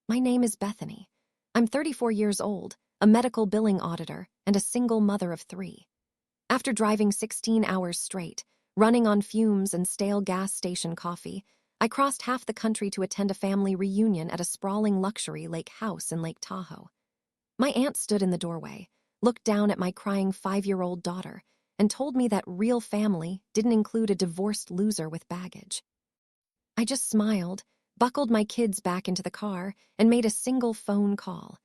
My name is Bethany. I'm 34 years old, a medical billing auditor, and a single mother of 3. After driving 16 hours straight, running on fumes and stale gas station coffee, I crossed half the country to attend a family reunion at a sprawling luxury lake house in Lake Tahoe. My aunt stood in the doorway, looked down at my crying 5-year-old daughter, and told me that real family didn't include a divorced loser with baggage. I just smiled, buckled my kids back into the car, and made a single phone call.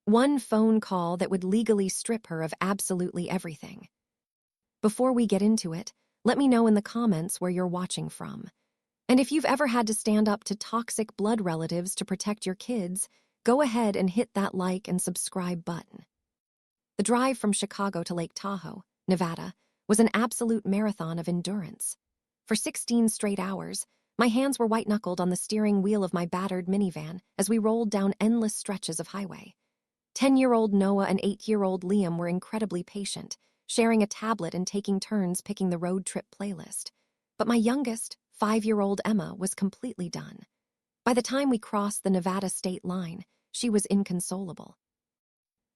One phone call that would legally strip her of absolutely everything. Before we get into it, let me know in the comments where you're watching from. And if you've ever had to stand up to toxic blood relatives to protect your kids, go ahead and hit that like and subscribe button. The drive from Chicago to Lake Tahoe, Nevada, was an absolute marathon of endurance. For 16 straight hours, my hands were white-knuckled on the steering wheel of my battered minivan as we rolled down endless stretches of highway. 10-year-old Noah and 8-year-old Liam were incredibly patient, sharing a tablet and taking turns picking the road trip playlist. But my youngest, 5-year-old Emma, was completely done. By the time we crossed the Nevada state line, she was inconsolable.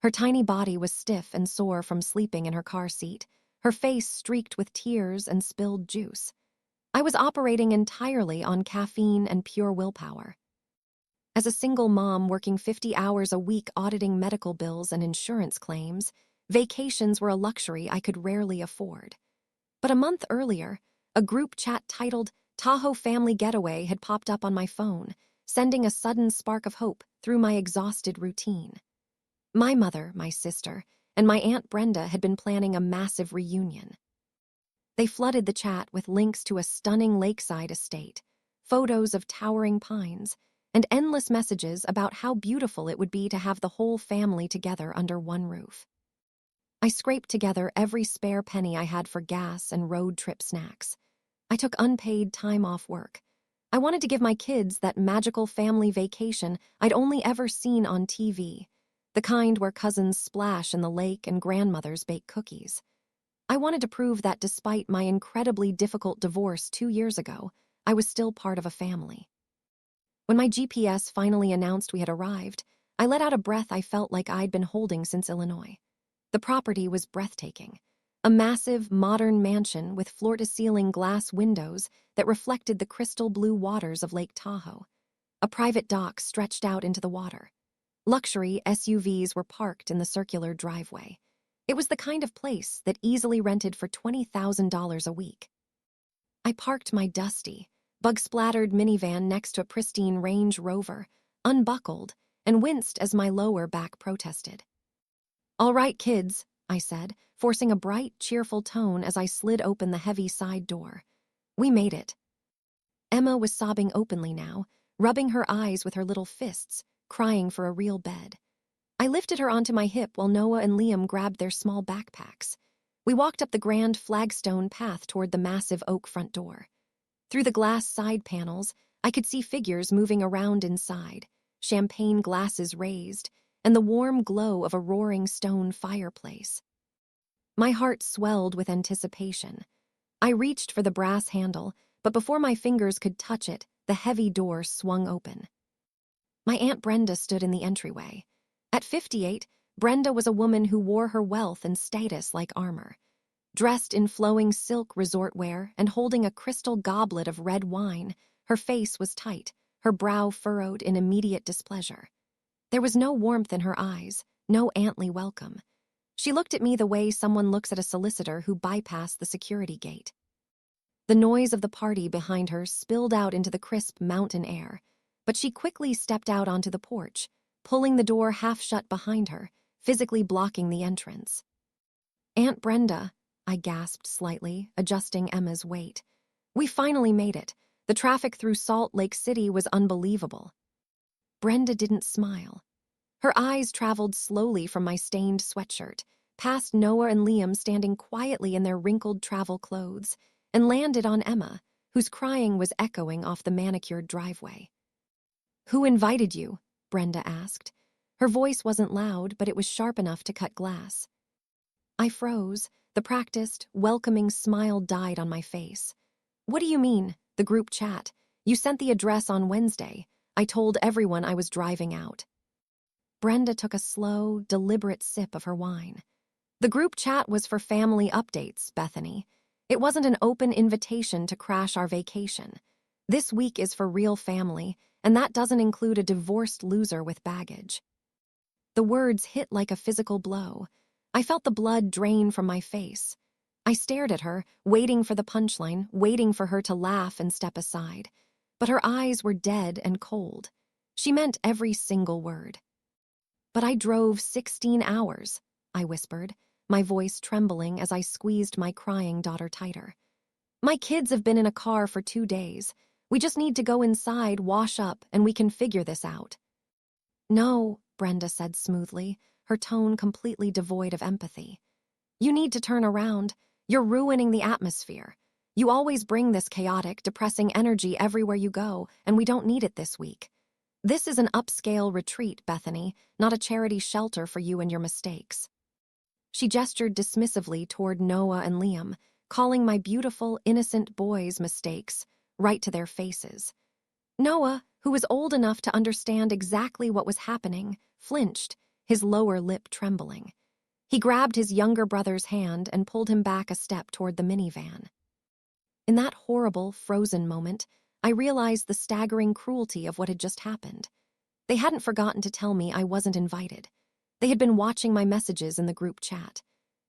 Her tiny body was stiff and sore from sleeping in her car seat, her face streaked with tears and spilled juice. I was operating entirely on caffeine and pure willpower. As a single mom working 50 hours a week auditing medical bills and insurance claims, vacations were a luxury I could rarely afford. But a month earlier, a group chat titled Tahoe Family Getaway had popped up on my phone, sending a sudden spark of hope through my exhausted routine. My mother, my sister, and my Aunt Brenda had been planning a massive reunion. They flooded the chat with links to a stunning lakeside estate, photos of towering pines, and endless messages about how beautiful it would be to have the whole family together under one roof. I scraped together every spare penny I had for gas and road trip snacks. I took unpaid time off work. I wanted to give my kids that magical family vacation I'd only ever seen on TV, the kind where cousins splash in the lake and grandmothers bake cookies. I wanted to prove that despite my incredibly difficult divorce 2 years ago, I was still part of a family. When my GPS finally announced we had arrived, I let out a breath I felt like I'd been holding since Illinois. The property was breathtaking. A massive, modern mansion with floor-to-ceiling glass windows that reflected the crystal blue waters of Lake Tahoe. A private dock stretched out into the water. Luxury SUVs were parked in the circular driveway. It was the kind of place that easily rented for $20,000 a week. I parked my dusty, bug-splattered minivan next to a pristine Range Rover, unbuckled, and winced as my lower back protested. "All right, kids," I said, forcing a bright, cheerful tone as I slid open the heavy side door. "We made it." Emma was sobbing openly now, rubbing her eyes with her little fists, crying for a real bed. I lifted her onto my hip while Noah and Liam grabbed their small backpacks. We walked up the grand flagstone path toward the massive oak front door. Through the glass side panels, I could see figures moving around inside, champagne glasses raised, and the warm glow of a roaring stone fireplace. My heart swelled with anticipation. I reached for the brass handle, but before my fingers could touch it, the heavy door swung open. My Aunt Brenda stood in the entryway. At 58, Brenda was a woman who wore her wealth and status like armor. Dressed in flowing silk resort wear and holding a crystal goblet of red wine, her face was tight, her brow furrowed in immediate displeasure. There was no warmth in her eyes, no auntly welcome. She looked at me the way someone looks at a solicitor who bypassed the security gate. The noise of the party behind her spilled out into the crisp mountain air, but she quickly stepped out onto the porch, pulling the door half shut behind her, physically blocking the entrance. "Aunt Brenda," I gasped slightly, adjusting Emma's weight. "We finally made it. The traffic through Salt Lake City was unbelievable." Brenda didn't smile. Her eyes traveled slowly from my stained sweatshirt, past Noah and Liam standing quietly in their wrinkled travel clothes, and landed on Emma, whose crying was echoing off the manicured driveway. "Who invited you?" Brenda asked. Her voice wasn't loud, but it was sharp enough to cut glass. I froze. The practiced, welcoming smile died on my face. "What do you mean, the group chat? You sent the address on Wednesday. I told everyone I was driving out. Brenda took a slow, deliberate sip of her wine. The group chat was for family updates, Bethany. It wasn't an open invitation to crash our vacation. This week is for real family, and that doesn't include a divorced loser with baggage. The words hit like a physical blow. I felt the blood drain from my face. I stared at her, waiting for the punchline, waiting for her to laugh and step aside. But her eyes were dead and cold. She meant every single word. "But I drove 16 hours, I whispered, my voice trembling as I squeezed my crying daughter tighter. "My kids have been in a car for 2 days. We just need to go inside, wash up, and we can figure this out." "No," Brenda said smoothly, her tone completely devoid of empathy. "You need to turn around. You're ruining the atmosphere. You always bring this chaotic, depressing energy everywhere you go, and we don't need it this week. This is an upscale retreat, Bethany, not a charity shelter for you and your mistakes." She gestured dismissively toward Noah and Liam, calling my beautiful, innocent boys mistakes, right to their faces. Noah, who was old enough to understand exactly what was happening, flinched, his lower lip trembling. He grabbed his younger brother's hand and pulled him back a step toward the minivan. In that horrible, frozen moment, I realized the staggering cruelty of what had just happened. They hadn't forgotten to tell me I wasn't invited. They had been watching my messages in the group chat.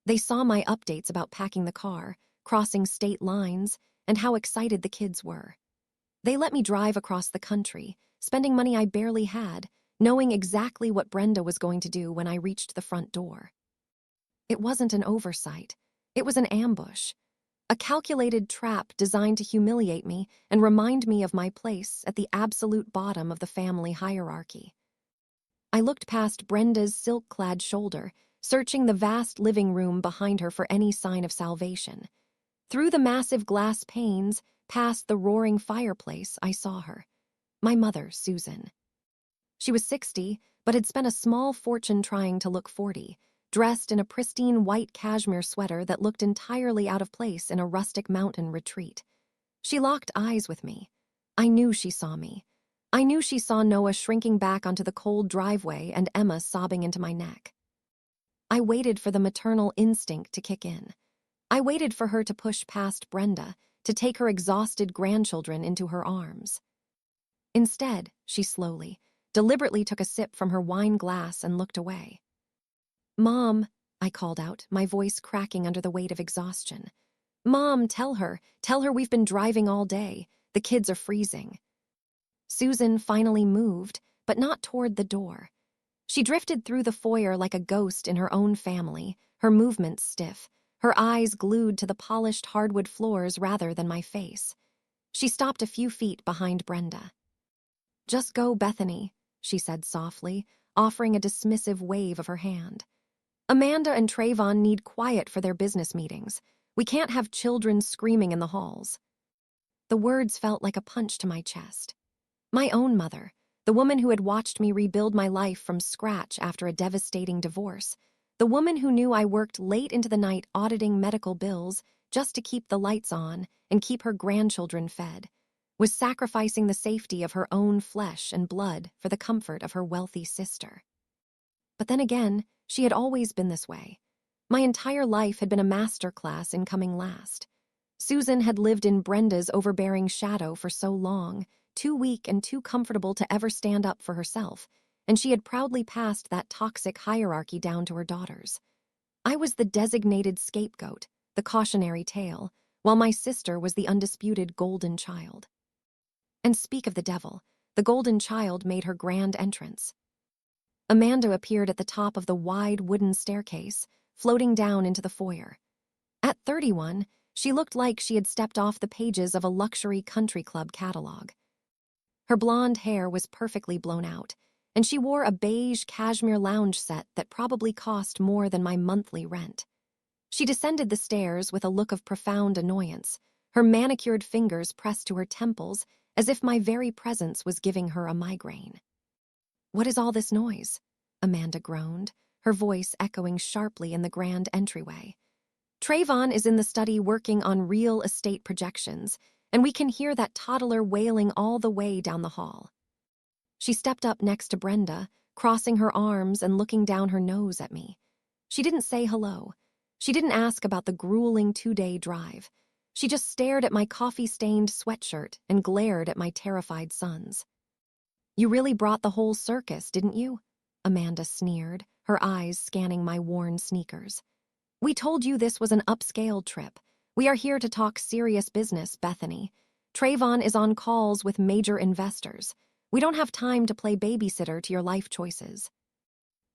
They saw my updates about packing the car, crossing state lines, and how excited the kids were. They let me drive across the country, spending money I barely had, knowing exactly what Brenda was going to do when I reached the front door. It wasn't an oversight. It was an ambush. A calculated trap designed to humiliate me and remind me of my place at the absolute bottom of the family hierarchy. I looked past Brenda's silk-clad shoulder, searching the vast living room behind her for any sign of salvation. Through the massive glass panes, past the roaring fireplace, I saw her. My mother, Susan. She was 60, but had spent a small fortune trying to look 40, dressed in a pristine white cashmere sweater that looked entirely out of place in a rustic mountain retreat. She locked eyes with me. I knew she saw me. I knew she saw Noah shrinking back onto the cold driveway and Emma sobbing into my neck. I waited for the maternal instinct to kick in. I waited for her to push past Brenda, to take her exhausted grandchildren into her arms. Instead, she slowly, deliberately took a sip from her wine glass and looked away. "Mom," I called out, my voice cracking under the weight of exhaustion. "Mom, tell her we've been driving all day. The kids are freezing." Susan finally moved, but not toward the door. She drifted through the foyer like a ghost in her own family, her movements stiff, her eyes glued to the polished hardwood floors rather than my face. She stopped a few feet behind Brenda. "Just go, Bethany," she said softly, offering a dismissive wave of her hand. "Amanda and Trayvon need quiet for their business meetings. We can't have children screaming in the halls." The words felt like a punch to my chest. My own mother, the woman who had watched me rebuild my life from scratch after a devastating divorce, the woman who knew I worked late into the night auditing medical bills just to keep the lights on and keep her grandchildren fed, was sacrificing the safety of her own flesh and blood for the comfort of her wealthy sister. But then again, she had always been this way. My entire life had been a masterclass in coming last. Susan had lived in Brenda's overbearing shadow for so long, too weak and too comfortable to ever stand up for herself, and she had proudly passed that toxic hierarchy down to her daughters. I was the designated scapegoat, the cautionary tale, while my sister was the undisputed golden child. And speak of the devil, the golden child made her grand entrance. Amanda appeared at the top of the wide wooden staircase, floating down into the foyer. At 31, she looked like she had stepped off the pages of a luxury country club catalog. Her blonde hair was perfectly blown out, and she wore a beige cashmere lounge set that probably cost more than my monthly rent. She descended the stairs with a look of profound annoyance, her manicured fingers pressed to her temples as if my very presence was giving her a migraine. "What is all this noise?" Amanda groaned, her voice echoing sharply in the grand entryway. "Trayvon is in the study working on real estate projections, and we can hear that toddler wailing all the way down the hall." She stepped up next to Brenda, crossing her arms and looking down her nose at me. She didn't say hello. She didn't ask about the grueling 2-day drive. She just stared at my coffee-stained sweatshirt and glared at my terrified sons. "You really brought the whole circus, didn't you?" Amanda sneered, her eyes scanning my worn sneakers. "We told you this was an upscale trip. We are here to talk serious business, Bethany. Trayvon is on calls with major investors. We don't have time to play babysitter to your life choices."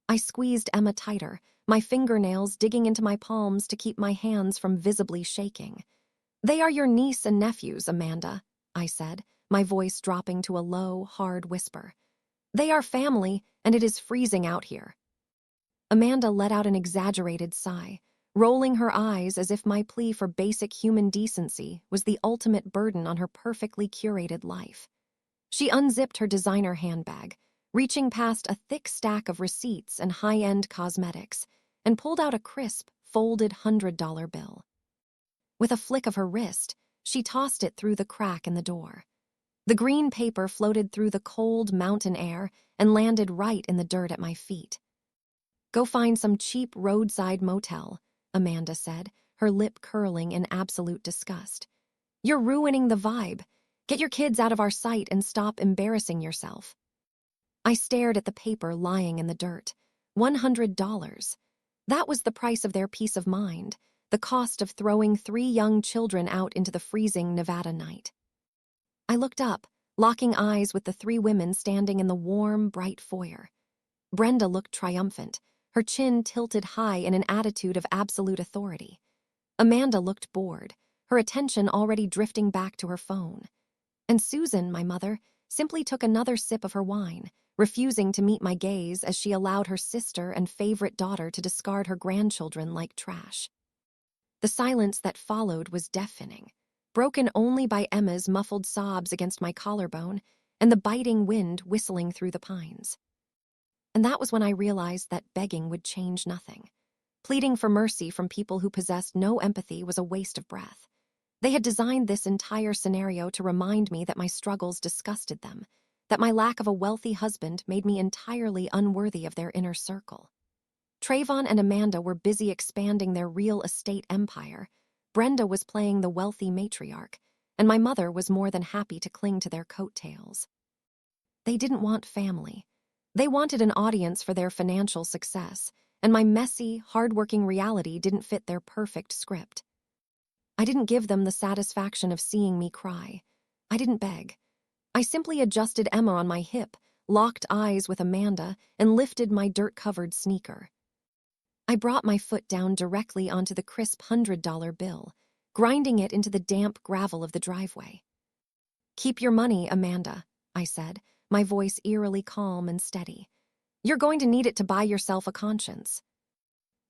I squeezed Emma tighter, my fingernails digging into my palms to keep my hands from visibly shaking. "They are your niece and nephews, Amanda," I said, my voice dropping to a low, hard whisper. "They are family, and it is freezing out here." Amanda let out an exaggerated sigh, rolling her eyes as if my plea for basic human decency was the ultimate burden on her perfectly curated life. She unzipped her designer handbag, reaching past a thick stack of receipts and high-end cosmetics, and pulled out a crisp, folded $100 bill. With a flick of her wrist, she tossed it through the crack in the door. The green paper floated through the cold mountain air and landed right in the dirt at my feet. "Go find some cheap roadside motel," Amanda said, her lip curling in absolute disgust. "You're ruining the vibe. Get your kids out of our sight and stop embarrassing yourself." I stared at the paper lying in the dirt. $100. That was the price of their peace of mind, the cost of throwing 3 young children out into the freezing Nevada night. I looked up, locking eyes with the 3 women standing in the warm, bright foyer. Brenda looked triumphant, her chin tilted high in an attitude of absolute authority. Amanda looked bored, her attention already drifting back to her phone. And Susan, my mother, simply took another sip of her wine, refusing to meet my gaze as she allowed her sister and favorite daughter to discard her grandchildren like trash. The silence that followed was deafening, broken only by Emma's muffled sobs against my collarbone and the biting wind whistling through the pines. And that was when I realized that begging would change nothing. Pleading for mercy from people who possessed no empathy was a waste of breath. They had designed this entire scenario to remind me that my struggles disgusted them, that my lack of a wealthy husband made me entirely unworthy of their inner circle. Trayvon and Amanda were busy expanding their real estate empire. Brenda was playing the wealthy matriarch, and my mother was more than happy to cling to their coattails. They didn't want family. They wanted an audience for their financial success, and my messy, hardworking reality didn't fit their perfect script. I didn't give them the satisfaction of seeing me cry. I didn't beg. I simply adjusted Emma on my hip, locked eyes with Amanda, and lifted my dirt-covered sneaker. I brought my foot down directly onto the crisp $100 bill, grinding it into the damp gravel of the driveway. "Keep your money, Amanda," I said, my voice eerily calm and steady. "You're going to need it to buy yourself a conscience."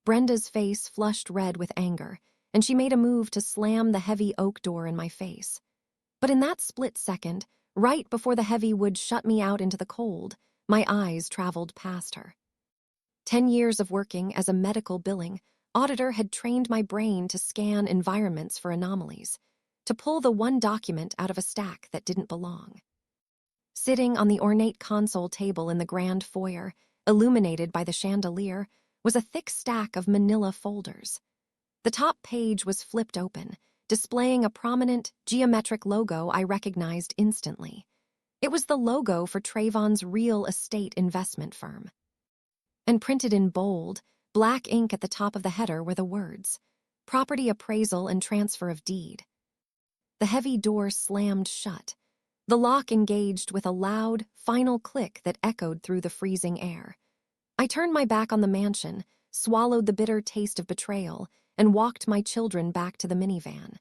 Brenda's face flushed red with anger, and she made a move to slam the heavy oak door in my face. But in that split second, right before the heavy wood shut me out into the cold, my eyes traveled past her. 10 years of working as a medical billing auditor had trained my brain to scan environments for anomalies, to pull the one document out of a stack that didn't belong. Sitting on the ornate console table in the grand foyer, illuminated by the chandelier, was a thick stack of manila folders. The top page was flipped open, displaying a prominent, geometric logo I recognized instantly. It was the logo for Trayvon's real estate investment firm. And printed in bold, black ink at the top of the header were the words, "Property Appraisal and Transfer of Deed." The heavy door slammed shut. The lock engaged with a loud, final click that echoed through the freezing air. I turned my back on the mansion, swallowed the bitter taste of betrayal, and walked my children back to the minivan.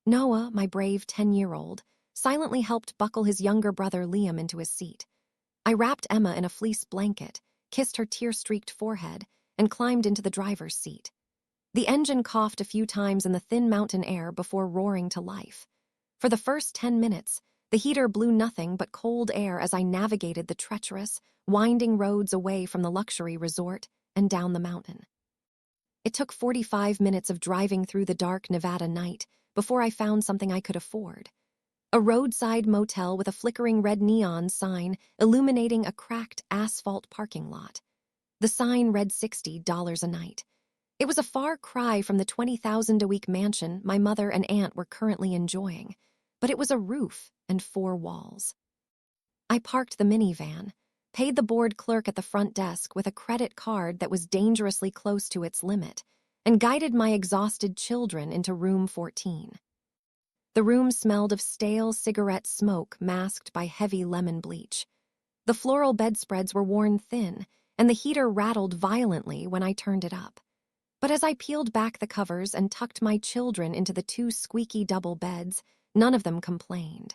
Noah, my brave 10-year-old, silently helped buckle his younger brother Liam into his seat. I wrapped Emma in a fleece blanket, kissed her tear-streaked forehead, and climbed into the driver's seat. The engine coughed a few times in the thin mountain air before roaring to life. For the first 10 minutes, the heater blew nothing but cold air as I navigated the treacherous, winding roads away from the luxury resort and down the mountain. It took 45 minutes of driving through the dark Nevada night before I found something I could afford. A roadside motel with a flickering red neon sign illuminating a cracked asphalt parking lot. The sign read $60 a night. It was a far cry from the $20,000 a week mansion my mother and aunt were currently enjoying, but it was a roof and four walls. I parked the minivan, paid the board clerk at the front desk with a credit card that was dangerously close to its limit, and guided my exhausted children into room 14. The room smelled of stale cigarette smoke masked by heavy lemon bleach. The floral bedspreads were worn thin, and the heater rattled violently when I turned it up. But as I peeled back the covers and tucked my children into the two squeaky double beds, none of them complained.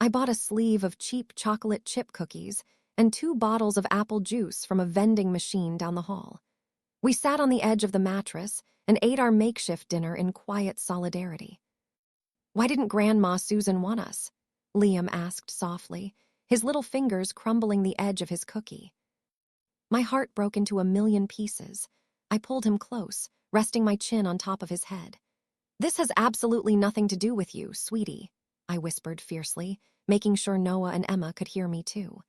I bought a sleeve of cheap chocolate chip cookies and 2 bottles of apple juice from a vending machine down the hall. We sat on the edge of the mattress and ate our makeshift dinner in quiet solidarity. "Why didn't Grandma Susan want us?" Liam asked softly, his little fingers crumbling the edge of his cookie. My heart broke into a million pieces. I pulled him close, resting my chin on top of his head. "This has absolutely nothing to do with you, sweetie," I whispered fiercely, making sure Noah and Emma could hear me too.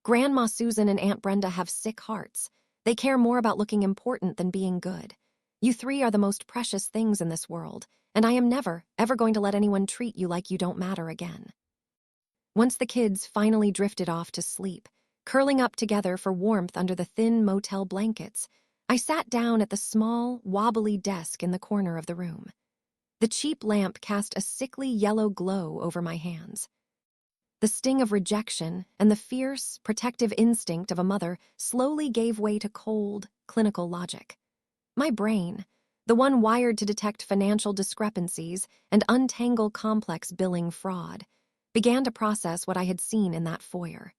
"Grandma Susan and Aunt Brenda have sick hearts. They care more about looking important than being good. You 3 are the most precious things in this world, and I am never, ever going to let anyone treat you like you don't matter again." Once the kids finally drifted off to sleep, curling up together for warmth under the thin motel blankets, I sat down at the small, wobbly desk in the corner of the room. The cheap lamp cast a sickly yellow glow over my hands. The sting of rejection and the fierce, protective instinct of a mother slowly gave way to cold, clinical logic. My brain, the one wired to detect financial discrepancies and untangle complex billing fraud, began to process what I had seen in that foyer.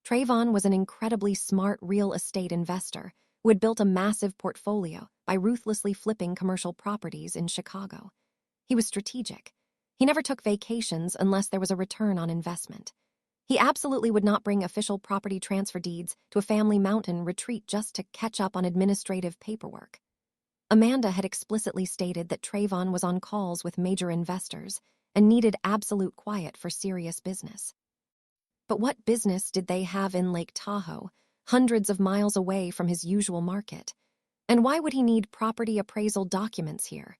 Trayvon was an incredibly smart real estate investor who had built a massive portfolio by ruthlessly flipping commercial properties in Chicago. He was strategic. He never took vacations unless there was a return on investment. He absolutely would not bring official property transfer deeds to a family mountain retreat just to catch up on administrative paperwork. Amanda had explicitly stated that Trayvon was on calls with major investors and needed absolute quiet for serious business. But what business did they have in Lake Tahoe, hundreds of miles away from his usual market? And why would he need property appraisal documents here?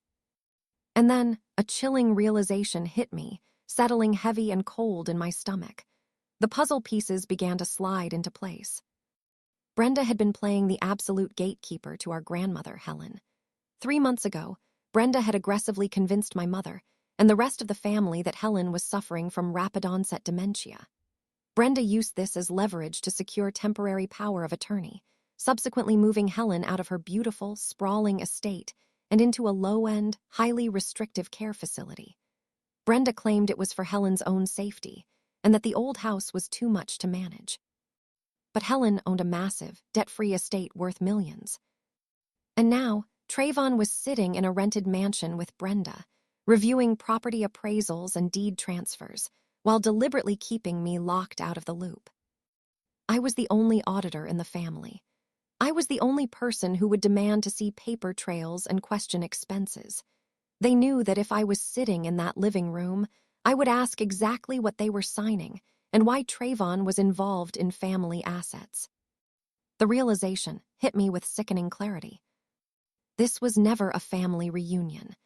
And then a chilling realization hit me, settling heavy and cold in my stomach. The puzzle pieces began to slide into place. Brenda had been playing the absolute gatekeeper to our grandmother, Helen. 3 months ago, Brenda had aggressively convinced my mother and the rest of the family that Helen was suffering from rapid-onset dementia. Brenda used this as leverage to secure temporary power of attorney, subsequently moving Helen out of her beautiful, sprawling estate and into a low-end, highly restrictive care facility. Brenda claimed it was for Helen's own safety, and that the old house was too much to manage. But Helen owned a massive, debt-free estate worth millions. And now, Trayvon was sitting in a rented mansion with Brenda, reviewing property appraisals and deed transfers, while deliberately keeping me locked out of the loop. I was the only auditor in the family. I was the only person who would demand to see paper trails and question expenses. They knew that if I was sitting in that living room, I would ask exactly what they were signing and why Trayvon was involved in family assets. The realization hit me with sickening clarity. This was never a family reunion.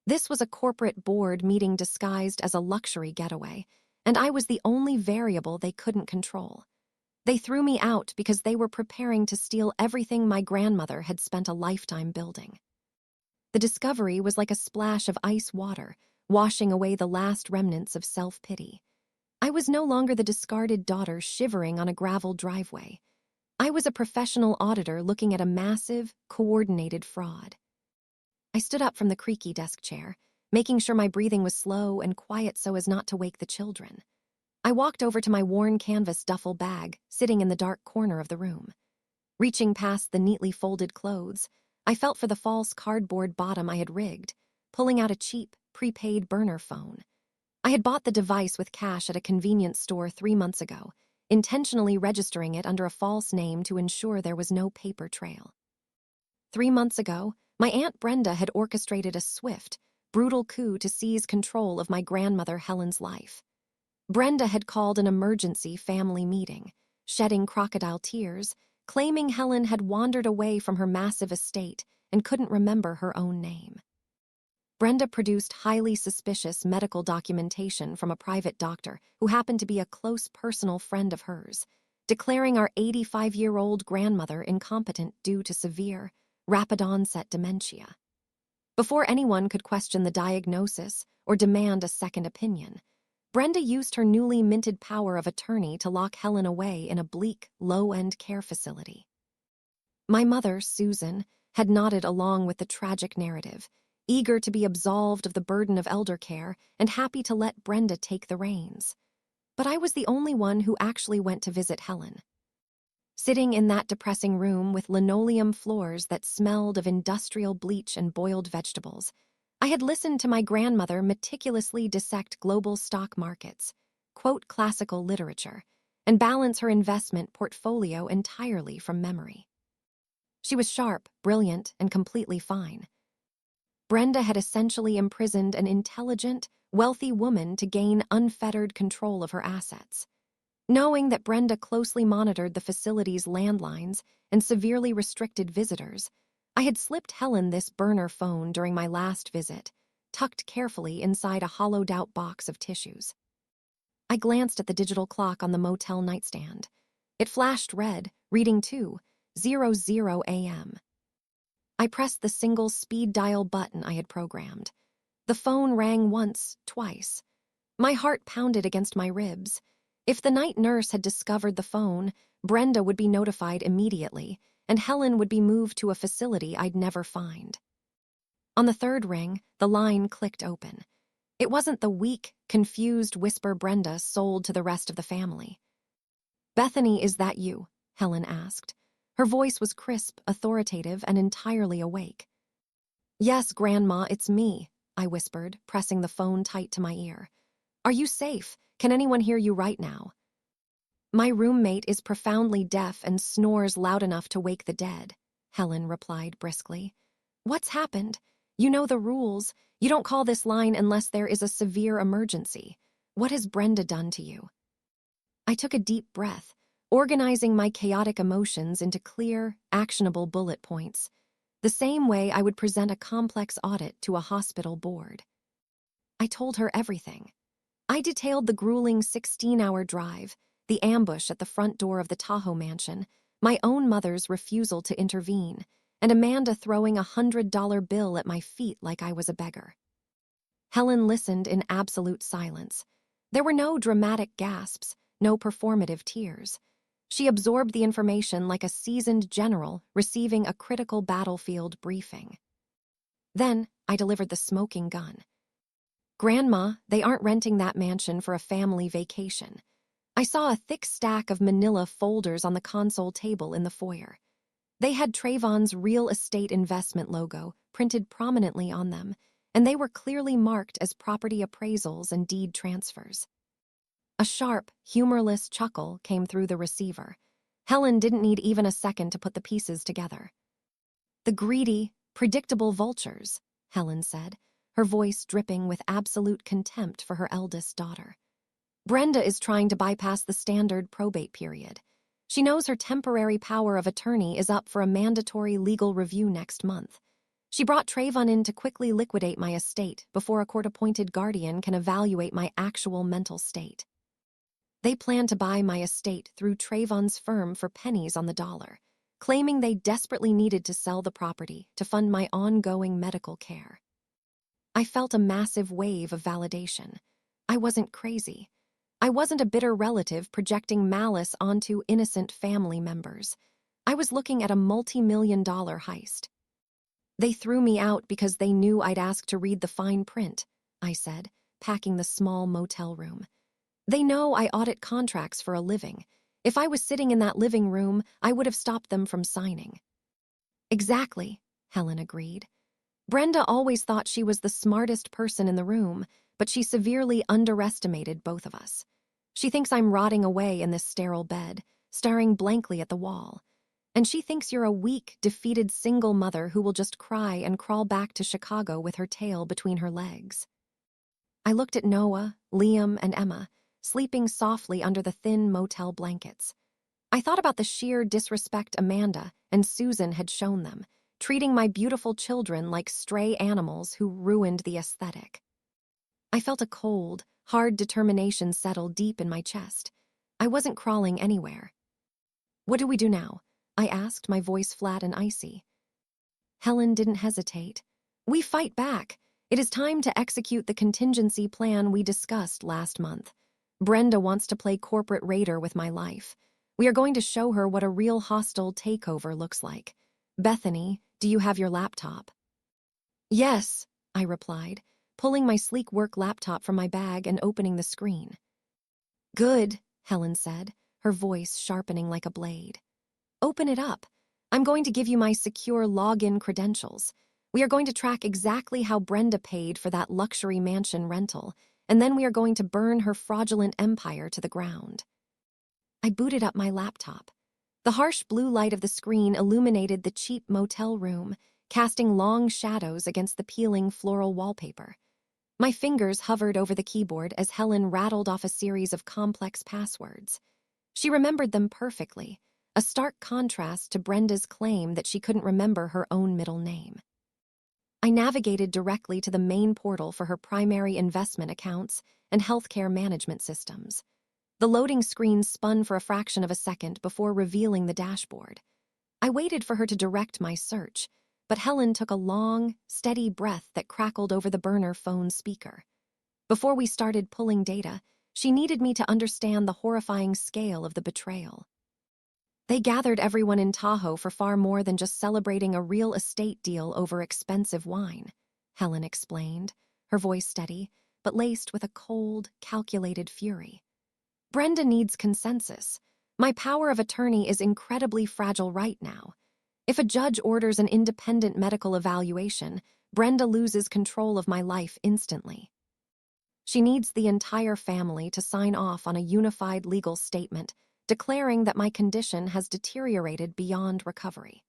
This was a corporate board meeting disguised as a luxury getaway, and I was the only variable they couldn't control. They threw me out because they were preparing to steal everything my grandmother had spent a lifetime building. The discovery was like a splash of ice water, washing away the last remnants of self-pity. I was no longer the discarded daughter shivering on a gravel driveway. I was a professional auditor looking at a massive, coordinated fraud. I stood up from the creaky desk chair, making sure my breathing was slow and quiet so as not to wake the children. I walked over to my worn canvas duffel bag, sitting in the dark corner of the room. Reaching past the neatly folded clothes, I felt for the false cardboard bottom I had rigged, pulling out a cheap, prepaid burner phone. I had bought the device with cash at a convenience store 3 months ago, intentionally registering it under a false name to ensure there was no paper trail. 3 months ago, my Aunt Brenda had orchestrated a swift, brutal coup to seize control of my grandmother Helen's life. Brenda had called an emergency family meeting, shedding crocodile tears, claiming Helen had wandered away from her massive estate and couldn't remember her own name. Brenda produced highly suspicious medical documentation from a private doctor who happened to be a close personal friend of hers, declaring our 85-year-old grandmother incompetent due to severe, rapid-onset dementia. Before anyone could question the diagnosis or demand a second opinion, Brenda used her newly minted power of attorney to lock Helen away in a bleak, low-end care facility. My mother, Susan, had nodded along with the tragic narrative, eager to be absolved of the burden of elder care and happy to let Brenda take the reins. But I was the only one who actually went to visit Helen. Sitting in that depressing room with linoleum floors that smelled of industrial bleach and boiled vegetables, I had listened to my grandmother meticulously dissect global stock markets, quote classical literature, and balance her investment portfolio entirely from memory. She was sharp, brilliant, and completely fine. Brenda had essentially imprisoned an intelligent, wealthy woman to gain unfettered control of her assets. Knowing that Brenda closely monitored the facility's landlines and severely restricted visitors, I had slipped Helen this burner phone during my last visit, tucked carefully inside a hollowed-out box of tissues. I glanced at the digital clock on the motel nightstand. It flashed red, reading 2:00 a.m. I pressed the single speed dial button I had programmed. The phone rang once, twice. My heart pounded against my ribs. If the night nurse had discovered the phone, Brenda would be notified immediately, and Helen would be moved to a facility I'd never find. On the third ring, the line clicked open. It wasn't the weak, confused whisper Brenda sold to the rest of the family. "Bethany, is that you?" Helen asked. Her voice was crisp, authoritative, and entirely awake. "Yes, Grandma, it's me," I whispered, pressing the phone tight to my ear. "Are you safe? Can anyone hear you right now?" "My roommate is profoundly deaf and snores loud enough to wake the dead," Helen replied briskly. "What's happened? You know the rules. You don't call this line unless there is a severe emergency. What has Brenda done to you?" I took a deep breath, organizing my chaotic emotions into clear, actionable bullet points, the same way I would present a complex audit to a hospital board. I told her everything. I detailed the grueling 16-hour drive, the ambush at the front door of the Tahoe mansion, my own mother's refusal to intervene, and Amanda throwing $100 bill at my feet like I was a beggar. Helen listened in absolute silence. There were no dramatic gasps, no performative tears. She absorbed the information like a seasoned general receiving a critical battlefield briefing. Then I delivered the smoking gun. "Grandma, they aren't renting that mansion for a family vacation." I saw a thick stack of manila folders on the console table in the foyer. They had Trayvon's real estate investment logo printed prominently on them, and they were clearly marked as property appraisals and deed transfers. A sharp, humorless chuckle came through the receiver. Helen didn't need even a second to put the pieces together. "The greedy, predictable vultures," Helen said, her voice dripping with absolute contempt for her eldest daughter. "Brenda is trying to bypass the standard probate period. She knows her temporary power of attorney is up for a mandatory legal review next month. She brought Trayvon in to quickly liquidate my estate before a court-appointed guardian can evaluate my actual mental state. They plan to buy my estate through Trayvon's firm for pennies on the dollar, claiming they desperately needed to sell the property to fund my ongoing medical care." I felt a massive wave of validation. I wasn't crazy. I wasn't a bitter relative projecting malice onto innocent family members. I was looking at a multi-million-dollar heist. "They threw me out because they knew I'd ask to read the fine print," I said, packing the small motel room. "They know I audit contracts for a living. If I was sitting in that living room, I would have stopped them from signing." "Exactly," Helen agreed. "Brenda always thought she was the smartest person in the room, but she severely underestimated both of us. She thinks I'm rotting away in this sterile bed, staring blankly at the wall. And she thinks you're a weak, defeated single mother who will just cry and crawl back to Chicago with her tail between her legs. I looked at Noah, Liam, and Emma, sleeping softly under the thin motel blankets. I thought about the sheer disrespect Amanda and Susan had shown them, treating my beautiful children like stray animals who ruined the aesthetic. I felt a cold, hard determination settle deep in my chest. I wasn't crawling anywhere. "What do we do now?" I asked, my voice flat and icy. Helen didn't hesitate. "We fight back. It is time to execute the contingency plan we discussed last month. Brenda wants to play corporate raider with my life. We are going to show her what a real hostile takeover looks like. Bethany, do you have your laptop?" "Yes," I replied, pulling my sleek work laptop from my bag and opening the screen. "Good," Helen said, her voice sharpening like a blade. "Open it up. I'm going to give you my secure login credentials. We are going to track exactly how Brenda paid for that luxury mansion rental, and then we are going to burn her fraudulent empire to the ground." I booted up my laptop. The harsh blue light of the screen illuminated the cheap motel room, casting long shadows against the peeling floral wallpaper. My fingers hovered over the keyboard as Helen rattled off a series of complex passwords. She remembered them perfectly, a stark contrast to Brenda's claim that she couldn't remember her own middle name. I navigated directly to the main portal for her primary investment accounts and healthcare management systems. The loading screen spun for a fraction of a second before revealing the dashboard. I waited for her to direct my search, but Helen took a long, steady breath that crackled over the burner phone speaker. Before we started pulling data, she needed me to understand the horrifying scale of the betrayal. "They gathered everyone in Tahoe for far more than just celebrating a real estate deal over expensive wine," Helen explained, her voice steady, but laced with a cold, calculated fury. "Brenda needs consensus. My power of attorney is incredibly fragile right now. If a judge orders an independent medical evaluation, Brenda loses control of my life instantly. She needs the entire family to sign off on a unified legal statement declaring that my condition has deteriorated beyond recovery.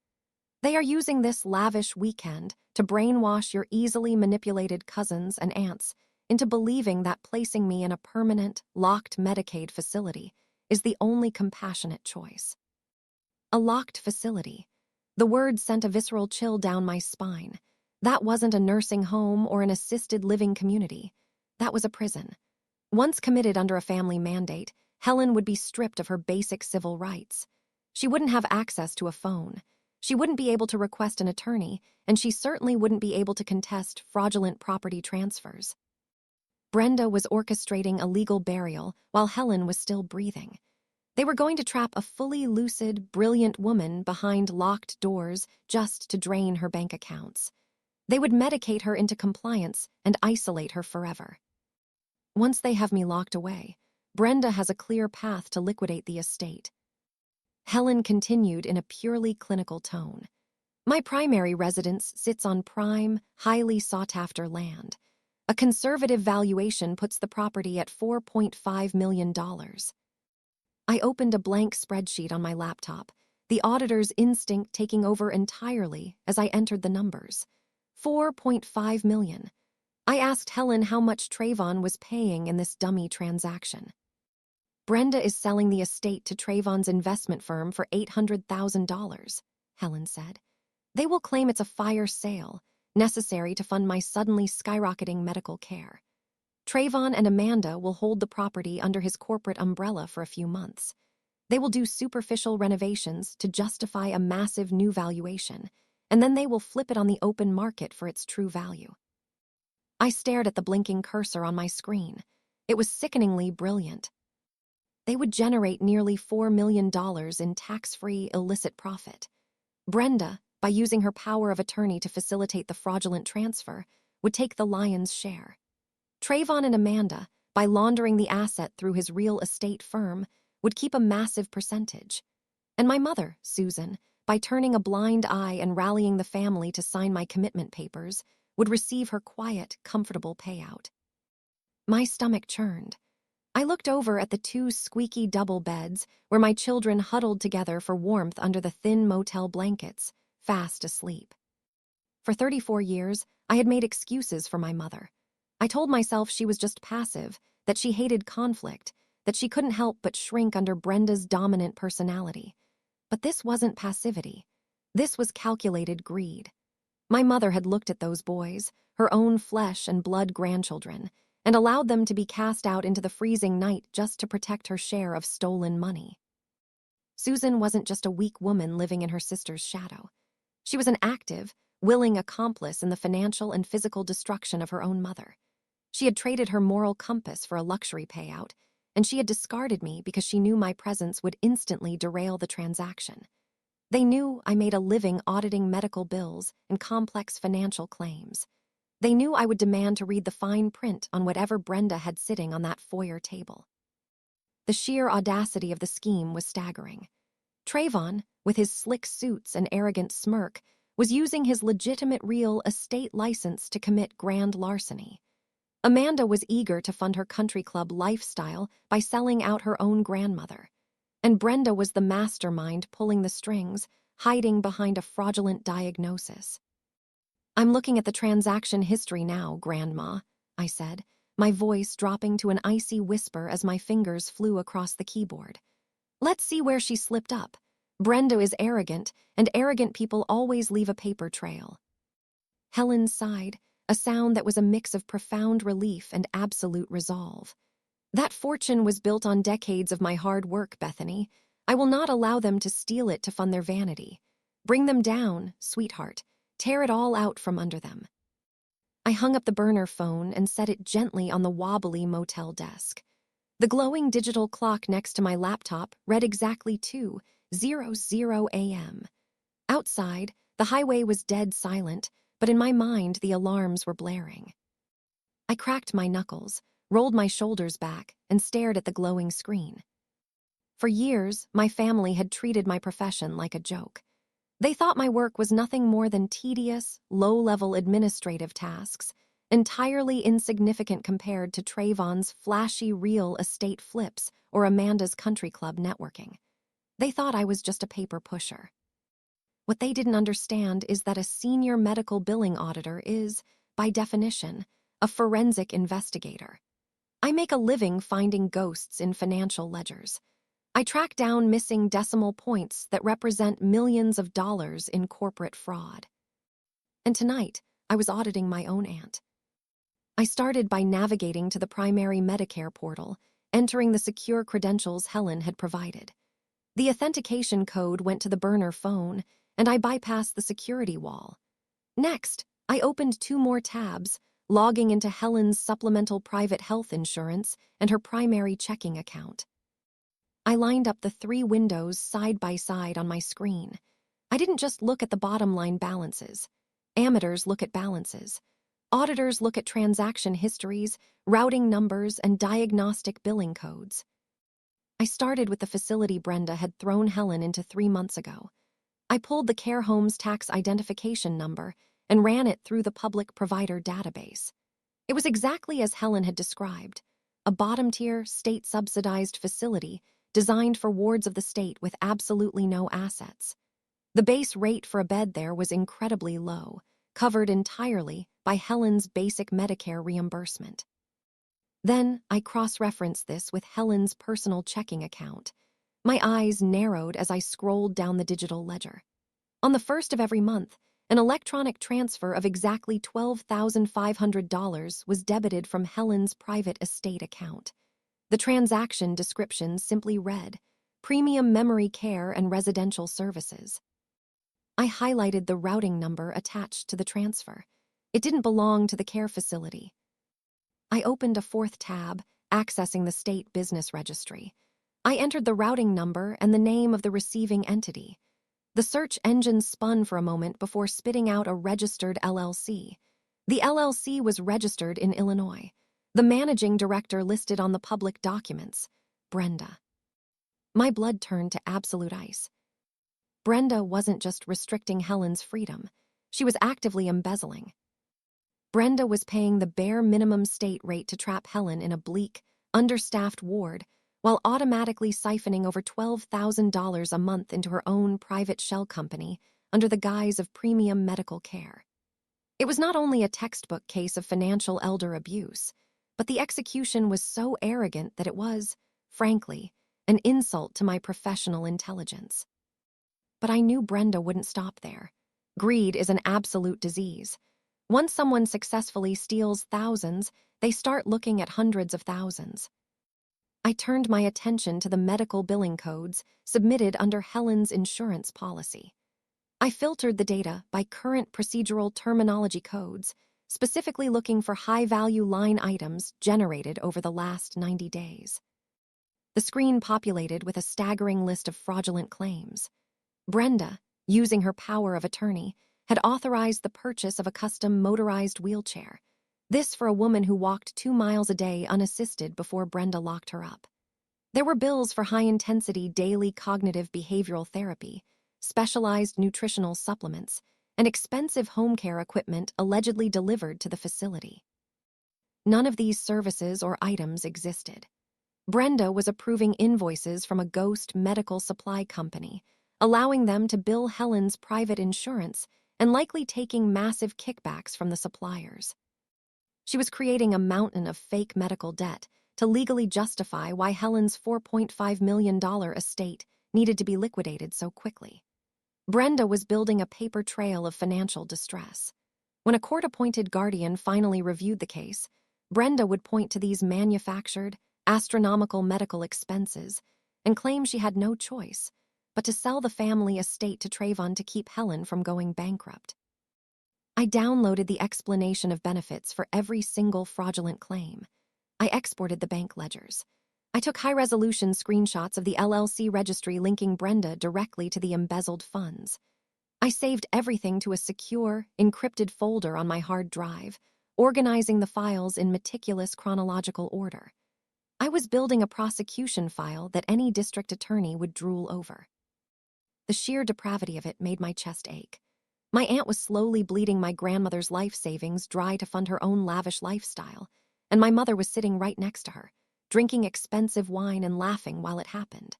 They are using this lavish weekend to brainwash your easily manipulated cousins and aunts into believing that placing me in a permanent, locked Medicaid facility is the only compassionate choice." A locked facility. The word sent a visceral chill down my spine. That wasn't a nursing home or an assisted living community. That was a prison. Once committed under a family mandate, Helen would be stripped of her basic civil rights. She wouldn't have access to a phone. She wouldn't be able to request an attorney, and she certainly wouldn't be able to contest fraudulent property transfers. Brenda was orchestrating a legal burial while Helen was still breathing. They were going to trap a fully lucid, brilliant woman behind locked doors just to drain her bank accounts. They would medicate her into compliance and isolate her forever. Once they have me locked away, Brenda has a clear path to liquidate the estate. Helen continued in a purely clinical tone. "My primary residence sits on prime, highly sought-after land. A conservative valuation puts the property at $4.5 million. I opened a blank spreadsheet on my laptop, the auditor's instinct taking over entirely as I entered the numbers. $4.5 million. I asked Helen how much Trayvon was paying in this dummy transaction. "Brenda is selling the estate to Trayvon's investment firm for $800,000, Helen said. "They will claim it's a fire sale, necessary to fund my suddenly skyrocketing medical care. Trayvon and Amanda will hold the property under his corporate umbrella for a few months. They will do superficial renovations to justify a massive new valuation, and then they will flip it on the open market for its true value." I stared at the blinking cursor on my screen. It was sickeningly brilliant. They would generate nearly $4 million in tax-free, illicit profit. Brenda, by using her power of attorney to facilitate the fraudulent transfer, would take the lion's share. Trayvon and Amanda, by laundering the asset through his real estate firm, would keep a massive percentage. And my mother, Susan, by turning a blind eye and rallying the family to sign my commitment papers, would receive her quiet, comfortable payout. My stomach churned. I looked over at the two squeaky double beds where my children huddled together for warmth under the thin motel blankets, fast asleep. For 34 years, I had made excuses for my mother. I told myself she was just passive, that she hated conflict, that she couldn't help but shrink under Brenda's dominant personality. But this wasn't passivity. This was calculated greed. My mother had looked at those boys, her own flesh and blood grandchildren, and allowed them to be cast out into the freezing night just to protect her share of stolen money. Susan wasn't just a weak woman living in her sister's shadow. She was an active, willing accomplice in the financial and physical destruction of her own mother. She had traded her moral compass for a luxury payout, and she had discarded me because she knew my presence would instantly derail the transaction. They knew I made a living auditing medical bills and complex financial claims. They knew I would demand to read the fine print on whatever Brenda had sitting on that foyer table. The sheer audacity of the scheme was staggering. Trayvon, with his slick suits and arrogant smirk, was using his legitimate real estate license to commit grand larceny. Amanda was eager to fund her country club lifestyle by selling out her own grandmother. And Brenda was the mastermind pulling the strings, hiding behind a fraudulent diagnosis. "I'm looking at the transaction history now, Grandma," I said, my voice dropping to an icy whisper as my fingers flew across the keyboard. "Let's see where she slipped up. Brenda is arrogant, and arrogant people always leave a paper trail." Helen sighed, a sound that was a mix of profound relief and absolute resolve. "That fortune was built on decades of my hard work, Bethany. I will not allow them to steal it to fund their vanity. Bring them down, sweetheart. Tear it all out from under them." I hung up the burner phone and set it gently on the wobbly motel desk. The glowing digital clock next to my laptop read exactly 2:00 a.m. Outside, the highway was dead silent, but in my mind the alarms were blaring. I cracked my knuckles, rolled my shoulders back, and stared at the glowing screen. For years, my family had treated my profession like a joke. They thought my work was nothing more than tedious, low-level administrative tasks, entirely insignificant compared to Trayvon's flashy real estate flips or Amanda's country club networking. They thought I was just a paper pusher. What they didn't understand is that a senior medical billing auditor is, by definition, a forensic investigator. I make a living finding ghosts in financial ledgers. I track down missing decimal points that represent millions of dollars in corporate fraud. And tonight, I was auditing my own aunt. I started by navigating to the primary Medicare portal, entering the secure credentials Helen had provided. The authentication code went to the burner phone, and I bypassed the security wall. Next, I opened 2 more tabs, logging into Helen's supplemental private health insurance and her primary checking account. I lined up the 3 windows side by side on my screen. I didn't just look at the bottom line balances. Amateurs look at balances. Auditors look at transaction histories, routing numbers, and diagnostic billing codes. I started with the facility Brenda had thrown Helen into 3 months ago. I pulled the care home's tax identification number and ran it through the public provider database. It was exactly as Helen had described, a bottom-tier, state-subsidized facility designed for wards of the state with absolutely no assets. The base rate for a bed there was incredibly low, covered entirely by Helen's basic Medicare reimbursement. Then I cross-referenced this with Helen's personal checking account. My eyes narrowed as I scrolled down the digital ledger. On the first of every month, an electronic transfer of exactly $12,500 was debited from Helen's private estate account. The transaction description simply read, "Premium Memory Care and Residential Services." I highlighted the routing number attached to the transfer. It didn't belong to the care facility. I opened a 4th tab, accessing the state business registry. I entered the routing number and the name of the receiving entity. The search engine spun for a moment before spitting out a registered LLC. The LLC was registered in Illinois. The managing director listed on the public documents, Brenda. My blood turned to absolute ice. Brenda wasn't just restricting Helen's freedom. She was actively embezzling. Brenda was paying the bare minimum state rate to trap Helen in a bleak, understaffed ward while automatically siphoning over $12,000 a month into her own private shell company under the guise of premium medical care. It was not only a textbook case of financial elder abuse, but the execution was so arrogant that it was, frankly, an insult to my professional intelligence. But I knew Brenda wouldn't stop there. Greed is an absolute disease. Once someone successfully steals thousands, they start looking at hundreds of thousands. I turned my attention to the medical billing codes submitted under Helen's insurance policy. I filtered the data by current procedural terminology codes, specifically looking for high-value line items generated over the last 90 days. The screen populated with a staggering list of fraudulent claims. Brenda, using her power of attorney, had authorized the purchase of a custom motorized wheelchair. This for a woman who walked 2 miles a day unassisted before Brenda locked her up. There were bills for high-intensity daily cognitive behavioral therapy, specialized nutritional supplements, and expensive home care equipment allegedly delivered to the facility. None of these services or items existed. Brenda was approving invoices from a ghost medical supply company, allowing them to bill Helen's private insurance and likely taking massive kickbacks from the suppliers. She was creating a mountain of fake medical debt to legally justify why Helen's $4.5 million estate needed to be liquidated so quickly. Brenda was building a paper trail of financial distress. When a court-appointed guardian finally reviewed the case, Brenda would point to these manufactured, astronomical medical expenses and claim she had no choice but to sell the family estate to Trayvon to keep Helen from going bankrupt. I downloaded the explanation of benefits for every single fraudulent claim. I exported the bank ledgers. I took high-resolution screenshots of the LLC registry linking Brenda directly to the embezzled funds. I saved everything to a secure, encrypted folder on my hard drive, organizing the files in meticulous chronological order. I was building a prosecution file that any district attorney would drool over. The sheer depravity of it made my chest ache. My aunt was slowly bleeding my grandmother's life savings dry to fund her own lavish lifestyle, and my mother was sitting right next to her, drinking expensive wine and laughing while it happened.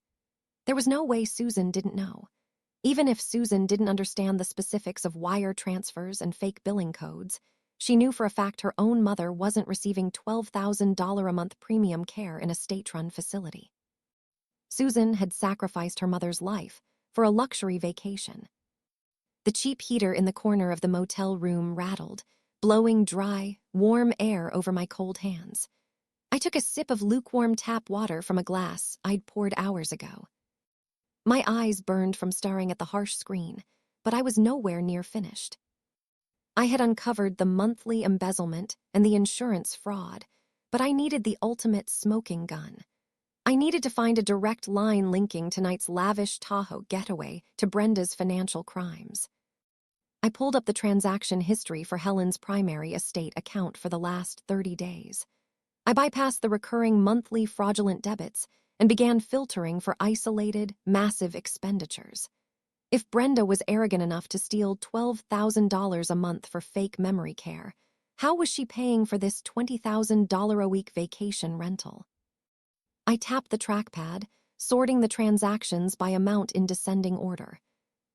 There was no way Susan didn't know. Even if Susan didn't understand the specifics of wire transfers and fake billing codes, she knew for a fact her own mother wasn't receiving $12,000 a month premium care in a state-run facility. Susan had sacrificed her mother's life for a luxury vacation. The cheap heater in the corner of the motel room rattled, blowing dry, warm air over my cold hands. I took a sip of lukewarm tap water from a glass I'd poured hours ago. My eyes burned from staring at the harsh screen, but I was nowhere near finished. I had uncovered the monthly embezzlement and the insurance fraud, but I needed the ultimate smoking gun. I needed to find a direct line linking tonight's lavish Tahoe getaway to Brenda's financial crimes. I pulled up the transaction history for Helen's primary estate account for the last 30 days. I bypassed the recurring monthly fraudulent debits and began filtering for isolated, massive expenditures. If Brenda was arrogant enough to steal $12,000 a month for fake memory care, how was she paying for this $20,000 a week vacation rental? I tapped the trackpad, sorting the transactions by amount in descending order.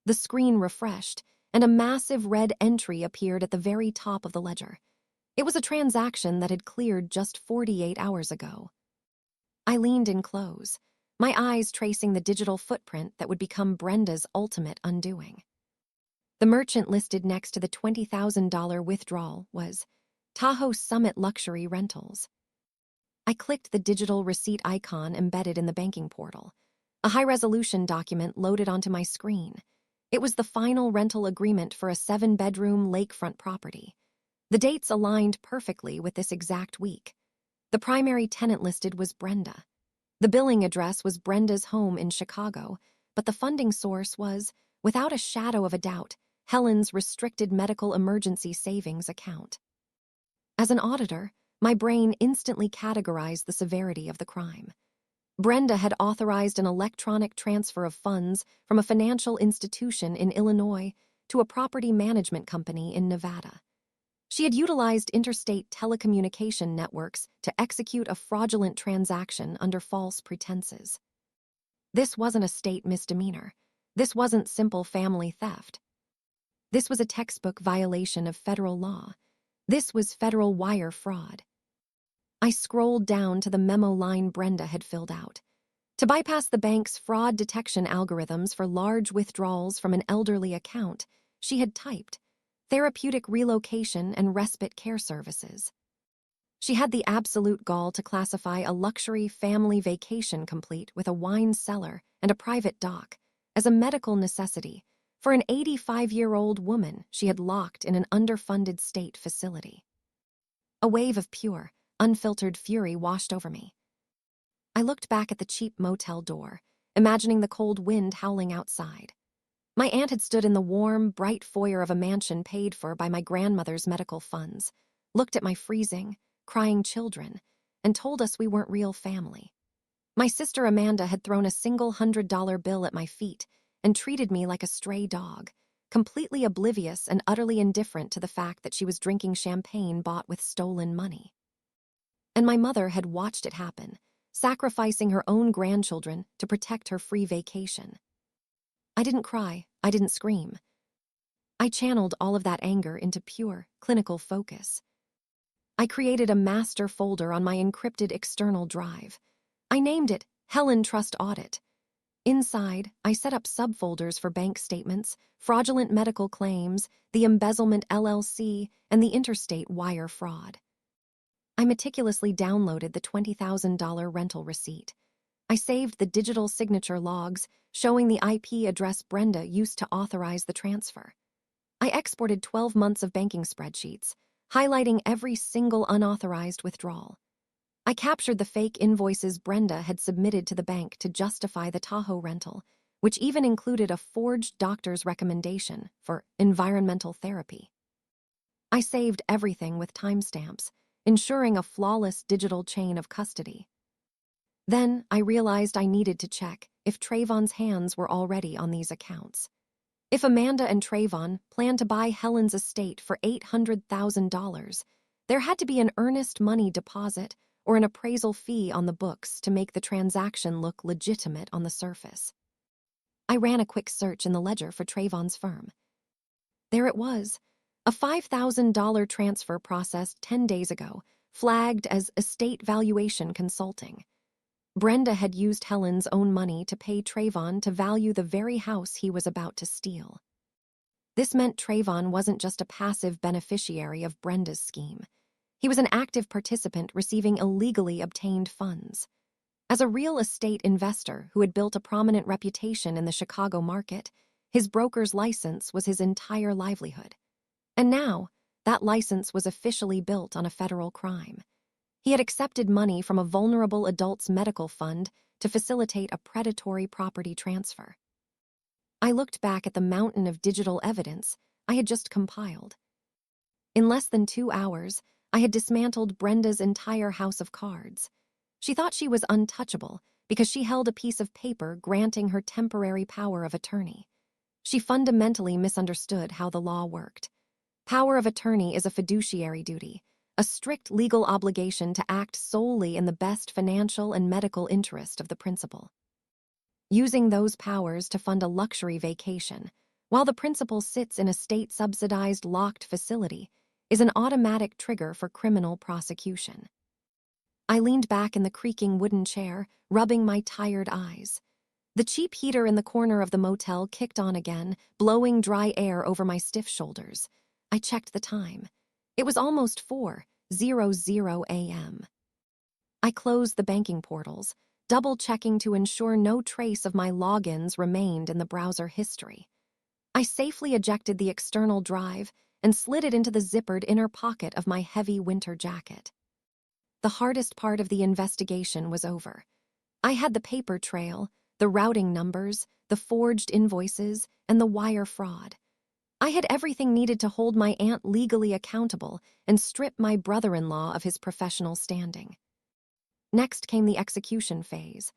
The screen refreshed, and a massive red entry appeared at the very top of the ledger. It was a transaction that had cleared just 48 hours ago. I leaned in close, my eyes tracing the digital footprint that would become Brenda's ultimate undoing. The merchant listed next to the $20,000 withdrawal was Tahoe Summit Luxury Rentals. I clicked the digital receipt icon embedded in the banking portal. A high-resolution document loaded onto my screen. It was the final rental agreement for a 7-bedroom lakefront property. The dates aligned perfectly with this exact week. The primary tenant listed was Brenda. The billing address was Brenda's home in Chicago, but the funding source was, without a shadow of a doubt, Helen's restricted medical emergency savings account. As an auditor, my brain instantly categorized the severity of the crime. Brenda had authorized an electronic transfer of funds from a financial institution in Illinois to a property management company in Nevada. She had utilized interstate telecommunication networks to execute a fraudulent transaction under false pretenses. This wasn't a state misdemeanor. This wasn't simple family theft. This was a textbook violation of federal law. This was federal wire fraud. I scrolled down to the memo line Brenda had filled out. To bypass the bank's fraud detection algorithms for large withdrawals from an elderly account, she had typed, "Therapeutic relocation and respite care services." She had the absolute gall to classify a luxury family vacation complete with a wine cellar and a private dock as a medical necessity for an 85-year-old woman she had locked in an underfunded state facility. A wave of pure, unfiltered fury washed over me. I looked back at the cheap motel door, imagining the cold wind howling outside. My aunt had stood in the warm, bright foyer of a mansion paid for by my grandmother's medical funds, looked at my freezing, crying children, and told us we weren't real family. My sister Amanda had thrown a single $100 bill at my feet and treated me like a stray dog, completely oblivious and utterly indifferent to the fact that she was drinking champagne bought with stolen money. And my mother had watched it happen, sacrificing her own grandchildren to protect her free vacation. I didn't cry, I didn't scream. I channeled all of that anger into pure, clinical focus. I created a master folder on my encrypted external drive. I named it Helen Trust Audit. Inside, I set up subfolders for bank statements, fraudulent medical claims, the embezzlement LLC, and the interstate wire fraud. I meticulously downloaded the $20,000 rental receipt. I saved the digital signature logs showing the IP address Brenda used to authorize the transfer. I exported 12 months of banking spreadsheets, highlighting every single unauthorized withdrawal. I captured the fake invoices Brenda had submitted to the bank to justify the Tahoe rental, which even included a forged doctor's recommendation for environmental therapy. I saved everything with timestamps, ensuring a flawless digital chain of custody. Then I realized I needed to check if Trayvon's hands were already on these accounts. If Amanda and Trayvon planned to buy Helen's estate for $800,000, there had to be an earnest money deposit or an appraisal fee on the books to make the transaction look legitimate on the surface. I ran a quick search in the ledger for Trayvon's firm. There it was, a $5,000 transfer processed 10 days ago, flagged as estate valuation consulting. Brenda had used Helen's own money to pay Trayvon to value the very house he was about to steal. This meant Trayvon wasn't just a passive beneficiary of Brenda's scheme. He was an active participant receiving illegally obtained funds. As a real estate investor who had built a prominent reputation in the Chicago market, his broker's license was his entire livelihood. And now, that license was officially built on a federal crime. He had accepted money from a vulnerable adults medical fund to facilitate a predatory property transfer. I looked back at the mountain of digital evidence I had just compiled. In less than 2 hours, I had dismantled Brenda's entire house of cards. She thought she was untouchable because she held a piece of paper granting her temporary power of attorney. She fundamentally misunderstood how the law worked. Power of attorney is a fiduciary duty, a strict legal obligation to act solely in the best financial and medical interest of the principal. Using those powers to fund a luxury vacation, while the principal sits in a state-subsidized locked facility, is an automatic trigger for criminal prosecution. I leaned back in the creaking wooden chair, rubbing my tired eyes. The cheap heater in the corner of the motel kicked on again, blowing dry air over my stiff shoulders. I checked the time. It was almost 4:00 a.m. I closed the banking portals, double-checking to ensure no trace of my logins remained in the browser history. I safely ejected the external drive and slid it into the zippered inner pocket of my heavy winter jacket. The hardest part of the investigation was over. I had the paper trail, the routing numbers, the forged invoices, and the wire fraud. I had everything needed to hold my aunt legally accountable and strip my brother-in-law of his professional standing. Next came the execution phase.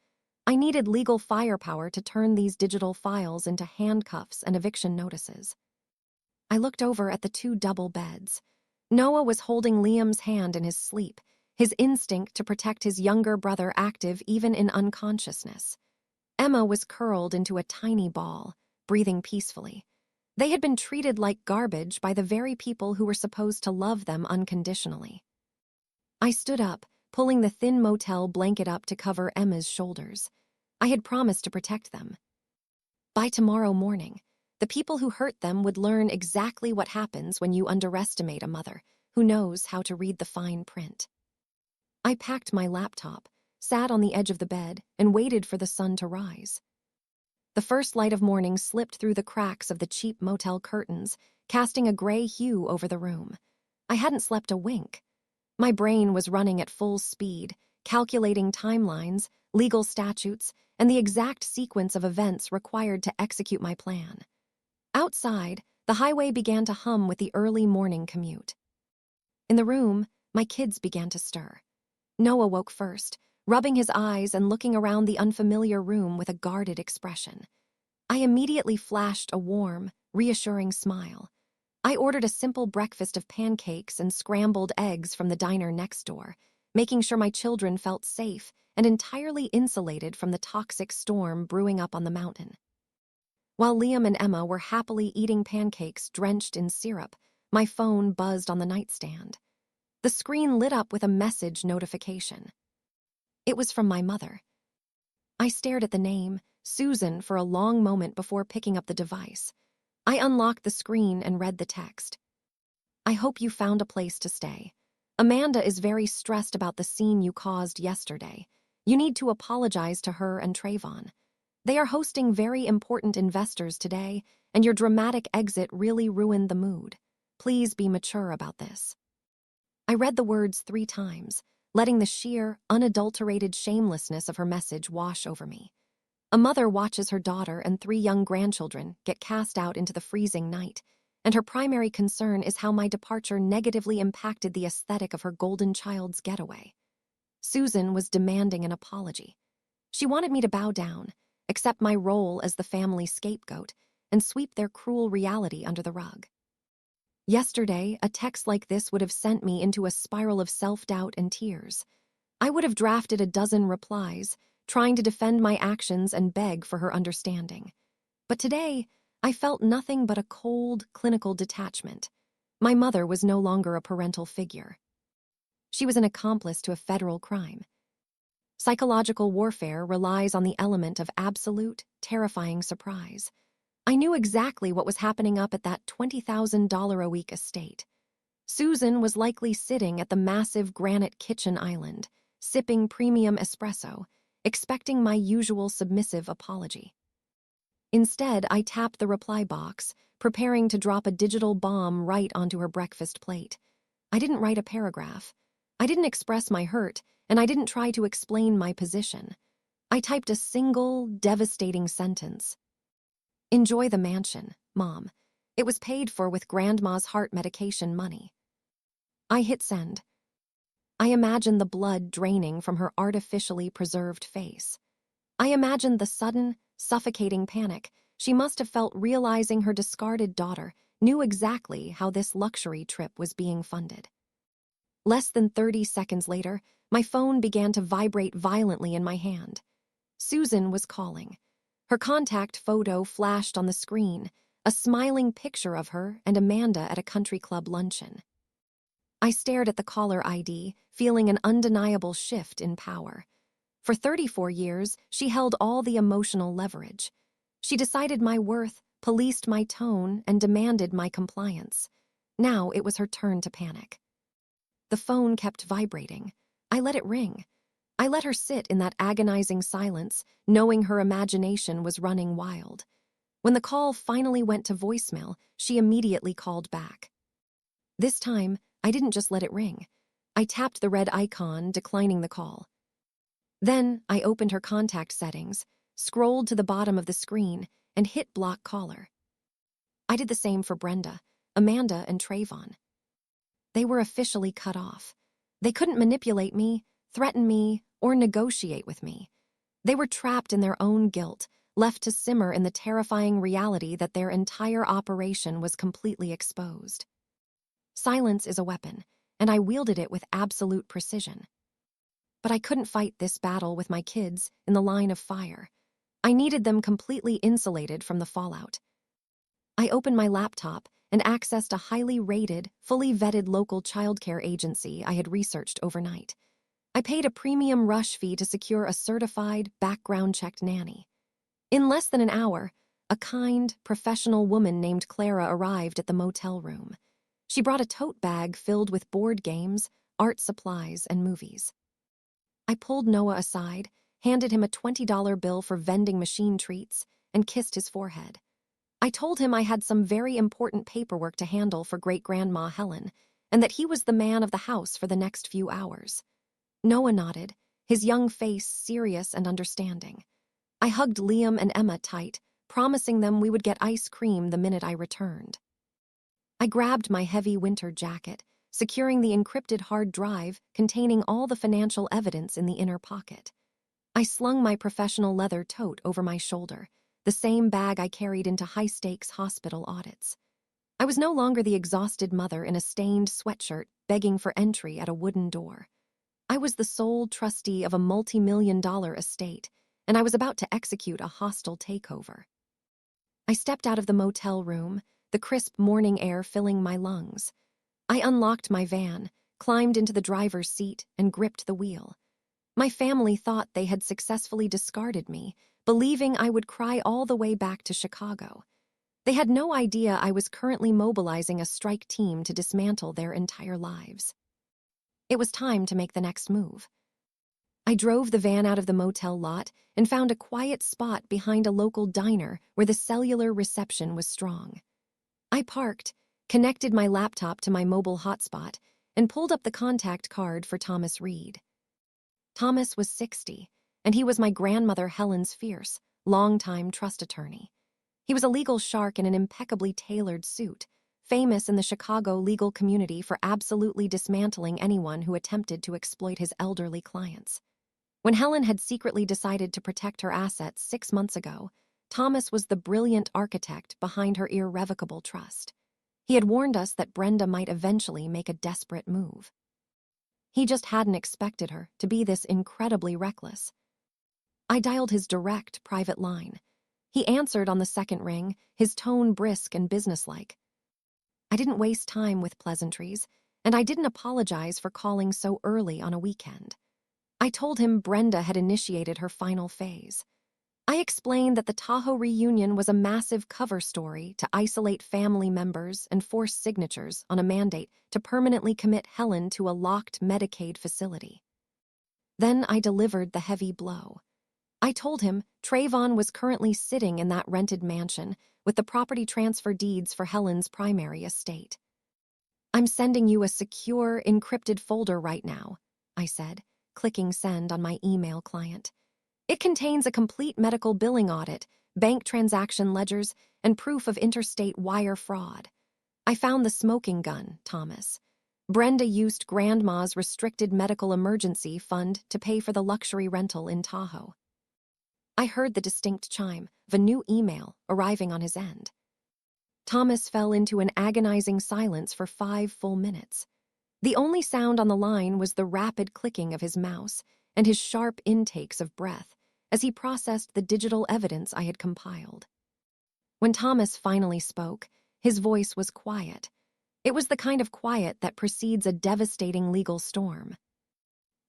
I needed legal firepower to turn these digital files into handcuffs and eviction notices. I looked over at the 2 double beds. Noah was holding Liam's hand in his sleep, his instinct to protect his younger brother active even in unconsciousness. Emma was curled into a tiny ball, breathing peacefully. They had been treated like garbage by the very people who were supposed to love them unconditionally. I stood up, pulling the thin motel blanket up to cover Emma's shoulders. I had promised to protect them. By tomorrow morning, the people who hurt them would learn exactly what happens when you underestimate a mother who knows how to read the fine print. I packed my laptop, sat on the edge of the bed, and waited for the sun to rise. The first light of morning slipped through the cracks of the cheap motel curtains, casting a gray hue over the room. I hadn't slept a wink. My brain was running at full speed, calculating timelines, legal statutes, and the exact sequence of events required to execute my plan. Outside, the highway began to hum with the early morning commute. In the room, my kids began to stir. Noah woke first, rubbing his eyes and looking around the unfamiliar room with a guarded expression. I immediately flashed a warm, reassuring smile. I ordered a simple breakfast of pancakes and scrambled eggs from the diner next door, making sure my children felt safe and entirely insulated from the toxic storm brewing up on the mountain. While Liam and Emma were happily eating pancakes drenched in syrup, my phone buzzed on the nightstand. The screen lit up with a message notification. It was from my mother. I stared at the name, Susan, for a long moment before picking up the device. I unlocked the screen and read the text. I hope you found a place to stay. Amanda is very stressed about the scene you caused yesterday. You need to apologize to her and Trayvon. They are hosting very important investors today, and your dramatic exit really ruined the mood. Please be mature about this. I read the words 3 times, letting the sheer, unadulterated shamelessness of her message wash over me. A mother watches her daughter and 3 young grandchildren get cast out into the freezing night, and her primary concern is how my departure negatively impacted the aesthetic of her golden child's getaway. Susan was demanding an apology. She wanted me to bow down, accept my role as the family scapegoat, and sweep their cruel reality under the rug. Yesterday, a text like this would have sent me into a spiral of self-doubt and tears. I would have drafted a dozen replies, trying to defend my actions and beg for her understanding. But today, I felt nothing but a cold, clinical detachment. My mother was no longer a parental figure. She was an accomplice to a federal crime. Psychological warfare relies on the element of absolute, terrifying surprise. I knew exactly what was happening up at that $20,000 a week estate. Susan was likely sitting at the massive granite kitchen island, sipping premium espresso, expecting my usual submissive apology. Instead, I tapped the reply box, preparing to drop a digital bomb right onto her breakfast plate. I didn't write a paragraph. I didn't express my hurt, and I didn't try to explain my position. I typed a single, devastating sentence. Enjoy the mansion, Mom. It was paid for with Grandma's heart medication money. I hit send. I imagined the blood draining from her artificially preserved face. I imagined the sudden, suffocating panic she must have felt realizing her discarded daughter knew exactly how this luxury trip was being funded. Less than 30 seconds later, my phone began to vibrate violently in my hand. Susan was calling. Her contact photo flashed on the screen, a smiling picture of her and Amanda at a country club luncheon. I stared at the caller ID, feeling an undeniable shift in power. For 34 years, she held all the emotional leverage. She decided my worth, policed my tone, and demanded my compliance. Now it was her turn to panic. The phone kept vibrating. I let it ring. I let her sit in that agonizing silence, knowing her imagination was running wild. When the call finally went to voicemail, she immediately called back. This time, I didn't just let it ring. I tapped the red icon, declining the call. Then, I opened her contact settings, scrolled to the bottom of the screen, and hit block caller. I did the same for Brenda, Amanda, and Trayvon. They were officially cut off. They couldn't manipulate me, threaten me, or negotiate with me. They were trapped in their own guilt, left to simmer in the terrifying reality that their entire operation was completely exposed. Silence is a weapon, and I wielded it with absolute precision. But I couldn't fight this battle with my kids in the line of fire. I needed them completely insulated from the fallout. I opened my laptop and accessed a highly rated, fully vetted local childcare agency I had researched overnight. I paid a premium rush fee to secure a certified, background-checked nanny. In less than an hour, a kind, professional woman named Clara arrived at the motel room. She brought a tote bag filled with board games, art supplies, and movies. I pulled Noah aside, handed him a $20 bill for vending machine treats, and kissed his forehead. I told him I had some very important paperwork to handle for great-grandma Helen, and that he was the man of the house for the next few hours. Noah nodded, his young face serious and understanding. I hugged Liam and Emma tight, promising them we would get ice cream the minute I returned. I grabbed my heavy winter jacket, securing the encrypted hard drive containing all the financial evidence in the inner pocket. I slung my professional leather tote over my shoulder, the same bag I carried into high-stakes hospital audits. I was no longer the exhausted mother in a stained sweatshirt begging for entry at a wooden door. I was the sole trustee of a multi-million-dollar estate, and I was about to execute a hostile takeover. I stepped out of the motel room, the crisp morning air filling my lungs. I unlocked my van, climbed into the driver's seat, and gripped the wheel. My family thought they had successfully discarded me, believing I would cry all the way back to Chicago. They had no idea I was currently mobilizing a strike team to dismantle their entire lives. It was time to make the next move. I drove the van out of the motel lot and found a quiet spot behind a local diner where the cellular reception was strong. I parked, connected my laptop to my mobile hotspot, and pulled up the contact card for Thomas Reed. Thomas was 60, and he was my grandmother Helen's fierce, longtime trust attorney. He was a legal shark in an impeccably tailored suit, famous in the Chicago legal community for absolutely dismantling anyone who attempted to exploit his elderly clients. When Helen had secretly decided to protect her assets 6 months ago, Thomas was the brilliant architect behind her irrevocable trust. He had warned us that Brenda might eventually make a desperate move. He just hadn't expected her to be this incredibly reckless. I dialed his direct private line. He answered on the second ring, his tone brisk and businesslike. I didn't waste time with pleasantries, and I didn't apologize for calling so early on a weekend. I told him Brenda had initiated her final phase. I explained that the Tahoe reunion was a massive cover story to isolate family members and force signatures on a mandate to permanently commit Helen to a locked Medicaid facility. Then I delivered the heavy blow. I told him Trayvon was currently sitting in that rented mansion with the property transfer deeds for Helen's primary estate. "I'm sending you a secure, encrypted folder right now," I said, clicking send on my email client. "It contains a complete medical billing audit, bank transaction ledgers, and proof of interstate wire fraud. I found the smoking gun, Thomas. Brenda used Grandma's restricted medical emergency fund to pay for the luxury rental in Tahoe." I heard the distinct chime of a new email arriving on his end. Thomas fell into an agonizing silence for 5 full minutes. The only sound on the line was the rapid clicking of his mouse and his sharp intakes of breath as he processed the digital evidence I had compiled. When Thomas finally spoke, his voice was quiet. It was the kind of quiet that precedes a devastating legal storm.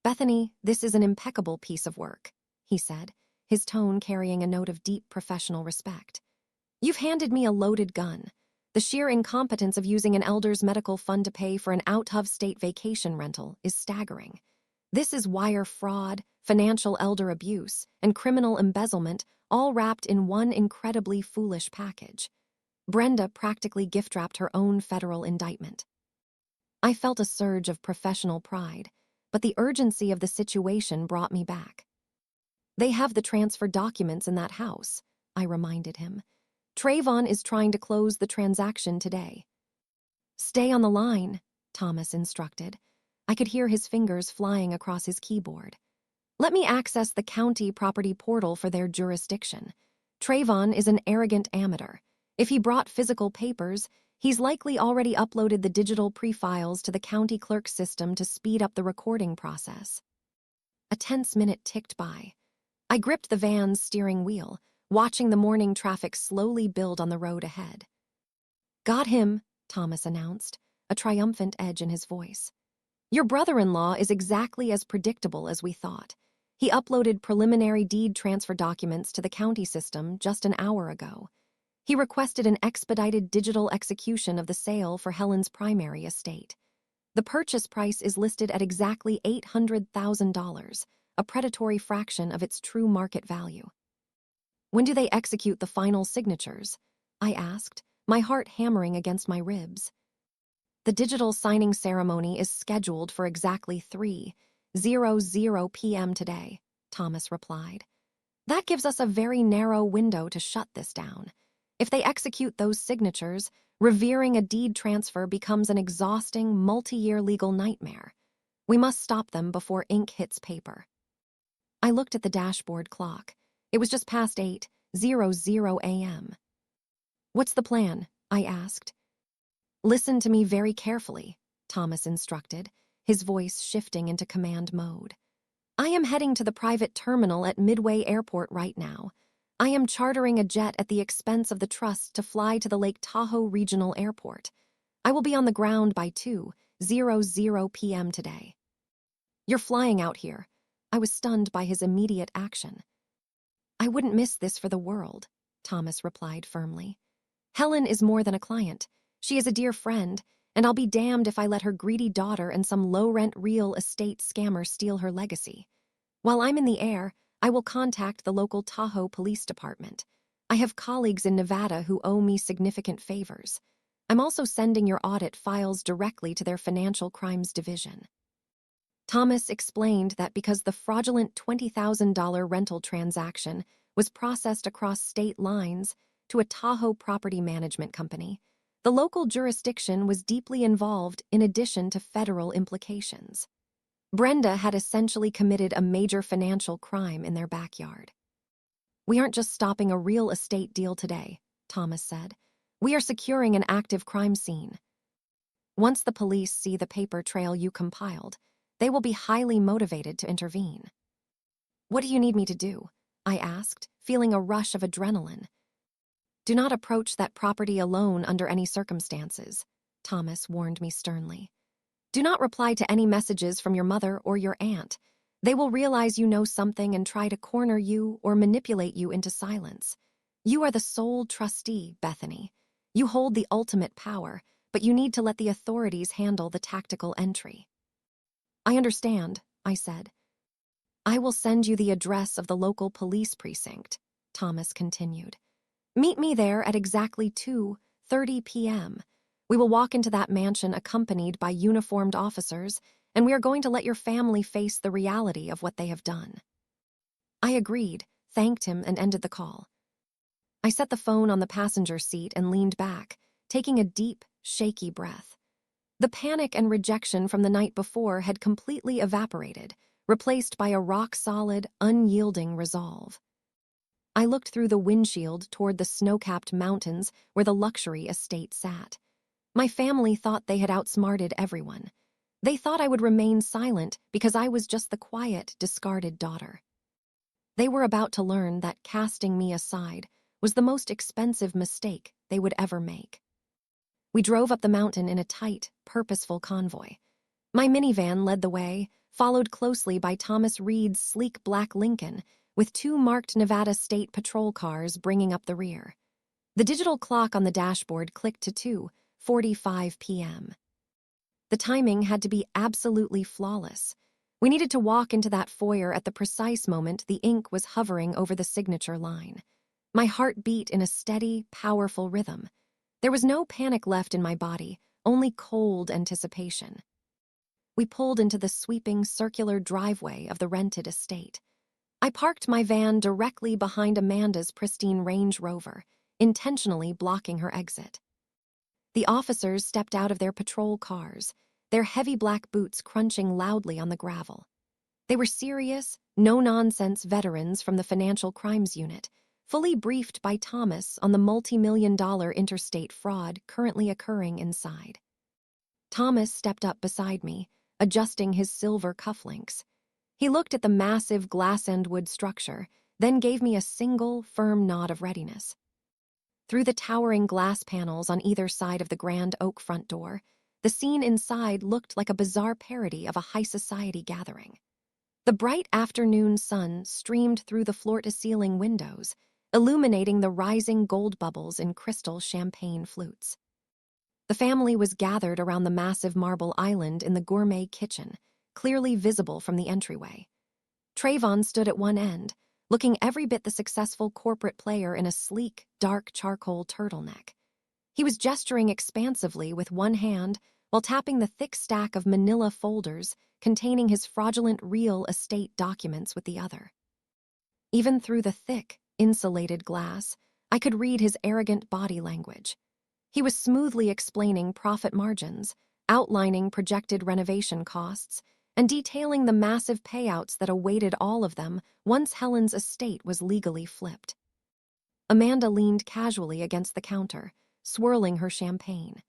"Bethany, this is an impeccable piece of work," he said, his tone carrying a note of deep professional respect. "You've handed me a loaded gun. The sheer incompetence of using an elder's medical fund to pay for an out-of-state vacation rental is staggering. This is wire fraud, financial elder abuse, and criminal embezzlement, all wrapped in one incredibly foolish package. Brenda practically gift-wrapped her own federal indictment." I felt a surge of professional pride, but the urgency of the situation brought me back. "They have the transfer documents in that house," I reminded him. "Trayvon is trying to close the transaction today." "Stay on the line," Thomas instructed. I could hear his fingers flying across his keyboard. "Let me access the county property portal for their jurisdiction. Trayvon is an arrogant amateur. If he brought physical papers, He's likely already uploaded the digital pre-files to the county clerk system to speed up the recording process. A tense minute ticked by. I gripped the van's steering wheel, watching the morning traffic slowly build on the road ahead. "Got him," Thomas announced, a triumphant edge in his voice. "Your brother-in-law is exactly as predictable as we thought. He uploaded preliminary deed transfer documents to the county system just an hour ago. He requested an expedited digital execution of the sale for Helen's primary estate. The purchase price is listed at exactly $800,000, a predatory fraction of its true market value." "When do they execute the final signatures?" I asked, my heart hammering against my ribs. "The digital signing ceremony is scheduled for exactly 3:00 p.m. today," Thomas replied. "That gives us a very narrow window to shut this down. If they execute those signatures, revering a deed transfer becomes an exhausting, multi-year legal nightmare. We must stop them before ink hits paper." I looked at the dashboard clock. It was just past 8:00 a.m. "What's the plan?" I asked. "Listen to me very carefully," Thomas instructed, his voice shifting into command mode. "I am heading to the private terminal at Midway Airport right now. I am chartering a jet at the expense of the trust to fly to the Lake Tahoe Regional Airport. I will be on the ground by 2:00 p.m. today." "You're flying out here." I was stunned by his immediate action. "I wouldn't miss this for the world," Thomas replied firmly. "Helen is more than a client. She is a dear friend, and I'll be damned if I let her greedy daughter and some low-rent real estate scammer steal her legacy. While I'm in the air, I will contact the local Tahoe Police Department. I have colleagues in Nevada who owe me significant favors. I'm also sending your audit files directly to their Financial Crimes Division." Thomas explained that because the fraudulent $20,000 rental transaction was processed across state lines to a Tahoe property management company, the local jurisdiction was deeply involved in addition to federal implications. Brenda had essentially committed a major financial crime in their backyard. "We aren't just stopping a real estate deal today," Thomas said. "We are securing an active crime scene. Once the police see the paper trail you compiled, they will be highly motivated to intervene." "What do you need me to do?" I asked, feeling a rush of adrenaline. "Do not approach that property alone under any circumstances," Thomas warned me sternly. "Do not reply to any messages from your mother or your aunt. They will realize you know something and try to corner you or manipulate you into silence. You are the sole trustee, Bethany. You hold the ultimate power, but you need to let the authorities handle the tactical entry." "I understand," I said. "I will send you the address of the local police precinct," Thomas continued. "Meet me there at exactly 2:30 p.m. We will walk into that mansion accompanied by uniformed officers, and we are going to let your family face the reality of what they have done." I agreed, thanked him, and ended the call. I set the phone on the passenger seat and leaned back, taking a deep, shaky breath. The panic and rejection from the night before had completely evaporated, replaced by a rock-solid, unyielding resolve. I looked through the windshield toward the snow-capped mountains where the luxury estate sat. My family thought they had outsmarted everyone. They thought I would remain silent because I was just the quiet, discarded daughter. They were about to learn that casting me aside was the most expensive mistake they would ever make. We drove up the mountain in a tight, purposeful convoy. My minivan led the way, followed closely by Thomas Reed's sleek black Lincoln, with 2 marked Nevada State Patrol cars bringing up the rear. The digital clock on the dashboard clicked to 2:45 p.m. The timing had to be absolutely flawless. We needed to walk into that foyer at the precise moment the ink was hovering over the signature line. My heart beat in a steady, powerful rhythm. There was no panic left in my body, only cold anticipation. We pulled into the sweeping, circular driveway of the rented estate. I parked my van directly behind Amanda's pristine Range Rover, intentionally blocking her exit. The officers stepped out of their patrol cars, their heavy black boots crunching loudly on the gravel. They were serious, no-nonsense veterans from the Financial Crimes Unit, fully briefed by Thomas on the multi-million-dollar interstate fraud currently occurring inside. Thomas stepped up beside me, adjusting his silver cufflinks. He looked at the massive glass-and-wood structure, then gave me a single, firm nod of readiness. Through the towering glass panels on either side of the grand oak front door, the scene inside looked like a bizarre parody of a high society gathering. The bright afternoon sun streamed through the floor-to-ceiling windows, illuminating the rising gold bubbles in crystal champagne flutes. The family was gathered around the massive marble island in the gourmet kitchen, clearly visible from the entryway. Trayvon stood at one end, looking every bit the successful corporate player in a sleek, dark charcoal turtleneck. He was gesturing expansively with one hand while tapping the thick stack of manila folders containing his fraudulent real estate documents with the other. Even through the thick, insulated glass, I could read his arrogant body language. He was smoothly explaining profit margins, outlining projected renovation costs, and detailing the massive payouts that awaited all of them once Helen's estate was legally flipped. Amanda leaned casually against the counter, swirling her champagne.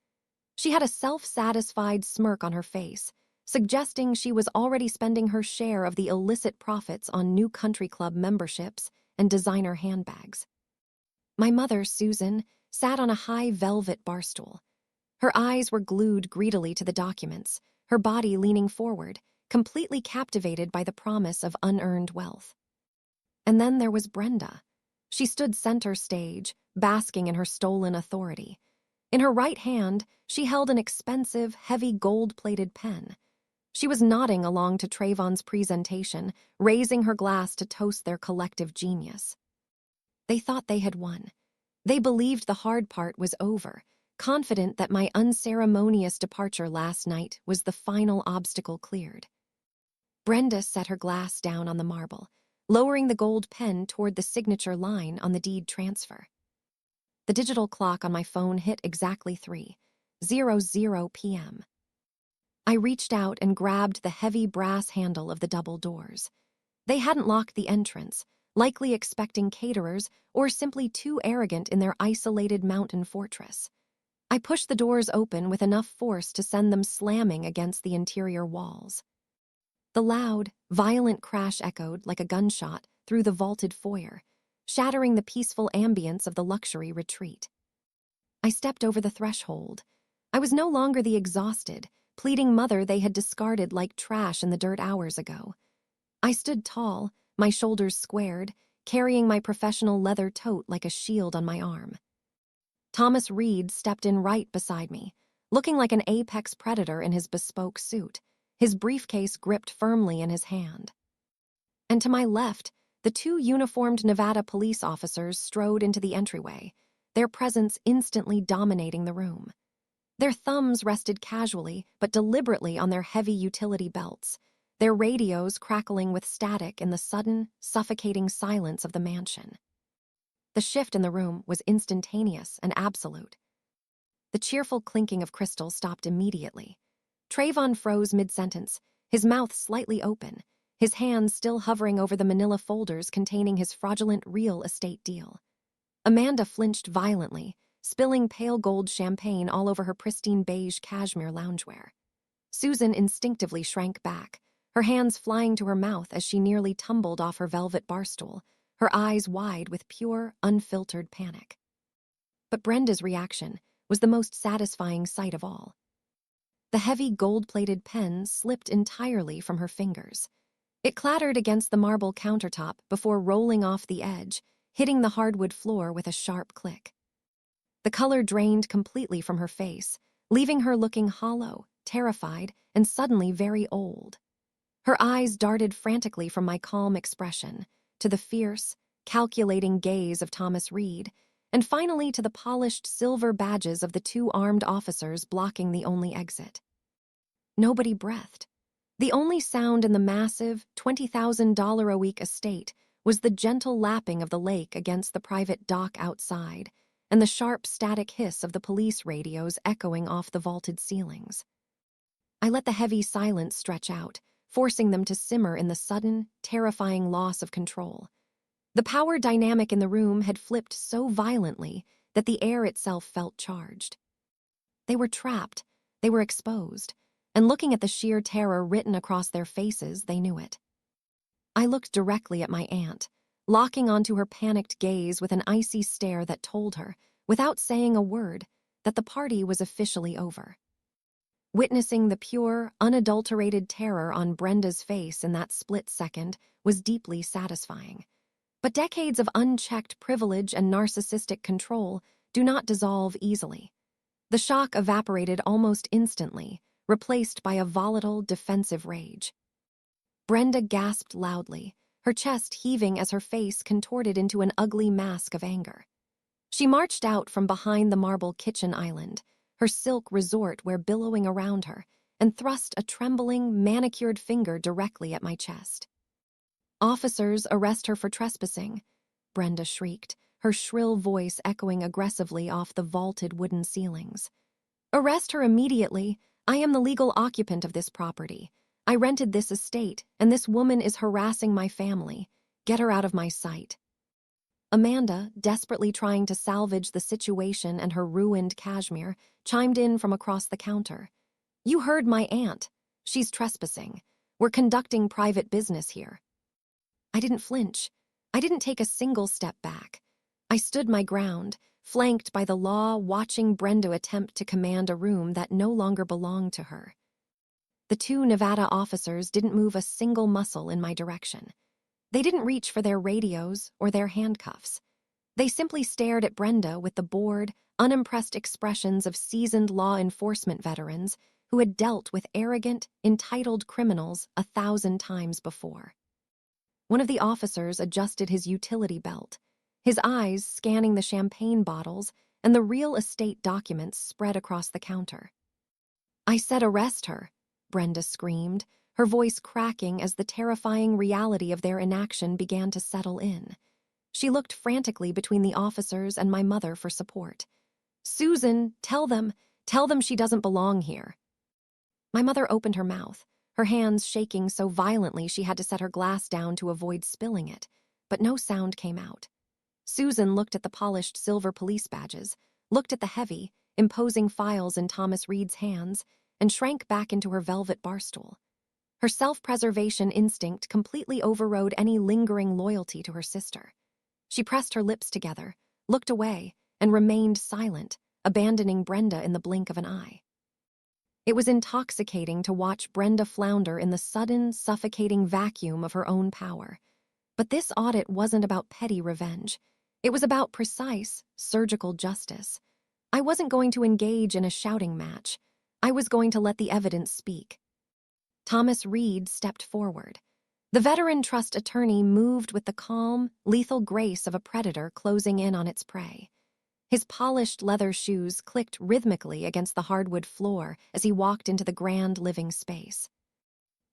She had a self-satisfied smirk on her face, suggesting she was already spending her share of the illicit profits on new country club memberships and designer handbags. My mother, Susan, sat on a high velvet barstool. Her eyes were glued greedily to the documents, her body leaning forward, completely captivated by the promise of unearned wealth. And then there was Brenda. She stood center stage, basking in her stolen authority. In her right hand, she held an expensive, heavy gold-plated pen. She was nodding along to Trayvon's presentation, raising her glass to toast their collective genius. They thought they had won. They believed the hard part was over, confident that my unceremonious departure last night was the final obstacle cleared. Brenda set her glass down on the marble, lowering the gold pen toward the signature line on the deed transfer. The digital clock on my phone hit exactly 3:00 p.m. I reached out and grabbed the heavy brass handle of the double doors. They hadn't locked the entrance, likely expecting caterers or simply too arrogant in their isolated mountain fortress. I pushed the doors open with enough force to send them slamming against the interior walls. The loud, violent crash echoed like a gunshot through the vaulted foyer, shattering the peaceful ambience of the luxury retreat. I stepped over the threshold. I was no longer the exhausted, pleading mother they had discarded like trash in the dirt hours ago. I stood tall, my shoulders squared, carrying my professional leather tote like a shield on my arm. Thomas Reed stepped in right beside me, looking like an apex predator in his bespoke suit, his briefcase gripped firmly in his hand. And to my left, the two uniformed Nevada police officers strode into the entryway, their presence instantly dominating the room. Their thumbs rested casually but deliberately on their heavy utility belts, their radios crackling with static in the sudden, suffocating silence of the mansion. The shift in the room was instantaneous and absolute. The cheerful clinking of crystal stopped immediately. Trayvon froze mid-sentence, his mouth slightly open, his hands still hovering over the manila folders containing his fraudulent real estate deal. Amanda flinched violently, spilling pale gold champagne all over her pristine beige cashmere loungewear. Susan instinctively shrank back, her hands flying to her mouth as she nearly tumbled off her velvet barstool, her eyes wide with pure, unfiltered panic. But Brenda's reaction was the most satisfying sight of all. The heavy gold-plated pen slipped entirely from her fingers. It clattered against the marble countertop before rolling off the edge, hitting the hardwood floor with a sharp click. The color drained completely from her face, leaving her looking hollow, terrified, and suddenly very old. Her eyes darted frantically from my calm expression to the fierce, calculating gaze of Thomas Reed, and finally to the polished silver badges of the two armed officers blocking the only exit. Nobody breathed. The only sound in the massive, $20,000-a-week estate was the gentle lapping of the lake against the private dock outside, and the sharp static hiss of the police radios echoing off the vaulted ceilings. I let the heavy silence stretch out, forcing them to simmer in the sudden, terrifying loss of control. The power dynamic in the room had flipped so violently that the air itself felt charged. They were trapped, they were exposed, and looking at the sheer terror written across their faces, they knew it. I looked directly at my aunt, locking onto her panicked gaze with an icy stare that told her, without saying a word, that the party was officially over. Witnessing the pure, unadulterated terror on Brenda's face in that split second was deeply satisfying. But decades of unchecked privilege and narcissistic control do not dissolve easily. The shock evaporated almost instantly, replaced by a volatile, defensive rage. Brenda gasped loudly, her chest heaving as her face contorted into an ugly mask of anger. She marched out from behind the marble kitchen island, her silk resort wear billowing around her, and thrust a trembling, manicured finger directly at my chest. "Officers, arrest her for trespassing," Brenda shrieked, her shrill voice echoing aggressively off the vaulted wooden ceilings. "Arrest her immediately. I am the legal occupant of this property. I rented this estate, and this woman is harassing my family. Get her out of my sight." Amanda, desperately trying to salvage the situation and her ruined cashmere, chimed in from across the counter. "You heard my aunt. She's trespassing. We're conducting private business here." I didn't flinch. I didn't take a single step back. I stood my ground, flanked by the law, watching Brenda attempt to command a room that no longer belonged to her. The two Nevada officers didn't move a single muscle in my direction. They didn't reach for their radios or their handcuffs. They simply stared at Brenda with the bored, unimpressed expressions of seasoned law enforcement veterans who had dealt with arrogant, entitled criminals 1,000 times before. One of the officers adjusted his utility belt, his eyes scanning the champagne bottles and the real estate documents spread across the counter. "I said arrest her," Brenda screamed, her voice cracking as the terrifying reality of their inaction began to settle in. She looked frantically between the officers and my mother for support. "Susan, tell them she doesn't belong here." My mother opened her mouth, her hands shaking so violently she had to set her glass down to avoid spilling it, but no sound came out. Susan looked at the polished silver police badges, looked at the heavy, imposing files in Thomas Reed's hands, and shrank back into her velvet barstool. Her self-preservation instinct completely overrode any lingering loyalty to her sister. She pressed her lips together, looked away, and remained silent, abandoning Brenda in the blink of an eye. It was intoxicating to watch Brenda flounder in the sudden, suffocating vacuum of her own power. But this audit wasn't about petty revenge. It was about precise, surgical justice. I wasn't going to engage in a shouting match. I was going to let the evidence speak. Thomas Reed stepped forward. The veteran trust attorney moved with the calm, lethal grace of a predator closing in on its prey. His polished leather shoes clicked rhythmically against the hardwood floor as he walked into the grand living space.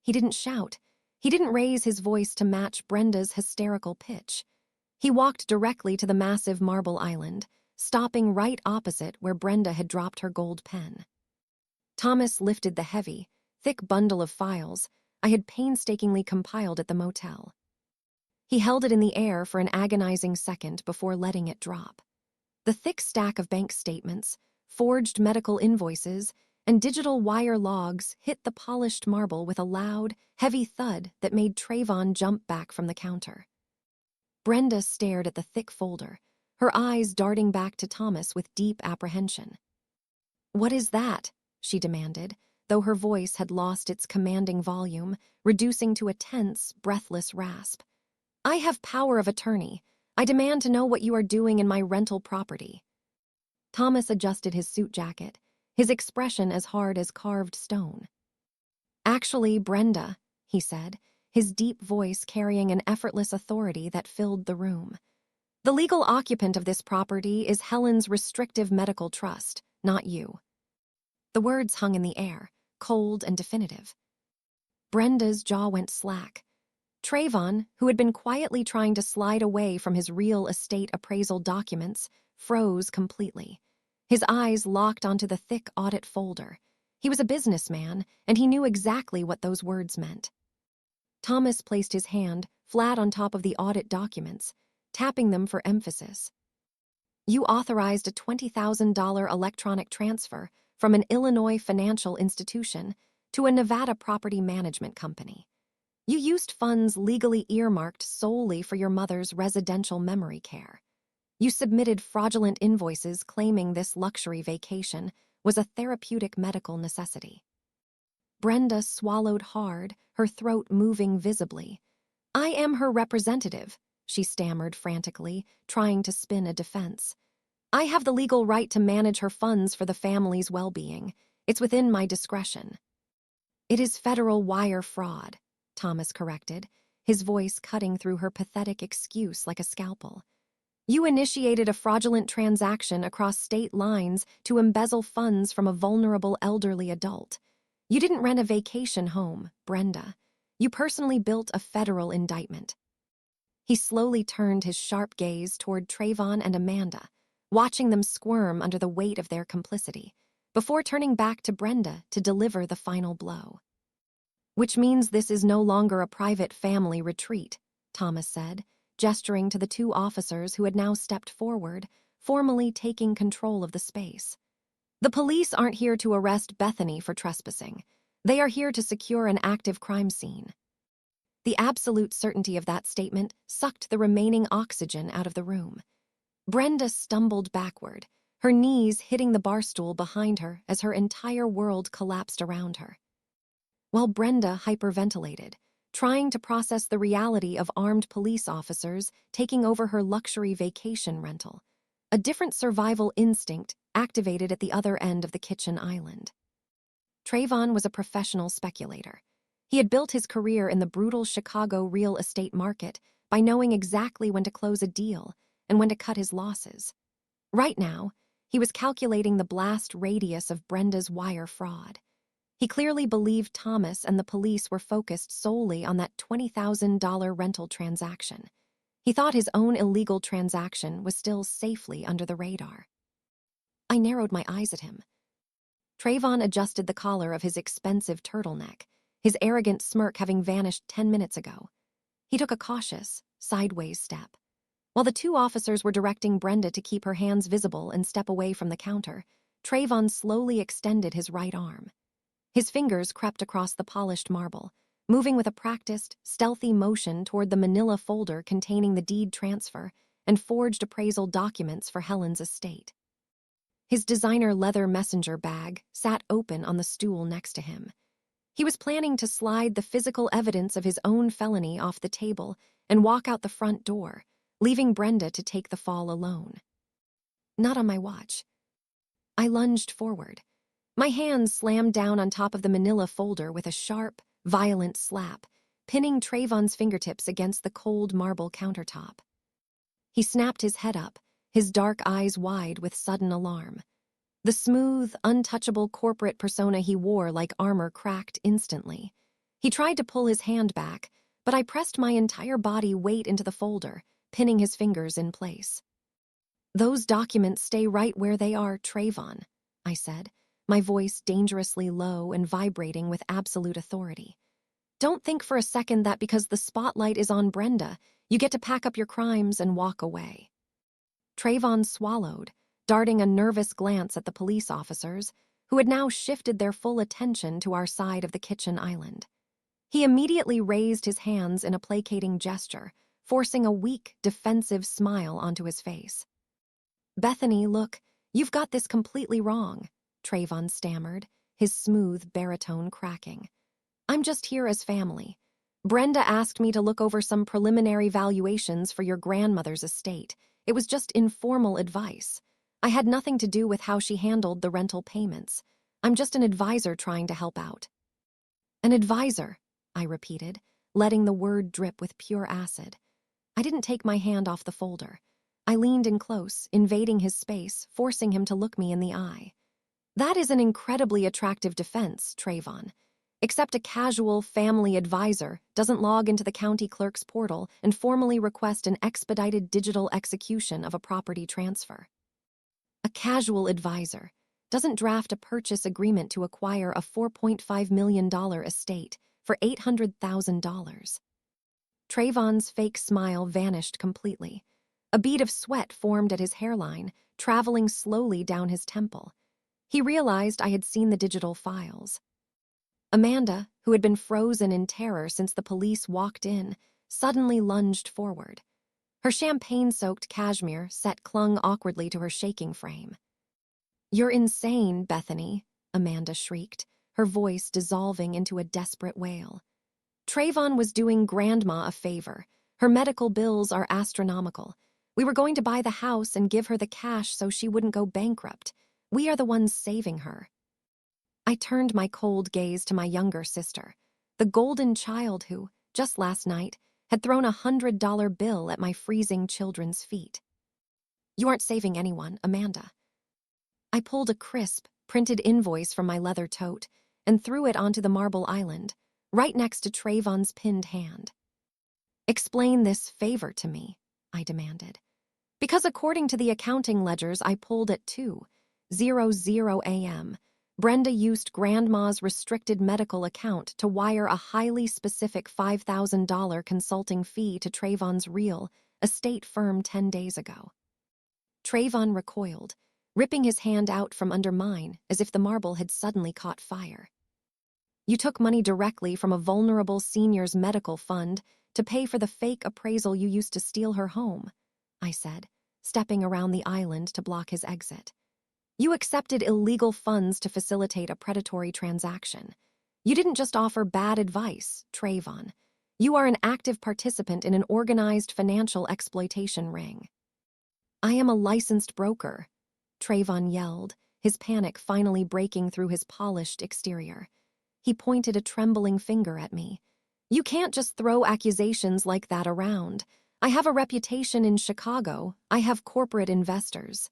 He didn't shout. He didn't raise his voice to match Brenda's hysterical pitch. He walked directly to the massive marble island, stopping right opposite where Brenda had dropped her gold pen. Thomas lifted the heavy, thick bundle of files I had painstakingly compiled at the motel. He held it in the air for an agonizing second before letting it drop. The thick stack of bank statements, forged medical invoices, and digital wire logs hit the polished marble with a loud, heavy thud that made Trayvon jump back from the counter. Brenda stared at the thick folder, her eyes darting back to Thomas with deep apprehension. "What is that?" she demanded, though her voice had lost its commanding volume, reducing to a tense, breathless rasp. "I have power of attorney. I demand to know what you are doing in my rental property." Thomas adjusted his suit jacket, his expression as hard as carved stone. "Actually, Brenda," he said, his deep voice carrying an effortless authority that filled the room. "The legal occupant of this property is Helen's restrictive medical trust, not you." The words hung in the air, cold and definitive. Brenda's jaw went slack. Trayvon, who had been quietly trying to slide away from his real estate appraisal documents, froze completely. His eyes locked onto the thick audit folder. He was a businessman, and he knew exactly what those words meant. Thomas placed his hand flat on top of the audit documents, tapping them for emphasis. You authorized a $20,000 electronic transfer from an Illinois financial institution to a Nevada property management company. You used funds legally earmarked solely for your mother's residential memory care. You submitted fraudulent invoices claiming this luxury vacation was a therapeutic medical necessity. Brenda swallowed hard, her throat moving visibly. I am her representative, she stammered frantically, trying to spin a defense. I have the legal right to manage her funds for the family's well-being. It's within my discretion. It is federal wire fraud, Thomas corrected, his voice cutting through her pathetic excuse like a scalpel. You initiated a fraudulent transaction across state lines to embezzle funds from a vulnerable elderly adult. You didn't rent a vacation home, Brenda. You personally built a federal indictment. He slowly turned his sharp gaze toward Trayvon and Amanda, watching them squirm under the weight of their complicity, before turning back to Brenda to deliver the final blow. Which means this is no longer a private family retreat, Thomas said, gesturing to the two officers who had now stepped forward, formally taking control of the space. The police aren't here to arrest Bethany for trespassing. They are here to secure an active crime scene. The absolute certainty of that statement sucked the remaining oxygen out of the room. Brenda stumbled backward, her knees hitting the bar stool behind her as her entire world collapsed around her. While Brenda hyperventilated, trying to process the reality of armed police officers taking over her luxury vacation rental, a different survival instinct activated at the other end of the kitchen island. Trayvon was a professional speculator. He had built his career in the brutal Chicago real estate market by knowing exactly when to close a deal and when to cut his losses. Right now, he was calculating the blast radius of Brenda's wire fraud. He clearly believed Thomas and the police were focused solely on that $20,000 rental transaction. He thought his own illegal transaction was still safely under the radar. I narrowed my eyes at him. Trayvon adjusted the collar of his expensive turtleneck, his arrogant smirk having vanished 10 minutes ago. He took a cautious, sideways step. While the two officers were directing Brenda to keep her hands visible and step away from the counter, Trayvon slowly extended his right arm. His fingers crept across the polished marble, moving with a practiced, stealthy motion toward the manila folder containing the deed transfer and forged appraisal documents for Helen's estate. His designer leather messenger bag sat open on the stool next to him. He was planning to slide the physical evidence of his own felony off the table and walk out the front door, leaving Brenda to take the fall alone. Not on my watch. I lunged forward. My hands slammed down on top of the manila folder with a sharp, violent slap, pinning Trayvon's fingertips against the cold marble countertop. He snapped his head up, his dark eyes wide with sudden alarm. The smooth, untouchable corporate persona he wore like armor cracked instantly. He tried to pull his hand back, but I pressed my entire body weight into the folder, pinning his fingers in place. Those documents stay right where they are, Trayvon, I said, my voice dangerously low and vibrating with absolute authority. Don't think for a second that because the spotlight is on Brenda, you get to pack up your crimes and walk away. Trayvon swallowed, darting a nervous glance at the police officers, who had now shifted their full attention to our side of the kitchen island. He immediately raised his hands in a placating gesture, forcing a weak, defensive smile onto his face. Bethany, look, you've got this completely wrong, Trayvon stammered, his smooth baritone cracking. I'm just here as family. Brenda asked me to look over some preliminary valuations for your grandmother's estate. It was just informal advice. I had nothing to do with how she handled the rental payments. I'm just an advisor trying to help out. An advisor, I repeated, letting the word drip with pure acid. I didn't take my hand off the folder. I leaned in close, invading his space, forcing him to look me in the eye. That is an incredibly attractive defense, Trayvon. Except a casual family advisor doesn't log into the county clerk's portal and formally request an expedited digital execution of a property transfer. A casual advisor doesn't draft a purchase agreement to acquire a $4.5 million estate for $800,000. Trayvon's fake smile vanished completely, A bead of sweat formed at his hairline, traveling slowly down his temple. He realized I had seen the digital files. Amanda, who had been frozen in terror since the police walked in, suddenly lunged forward. Her champagne-soaked cashmere set clung awkwardly to her shaking frame. "You're insane, Bethany," Amanda shrieked, her voice dissolving into a desperate wail. "Trayvon was doing Grandma a favor. Her medical bills are astronomical. We were going to buy the house and give her the cash so she wouldn't go bankrupt. We are the ones saving her." I turned my cold gaze to my younger sister, the golden child who, just last night, had thrown $100 bill at my freezing children's feet. "You aren't saving anyone, Amanda." I pulled a crisp, printed invoice from my leather tote and threw it onto the marble island, right next to Trayvon's pinned hand. "Explain this favor to me," I demanded. "Because according to the accounting ledgers I pulled at 2:00 a.m., Brenda used Grandma's restricted medical account to wire a highly specific $5,000 consulting fee to Trayvon's real estate firm 10 days ago." Trayvon recoiled, ripping his hand out from under mine as if the marble had suddenly caught fire. "You took money directly from a vulnerable senior's medical fund to pay for the fake appraisal you used to steal her home," I said, stepping around the island to block his exit. "You accepted illegal funds to facilitate a predatory transaction. You didn't just offer bad advice, Trayvon. You are an active participant in an organized financial exploitation ring." "I am a licensed broker," Trayvon yelled, his panic finally breaking through his polished exterior. He pointed a trembling finger at me. "You can't just throw accusations like that around. I have a reputation in Chicago. I have corporate investors."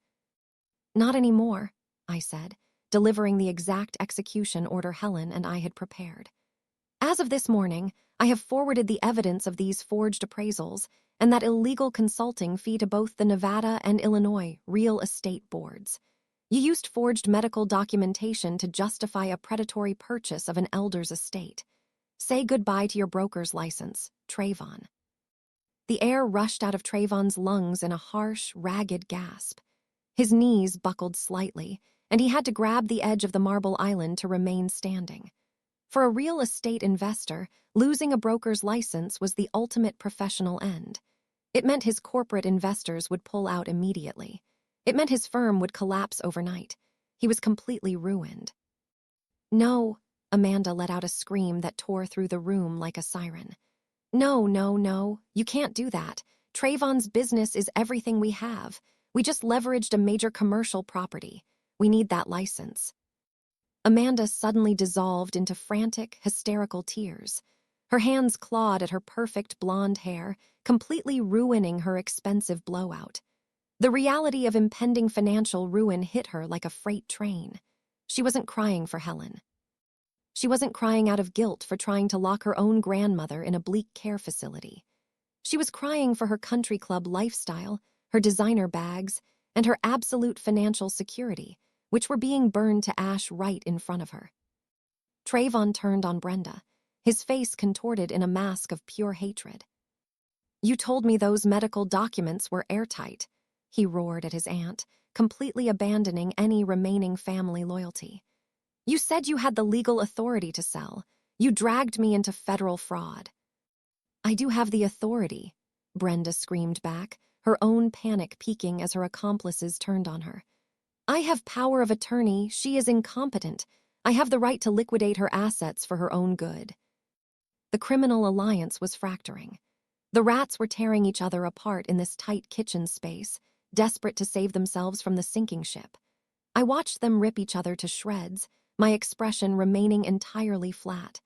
"Not anymore," I said, delivering the exact execution order Helen and I had prepared. "As of this morning, I have forwarded the evidence of these forged appraisals and that illegal consulting fee to both the Nevada and Illinois real estate boards. You used forged medical documentation to justify a predatory purchase of an elder's estate. Say goodbye to your broker's license, Trayvon." The air rushed out of Trayvon's lungs in a harsh, ragged gasp. His knees buckled slightly, and he had to grab the edge of the marble island to remain standing. For a real estate investor, losing a broker's license was the ultimate professional end. It meant his corporate investors would pull out immediately. It meant his firm would collapse overnight. He was completely ruined. "No," Amanda let out a scream that tore through the room like a siren. "No, no, no, you can't do that. Trayvon's business is everything we have. We just leveraged a major commercial property. We need that license." Amanda suddenly dissolved into frantic, hysterical tears. Her hands clawed at her perfect blonde hair, completely ruining her expensive blowout. The reality of impending financial ruin hit her like a freight train. She wasn't crying for Helen. She wasn't crying out of guilt for trying to lock her own grandmother in a bleak care facility. She was crying for her country club lifestyle, her designer bags, and her absolute financial security, which were being burned to ash right in front of her. Trayvon turned on Brenda, his face contorted in a mask of pure hatred. "You told me those medical documents were airtight," he roared at his aunt, completely abandoning any remaining family loyalty. "You said you had the legal authority to sell. You dragged me into federal fraud." "I do have the authority," Brenda screamed back, her own panic peaking as her accomplices turned on her. "I have power of attorney. She is incompetent. I have the right to liquidate her assets for her own good." The criminal alliance was fracturing. The rats were tearing each other apart in this tight kitchen space, desperate to save themselves from the sinking ship. I watched them rip each other to shreds, my expression remaining entirely flat.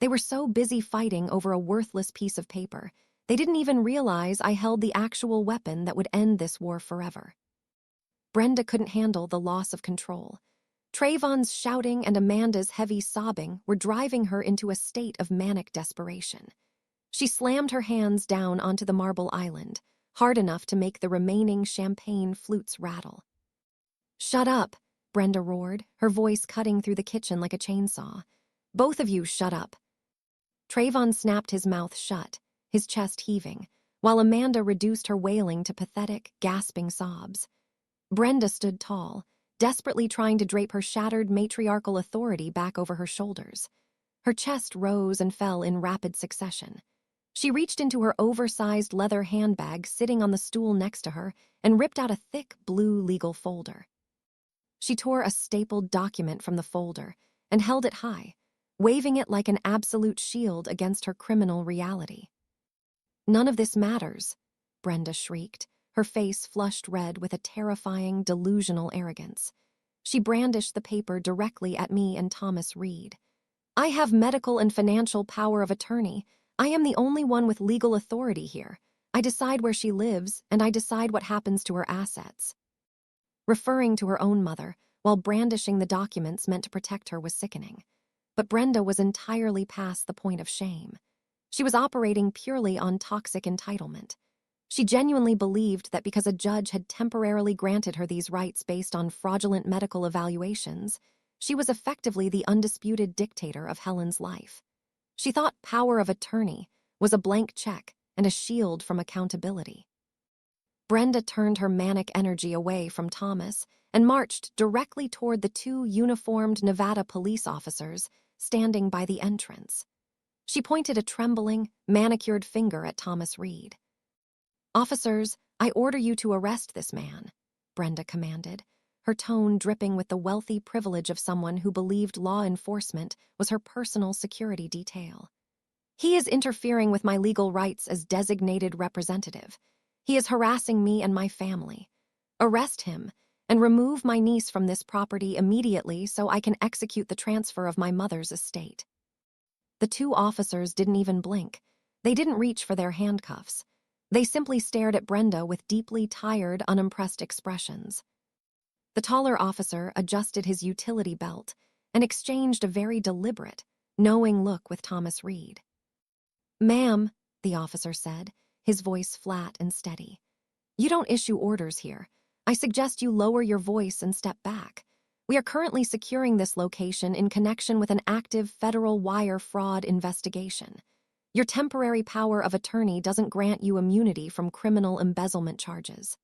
They were so busy fighting over a worthless piece of paper, they didn't even realize I held the actual weapon that would end this war forever. Brenda couldn't handle the loss of control. Trayvon's shouting and Amanda's heavy sobbing were driving her into a state of manic desperation. She slammed her hands down onto the marble island, hard enough to make the remaining champagne flutes rattle. "Shut up," Brenda roared, her voice cutting through the kitchen like a chainsaw. "Both of you shut up." Trayvon snapped his mouth shut, his chest heaving, while Amanda reduced her wailing to pathetic, gasping sobs. Brenda stood tall, desperately trying to drape her shattered matriarchal authority back over her shoulders. Her chest rose and fell in rapid succession. She reached into her oversized leather handbag sitting on the stool next to her and ripped out a thick blue legal folder. She tore a stapled document from the folder and held it high, waving it like an absolute shield against her criminal reality. "None of this matters," Brenda shrieked, her face flushed red with a terrifying, delusional arrogance. She brandished the paper directly at me and Thomas Reed. "I have medical and financial power of attorney. I am the only one with legal authority here. I decide where she lives, and I decide what happens to her assets." Referring to her own mother, while brandishing the documents meant to protect her, was sickening. But Brenda was entirely past the point of shame. She was operating purely on toxic entitlement. She genuinely believed that because a judge had temporarily granted her these rights based on fraudulent medical evaluations, she was effectively the undisputed dictator of Helen's life. She thought power of attorney was a blank check and a shield from accountability. Brenda turned her manic energy away from Thomas and marched directly toward the two uniformed Nevada police officers standing by the entrance. She pointed a trembling, manicured finger at Thomas Reed. "Officers, I order you to arrest this man," Brenda commanded, her tone dripping with the wealthy privilege of someone who believed law enforcement was her personal security detail. "He is interfering with my legal rights as designated representative. He is harassing me and my family. Arrest him and remove my niece from this property immediately so I can execute the transfer of my mother's estate." The two officers didn't even blink. They didn't reach for their handcuffs. They simply stared at Brenda with deeply tired, unimpressed expressions. The taller officer adjusted his utility belt and exchanged a very deliberate, knowing look with Thomas Reed. "Ma'am," the officer said, his voice flat and steady, "you don't issue orders here. I suggest you lower your voice and step back. We are currently securing this location in connection with an active federal wire fraud investigation. Your temporary power of attorney doesn't grant you immunity from criminal embezzlement charges."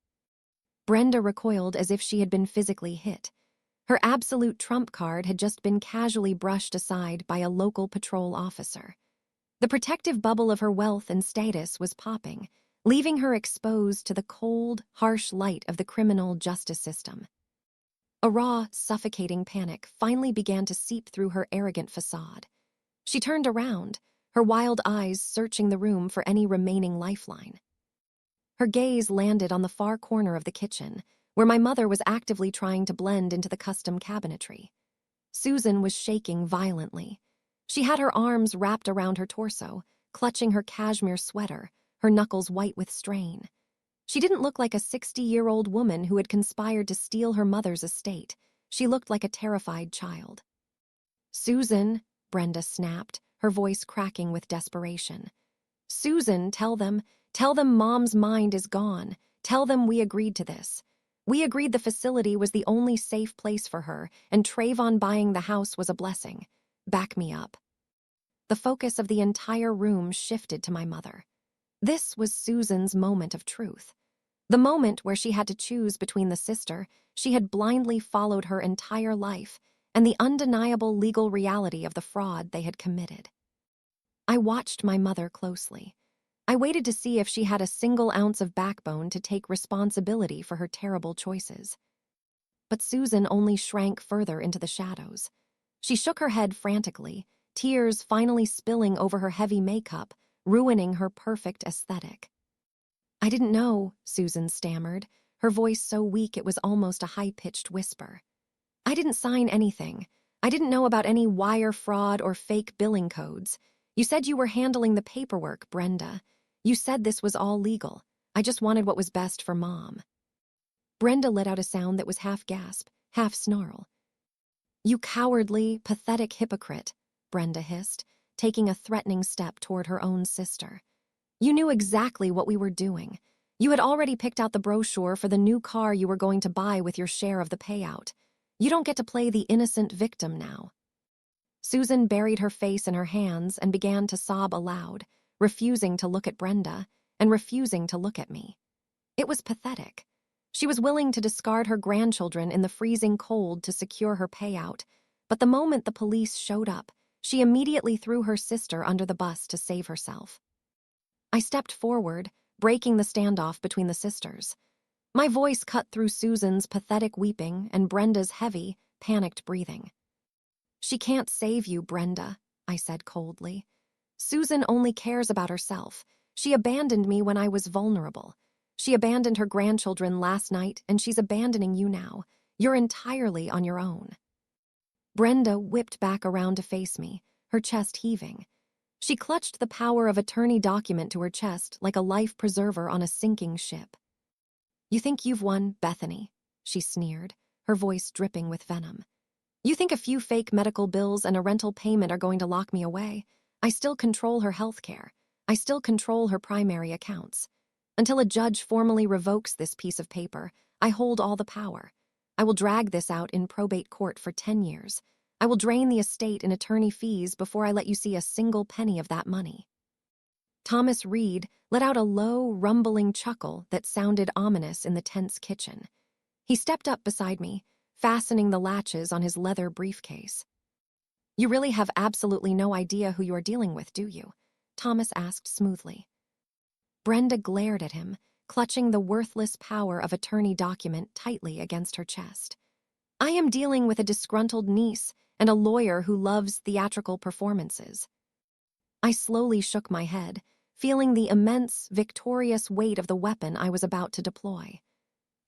Brenda recoiled as if she had been physically hit. Her absolute trump card had just been casually brushed aside by a local patrol officer. The protective bubble of her wealth and status was popping, leaving her exposed to the cold, harsh light of the criminal justice system. A raw, suffocating panic finally began to seep through her arrogant facade. She turned around, her wild eyes searching the room for any remaining lifeline. Her gaze landed on the far corner of the kitchen, where my mother was actively trying to blend into the custom cabinetry. Susan was shaking violently. She had her arms wrapped around her torso, clutching her cashmere sweater, her knuckles white with strain. She didn't look like a 60-year-old woman who had conspired to steal her mother's estate. She looked like a terrified child. "Susan," Brenda snapped, her voice cracking with desperation. "Susan, tell them Mom's mind is gone. Tell them we agreed to this. We agreed the facility was the only safe place for her, and Trayvon buying the house was a blessing. Back me up." The focus of the entire room shifted to my mother. This was Susan's moment of truth. The moment where she had to choose between the sister she had blindly followed her entire life and the undeniable legal reality of the fraud they had committed. I watched my mother closely. I waited to see if she had a single ounce of backbone to take responsibility for her terrible choices. But Susan only shrank further into the shadows. She shook her head frantically, tears finally spilling over her heavy makeup, ruining her perfect aesthetic. "I didn't know," Susan stammered, her voice so weak it was almost a high-pitched whisper. "I didn't sign anything. I didn't know about any wire fraud or fake billing codes. You said you were handling the paperwork, Brenda. You said this was all legal. I just wanted what was best for Mom." Brenda let out a sound that was half gasp, half snarl. "You cowardly, pathetic hypocrite," Brenda hissed, taking a threatening step toward her own sister. "You knew exactly what we were doing. You had already picked out the brochure for the new car you were going to buy with your share of the payout. You don't get to play the innocent victim now." Susan buried her face in her hands and began to sob aloud, refusing to look at Brenda, and refusing to look at me. It was pathetic. She was willing to discard her grandchildren in the freezing cold to secure her payout, but the moment the police showed up, she immediately threw her sister under the bus to save herself. I stepped forward, breaking the standoff between the sisters. My voice cut through Susan's pathetic weeping and Brenda's heavy, panicked breathing. "She can't save you, Brenda," I said coldly. "Susan only cares about herself. She abandoned me when I was vulnerable. She abandoned her grandchildren last night, and she's abandoning you now. You're entirely on your own." Brenda whipped back around to face me, her chest heaving. She clutched the power of attorney document to her chest like a life preserver on a sinking ship. "You think you've won, Bethany," she sneered, her voice dripping with venom. "You think a few fake medical bills and a rental payment are going to lock me away? I still control her health care. I still control her primary accounts. Until a judge formally revokes this piece of paper, I hold all the power. I will drag this out in probate court for 10 years. I will drain the estate in attorney fees before I let you see a single penny of that money." Thomas Reed let out a low, rumbling chuckle that sounded ominous in the tense kitchen. He stepped up beside me, fastening the latches on his leather briefcase. "You really have absolutely no idea who you are dealing with, do you?" Thomas asked smoothly. Brenda glared at him, clutching the worthless power of attorney document tightly against her chest. "I am dealing with a disgruntled niece and a lawyer who loves theatrical performances." I slowly shook my head, feeling the immense, victorious weight of the weapon I was about to deploy.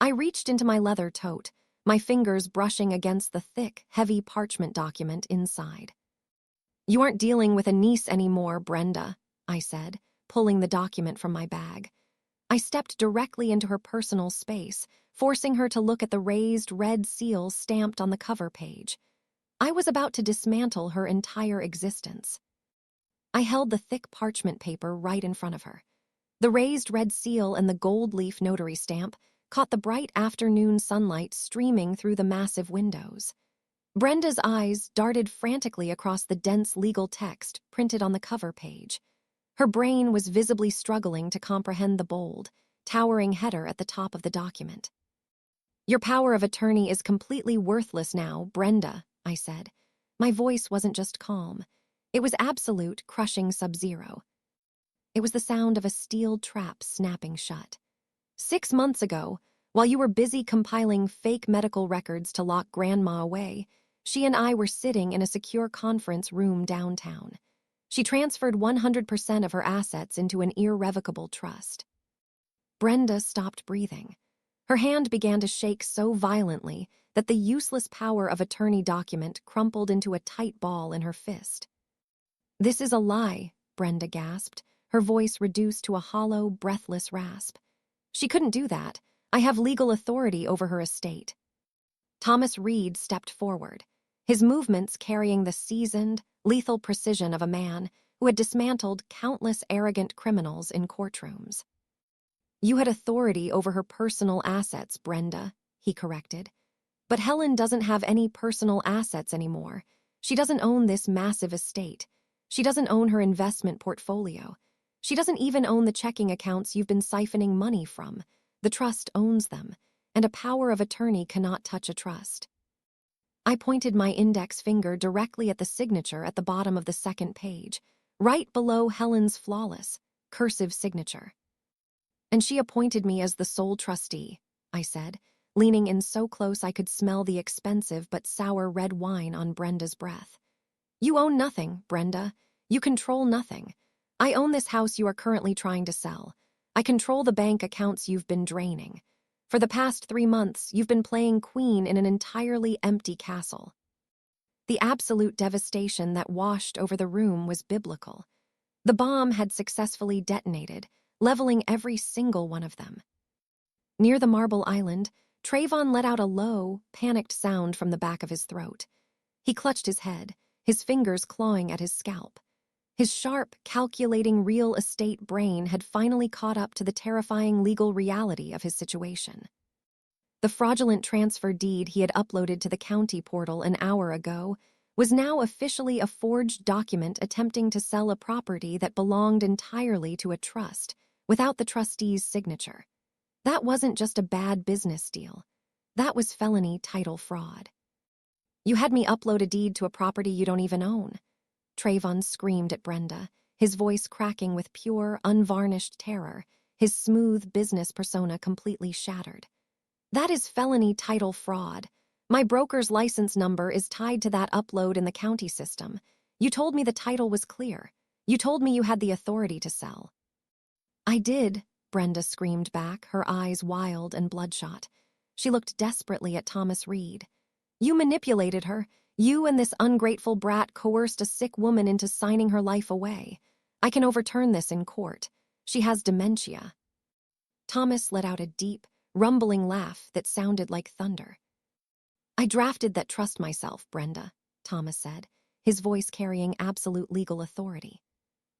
I reached into my leather tote, my fingers brushing against the thick, heavy parchment document inside. "You aren't dealing with a niece anymore, Brenda," I said, pulling the document from my bag. I stepped directly into her personal space, forcing her to look at the raised red seal stamped on the cover page. I was about to dismantle her entire existence. I held the thick parchment paper right in front of her. The raised red seal and the gold leaf notary stamp caught the bright afternoon sunlight streaming through the massive windows. Brenda's eyes darted frantically across the dense legal text printed on the cover page. Her brain was visibly struggling to comprehend the bold, towering header at the top of the document. "Your power of attorney is completely worthless now, Brenda," I said. My voice wasn't just calm. It was absolute, crushing sub-zero. It was the sound of a steel trap snapping shut. 6 months ago, while you were busy compiling fake medical records to lock Grandma away, she and I were sitting in a secure conference room downtown. She transferred 100% of her assets into an irrevocable trust. Brenda stopped breathing. Her hand began to shake so violently that the useless power of attorney document crumpled into a tight ball in her fist. "This is a lie," Brenda gasped, her voice reduced to a hollow, breathless rasp. "She couldn't do that. I have legal authority over her estate." Thomas Reed stepped forward, his movements carrying the seasoned, lethal precision of a man who had dismantled countless arrogant criminals in courtrooms. "You had authority over her personal assets, Brenda," he corrected. "But Helen doesn't have any personal assets anymore. She doesn't own this massive estate. She doesn't own her investment portfolio. She doesn't even own the checking accounts you've been siphoning money from. The trust owns them, and a power of attorney cannot touch a trust." I pointed my index finger directly at the signature at the bottom of the second page, right below Helen's flawless, cursive signature. "And she appointed me as the sole trustee," I said, leaning in so close I could smell the expensive but sour red wine on Brenda's breath. "You own nothing, Brenda. You control nothing. I own this house you are currently trying to sell. I control the bank accounts you've been draining. For the past 3 months, you've been playing queen in an entirely empty castle." The absolute devastation that washed over the room was biblical. The bomb had successfully detonated, leveling every single one of them. Near the marble island, Trayvon let out a low, panicked sound from the back of his throat. He clutched his head, his fingers clawing at his scalp. His sharp, calculating real estate brain had finally caught up to the terrifying legal reality of his situation. The fraudulent transfer deed he had uploaded to the county portal an hour ago was now officially a forged document attempting to sell a property that belonged entirely to a trust, without the trustee's signature. That wasn't just a bad business deal. That was felony title fraud. You had me upload a deed to a property you don't even own. Trayvon screamed at Brenda, his voice cracking with pure, unvarnished terror, his smooth business persona completely shattered. That is felony title fraud. My broker's license number is tied to that upload in the county system. You told me the title was clear. You told me you had the authority to sell. I did, Brenda screamed back, her eyes wild and bloodshot. She looked desperately at Thomas Reed. You manipulated her. You and this ungrateful brat coerced a sick woman into signing her life away. I can overturn this in court. She has dementia. Thomas let out a deep, rumbling laugh that sounded like thunder. I drafted that trust myself, Brenda, Thomas said, his voice carrying absolute legal authority.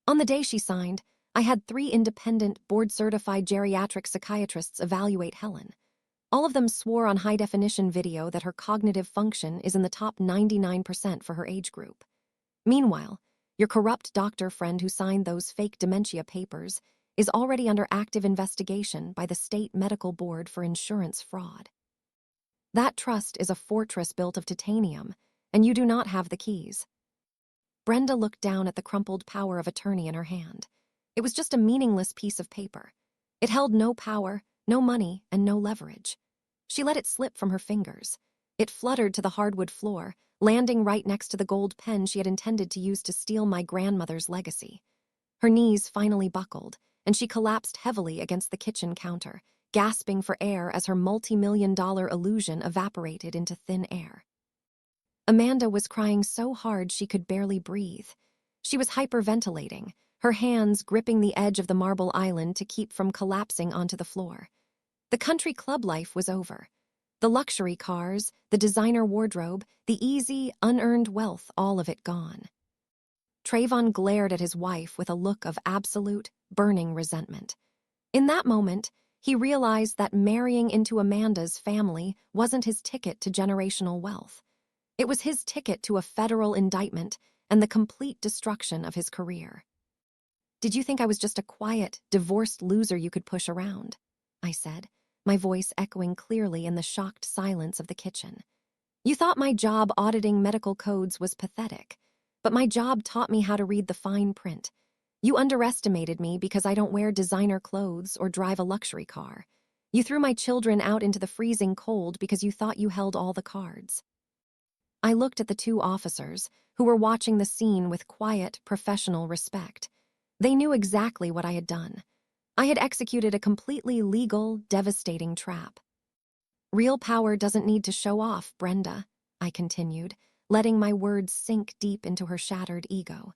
On the day she signed, I had 3 independent, board-certified geriatric psychiatrists evaluate Helen. All of them swore on high-definition video that her cognitive function is in the top 99% for her age group. Meanwhile, your corrupt doctor friend who signed those fake dementia papers is already under active investigation by the State Medical Board for insurance fraud. That trust is a fortress built of titanium, and you do not have the keys. Brenda looked down at the crumpled power of attorney in her hand. It was just a meaningless piece of paper. It held no power, no money, and no leverage. She let it slip from her fingers. It fluttered to the hardwood floor, landing right next to the gold pen she had intended to use to steal my grandmother's legacy. Her knees finally buckled, and she collapsed heavily against the kitchen counter, gasping for air as her multi-million-dollar illusion evaporated into thin air. Amanda was crying so hard she could barely breathe. She was hyperventilating, her hands gripping the edge of the marble island to keep from collapsing onto the floor. The country club life was over. The luxury cars, the designer wardrobe, the easy, unearned wealth, all of it gone. Trayvon glared at his wife with a look of absolute, burning resentment. In that moment, he realized that marrying into Amanda's family wasn't his ticket to generational wealth. It was his ticket to a federal indictment and the complete destruction of his career. Did you think I was just a quiet, divorced loser you could push around? I said, my voice echoing clearly in the shocked silence of the kitchen. You thought my job auditing medical codes was pathetic, but my job taught me how to read the fine print. You underestimated me because I don't wear designer clothes or drive a luxury car. You threw my children out into the freezing cold because you thought you held all the cards. I looked at the 2 officers, who were watching the scene with quiet, professional respect. They knew exactly what I had done. I had executed a completely legal, devastating trap. Real power doesn't need to show off, Brenda, I continued, letting my words sink deep into her shattered ego.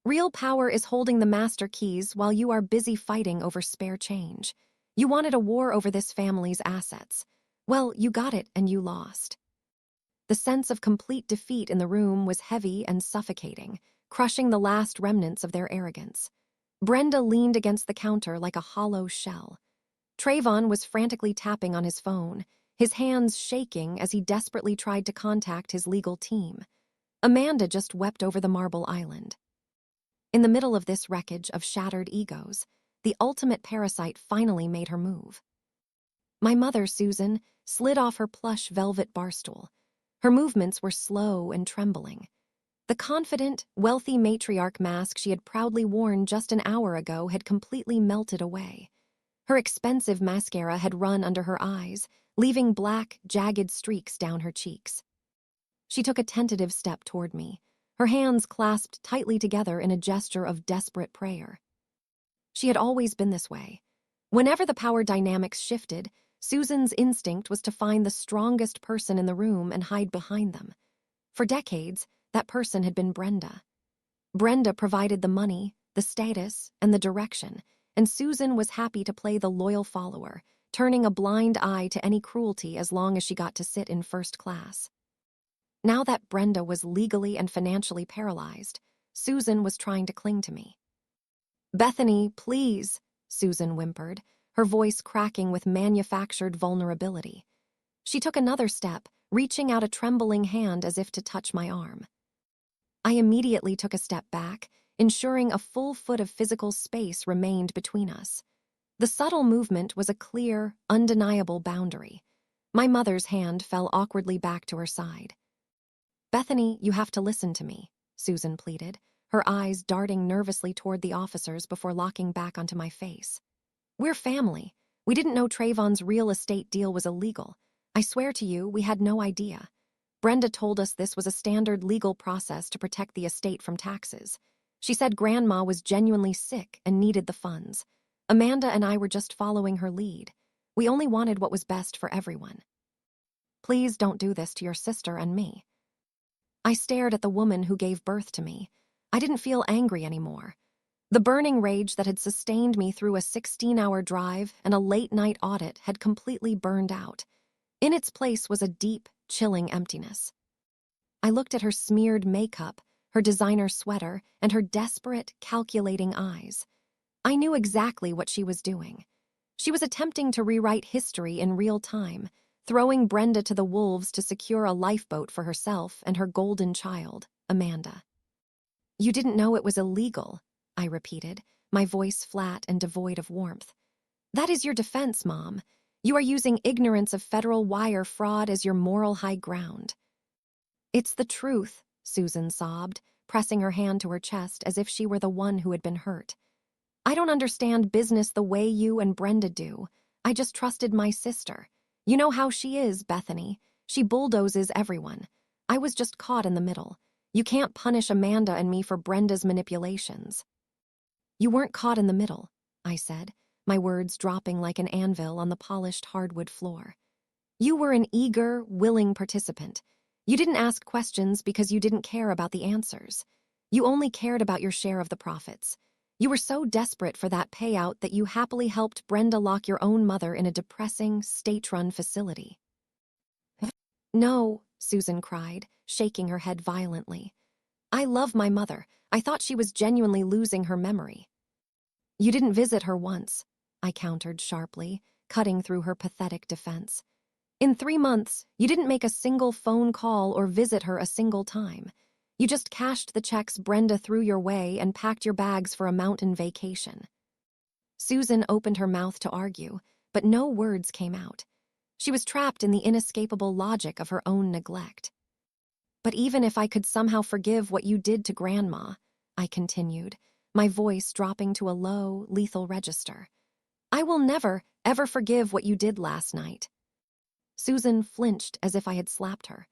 Real power is holding the master keys while you are busy fighting over spare change. You wanted a war over this family's assets. Well, you got it and you lost. The sense of complete defeat in the room was heavy and suffocating, crushing the last remnants of their arrogance. Brenda leaned against the counter like a hollow shell. Trayvon was frantically tapping on his phone, his hands shaking as he desperately tried to contact his legal team. Amanda just wept over the marble island. In the middle of this wreckage of shattered egos, the ultimate parasite finally made her move. My mother, Susan, slid off her plush velvet barstool. Her movements were slow and trembling. The confident, wealthy matriarch mask she had proudly worn just an hour ago had completely melted away. Her expensive mascara had run under her eyes, leaving black, jagged streaks down her cheeks. She took a tentative step toward me, her hands clasped tightly together in a gesture of desperate prayer. She had always been this way. Whenever the power dynamics shifted, Susan's instinct was to find the strongest person in the room and hide behind them. For decades, that person had been Brenda. Brenda provided the money, the status, and the direction, and Susan was happy to play the loyal follower, turning a blind eye to any cruelty as long as she got to sit in first class. Now that Brenda was legally and financially paralyzed, Susan was trying to cling to me. "Bethany, please," Susan whimpered, her voice cracking with manufactured vulnerability. She took another step, reaching out a trembling hand as if to touch my arm. I immediately took a step back, ensuring a full foot of physical space remained between us. The subtle movement was a clear, undeniable boundary. My mother's hand fell awkwardly back to her side. "Bethany, you have to listen to me," Susan pleaded, her eyes darting nervously toward the officers before locking back onto my face. "We're family. We didn't know Trayvon's real estate deal was illegal. I swear to you, we had no idea. Brenda told us this was a standard legal process to protect the estate from taxes. She said Grandma was genuinely sick and needed the funds. Amanda and I were just following her lead. We only wanted what was best for everyone. Please don't do this to your sister and me." I stared at the woman who gave birth to me. I didn't feel angry anymore. The burning rage that had sustained me through a 16-hour drive and a late-night audit had completely burned out. In its place was a deep, chilling emptiness. I looked at her smeared makeup, her designer sweater, and her desperate, calculating eyes. I knew exactly what she was doing. She was attempting to rewrite history in real time, throwing Brenda to the wolves to secure a lifeboat for herself and her golden child, Amanda. "You didn't know it was illegal," I repeated, my voice flat and devoid of warmth. "That is your defense, Mom. You are using ignorance of federal wire fraud as your moral high ground." "It's the truth," Susan sobbed, pressing her hand to her chest as if she were the one who had been hurt. "I don't understand business the way you and Brenda do. I just trusted my sister. You know how she is, Bethany. She bulldozes everyone. I was just caught in the middle. You can't punish Amanda and me for Brenda's manipulations." "You weren't caught in the middle," I said, my words dropping like an anvil on the polished hardwood floor. "You were an eager, willing participant. You didn't ask questions because you didn't care about the answers. You only cared about your share of the profits. You were so desperate for that payout that you happily helped Brenda lock your own mother in a depressing, state-run facility." "No," Susan cried, shaking her head violently. "I love my mother. I thought she was genuinely losing her memory." "You didn't visit her once," I countered sharply, cutting through her pathetic defense. "In 3 months, you didn't make a single phone call or visit her a single time. You just cashed the checks Brenda threw your way and packed your bags for a mountain vacation." Susan opened her mouth to argue, but no words came out. She was trapped in the inescapable logic of her own neglect. "But even if I could somehow forgive what you did to Grandma," I continued, my voice dropping to a low, lethal register, "I will never, ever forgive what you did last night." Susan flinched as if I had slapped her.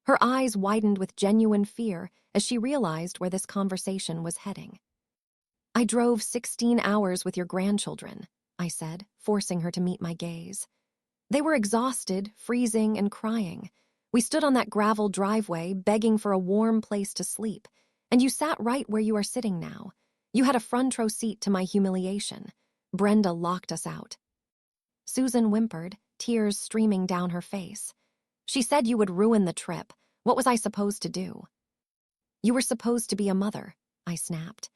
Her eyes widened with genuine fear as she realized where this conversation was heading. "I drove 16 hours with your grandchildren," I said, forcing her to meet my gaze. "They were exhausted, freezing, and crying. We stood on that gravel driveway, begging for a warm place to sleep, and you sat right where you are sitting now. You had a front row seat to my humiliation. Brenda locked us out." Susan whimpered, tears streaming down her face. "She said you would ruin the trip. What was I supposed to do?" "You were supposed to be a mother," I snapped.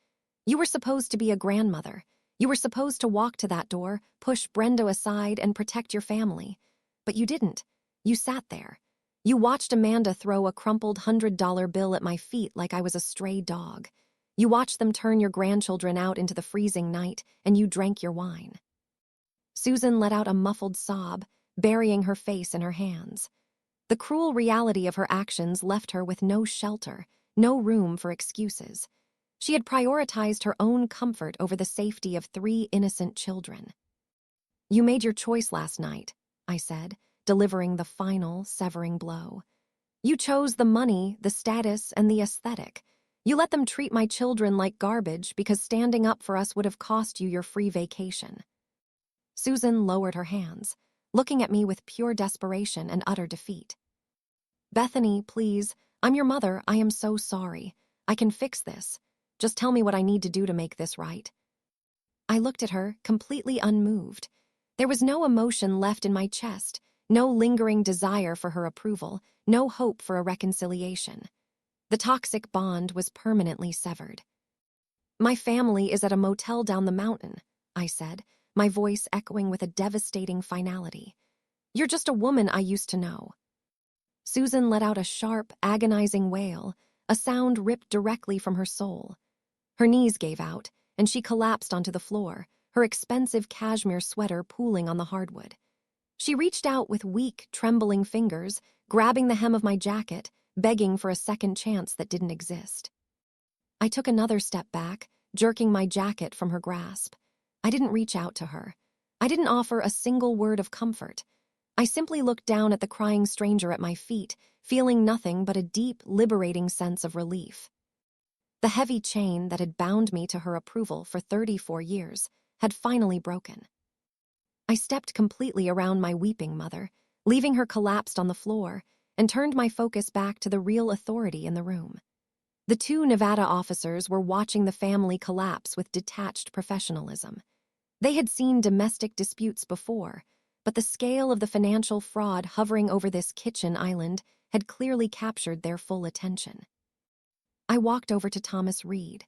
"You were supposed to be a grandmother. You were supposed to walk to that door, push Brenda aside, and protect your family. But you didn't. You sat there. You watched Amanda throw a crumpled $100 bill at my feet like I was a stray dog. You watched them turn your grandchildren out into the freezing night, and you drank your wine." Susan let out a muffled sob, burying her face in her hands. The cruel reality of her actions left her with no shelter, no room for excuses. She had prioritized her own comfort over the safety of 3 innocent children. "You made your choice last night," I said, delivering the final, severing blow. "You chose the money, the status, and the aesthetic. You let them treat my children like garbage because standing up for us would have cost you your free vacation." Susan lowered her hands, looking at me with pure desperation and utter defeat. "Bethany, please. I'm your mother. I am so sorry. I can fix this. Just tell me what I need to do to make this right." I looked at her, completely unmoved. There was no emotion left in my chest, no lingering desire for her approval, no hope for a reconciliation. The toxic bond was permanently severed. "My family is at a motel down the mountain," I said, my voice echoing with a devastating finality. "You're just a woman I used to know." Susan let out a sharp, agonizing wail, a sound ripped directly from her soul. Her knees gave out, and she collapsed onto the floor, her expensive cashmere sweater pooling on the hardwood. She reached out with weak, trembling fingers, grabbing the hem of my jacket, begging for a second chance that didn't exist. I took another step back, jerking my jacket from her grasp. I didn't reach out to her. I didn't offer a single word of comfort. I simply looked down at the crying stranger at my feet, feeling nothing but a deep, liberating sense of relief. The heavy chain that had bound me to her approval for 34 years had finally broken. I stepped completely around my weeping mother, leaving her collapsed on the floor, and turned my focus back to the real authority in the room. The two Nevada officers were watching the family collapse with detached professionalism. They had seen domestic disputes before, but the scale of the financial fraud hovering over this kitchen island had clearly captured their full attention. I walked over to Thomas Reed.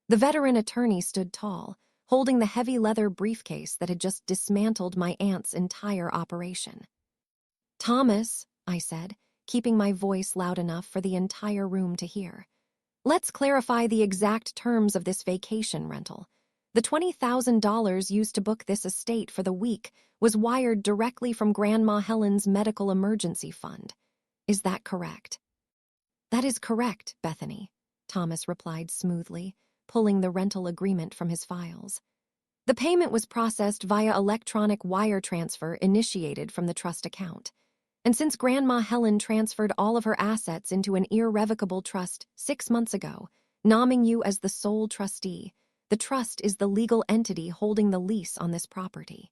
The veteran attorney stood tall, holding the heavy leather briefcase that had just dismantled my aunt's entire operation. "Thomas," I said, keeping my voice loud enough for the entire room to hear, "let's clarify the exact terms of this vacation rental. The $20,000 used to book this estate for the week was wired directly from Grandma Helen's medical emergency fund. Is that correct?" "That is correct, Bethany," Thomas replied smoothly, pulling the rental agreement from his files. "The payment was processed via electronic wire transfer initiated from the trust account. And since Grandma Helen transferred all of her assets into an irrevocable trust 6 months ago, naming you as the sole trustee, the trust is the legal entity holding the lease on this property."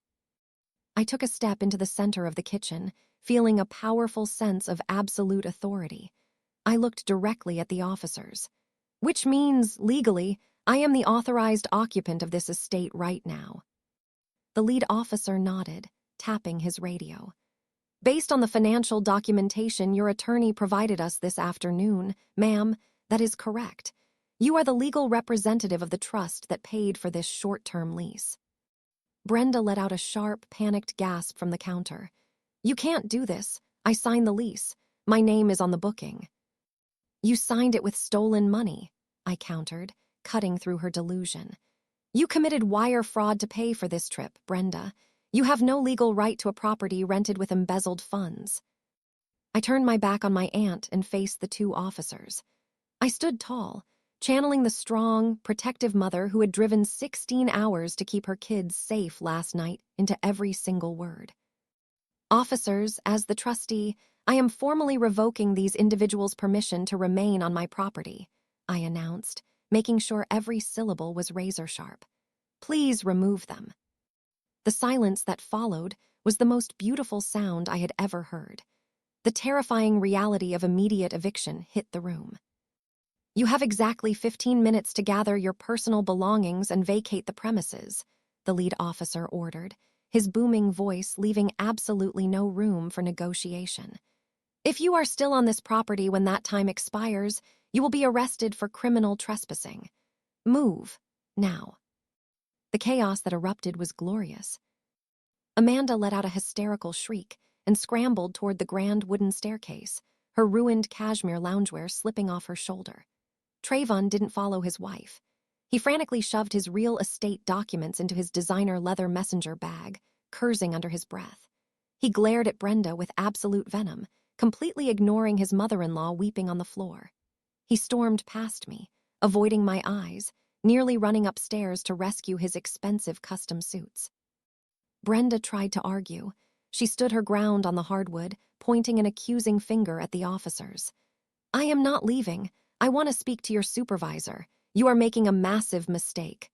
I took a step into the center of the kitchen, feeling a powerful sense of absolute authority. I looked directly at the officers. "Which means, legally, I am the authorized occupant of this estate right now." The lead officer nodded, tapping his radio. "Based on the financial documentation your attorney provided us this afternoon, ma'am, that is correct. You are the legal representative of the trust that paid for this short-term lease." Brenda let out a sharp, panicked gasp from the counter. "You can't do this. I signed the lease. My name is on the booking." "You signed it with stolen money," I countered, cutting through her delusion. "You committed wire fraud to pay for this trip, Brenda. You have no legal right to a property rented with embezzled funds." I turned my back on my aunt and faced the two officers. I stood tall, channeling the strong, protective mother who had driven 16 hours to keep her kids safe last night into every single word. "Officers, as the trustee, I am formally revoking these individuals' permission to remain on my property," I announced, making sure every syllable was razor-sharp. "Please remove them." The silence that followed was the most beautiful sound I had ever heard. The terrifying reality of immediate eviction hit the room. "You have exactly 15 minutes to gather your personal belongings and vacate the premises," the lead officer ordered, his booming voice leaving absolutely no room for negotiation. "If you are still on this property when that time expires, you will be arrested for criminal trespassing. Move, now." The chaos that erupted was glorious. Amanda let out a hysterical shriek and scrambled toward the grand wooden staircase, her ruined cashmere loungewear slipping off her shoulder. Trayvon didn't follow his wife. He frantically shoved his real estate documents into his designer leather messenger bag, cursing under his breath. He glared at Brenda with absolute venom, completely ignoring his mother-in-law weeping on the floor. He stormed past me, avoiding my eyes, nearly running upstairs to rescue his expensive custom suits. Brenda tried to argue. She stood her ground on the hardwood, pointing an accusing finger at the officers. "I am not leaving. I want to speak to your supervisor. You are making a massive mistake."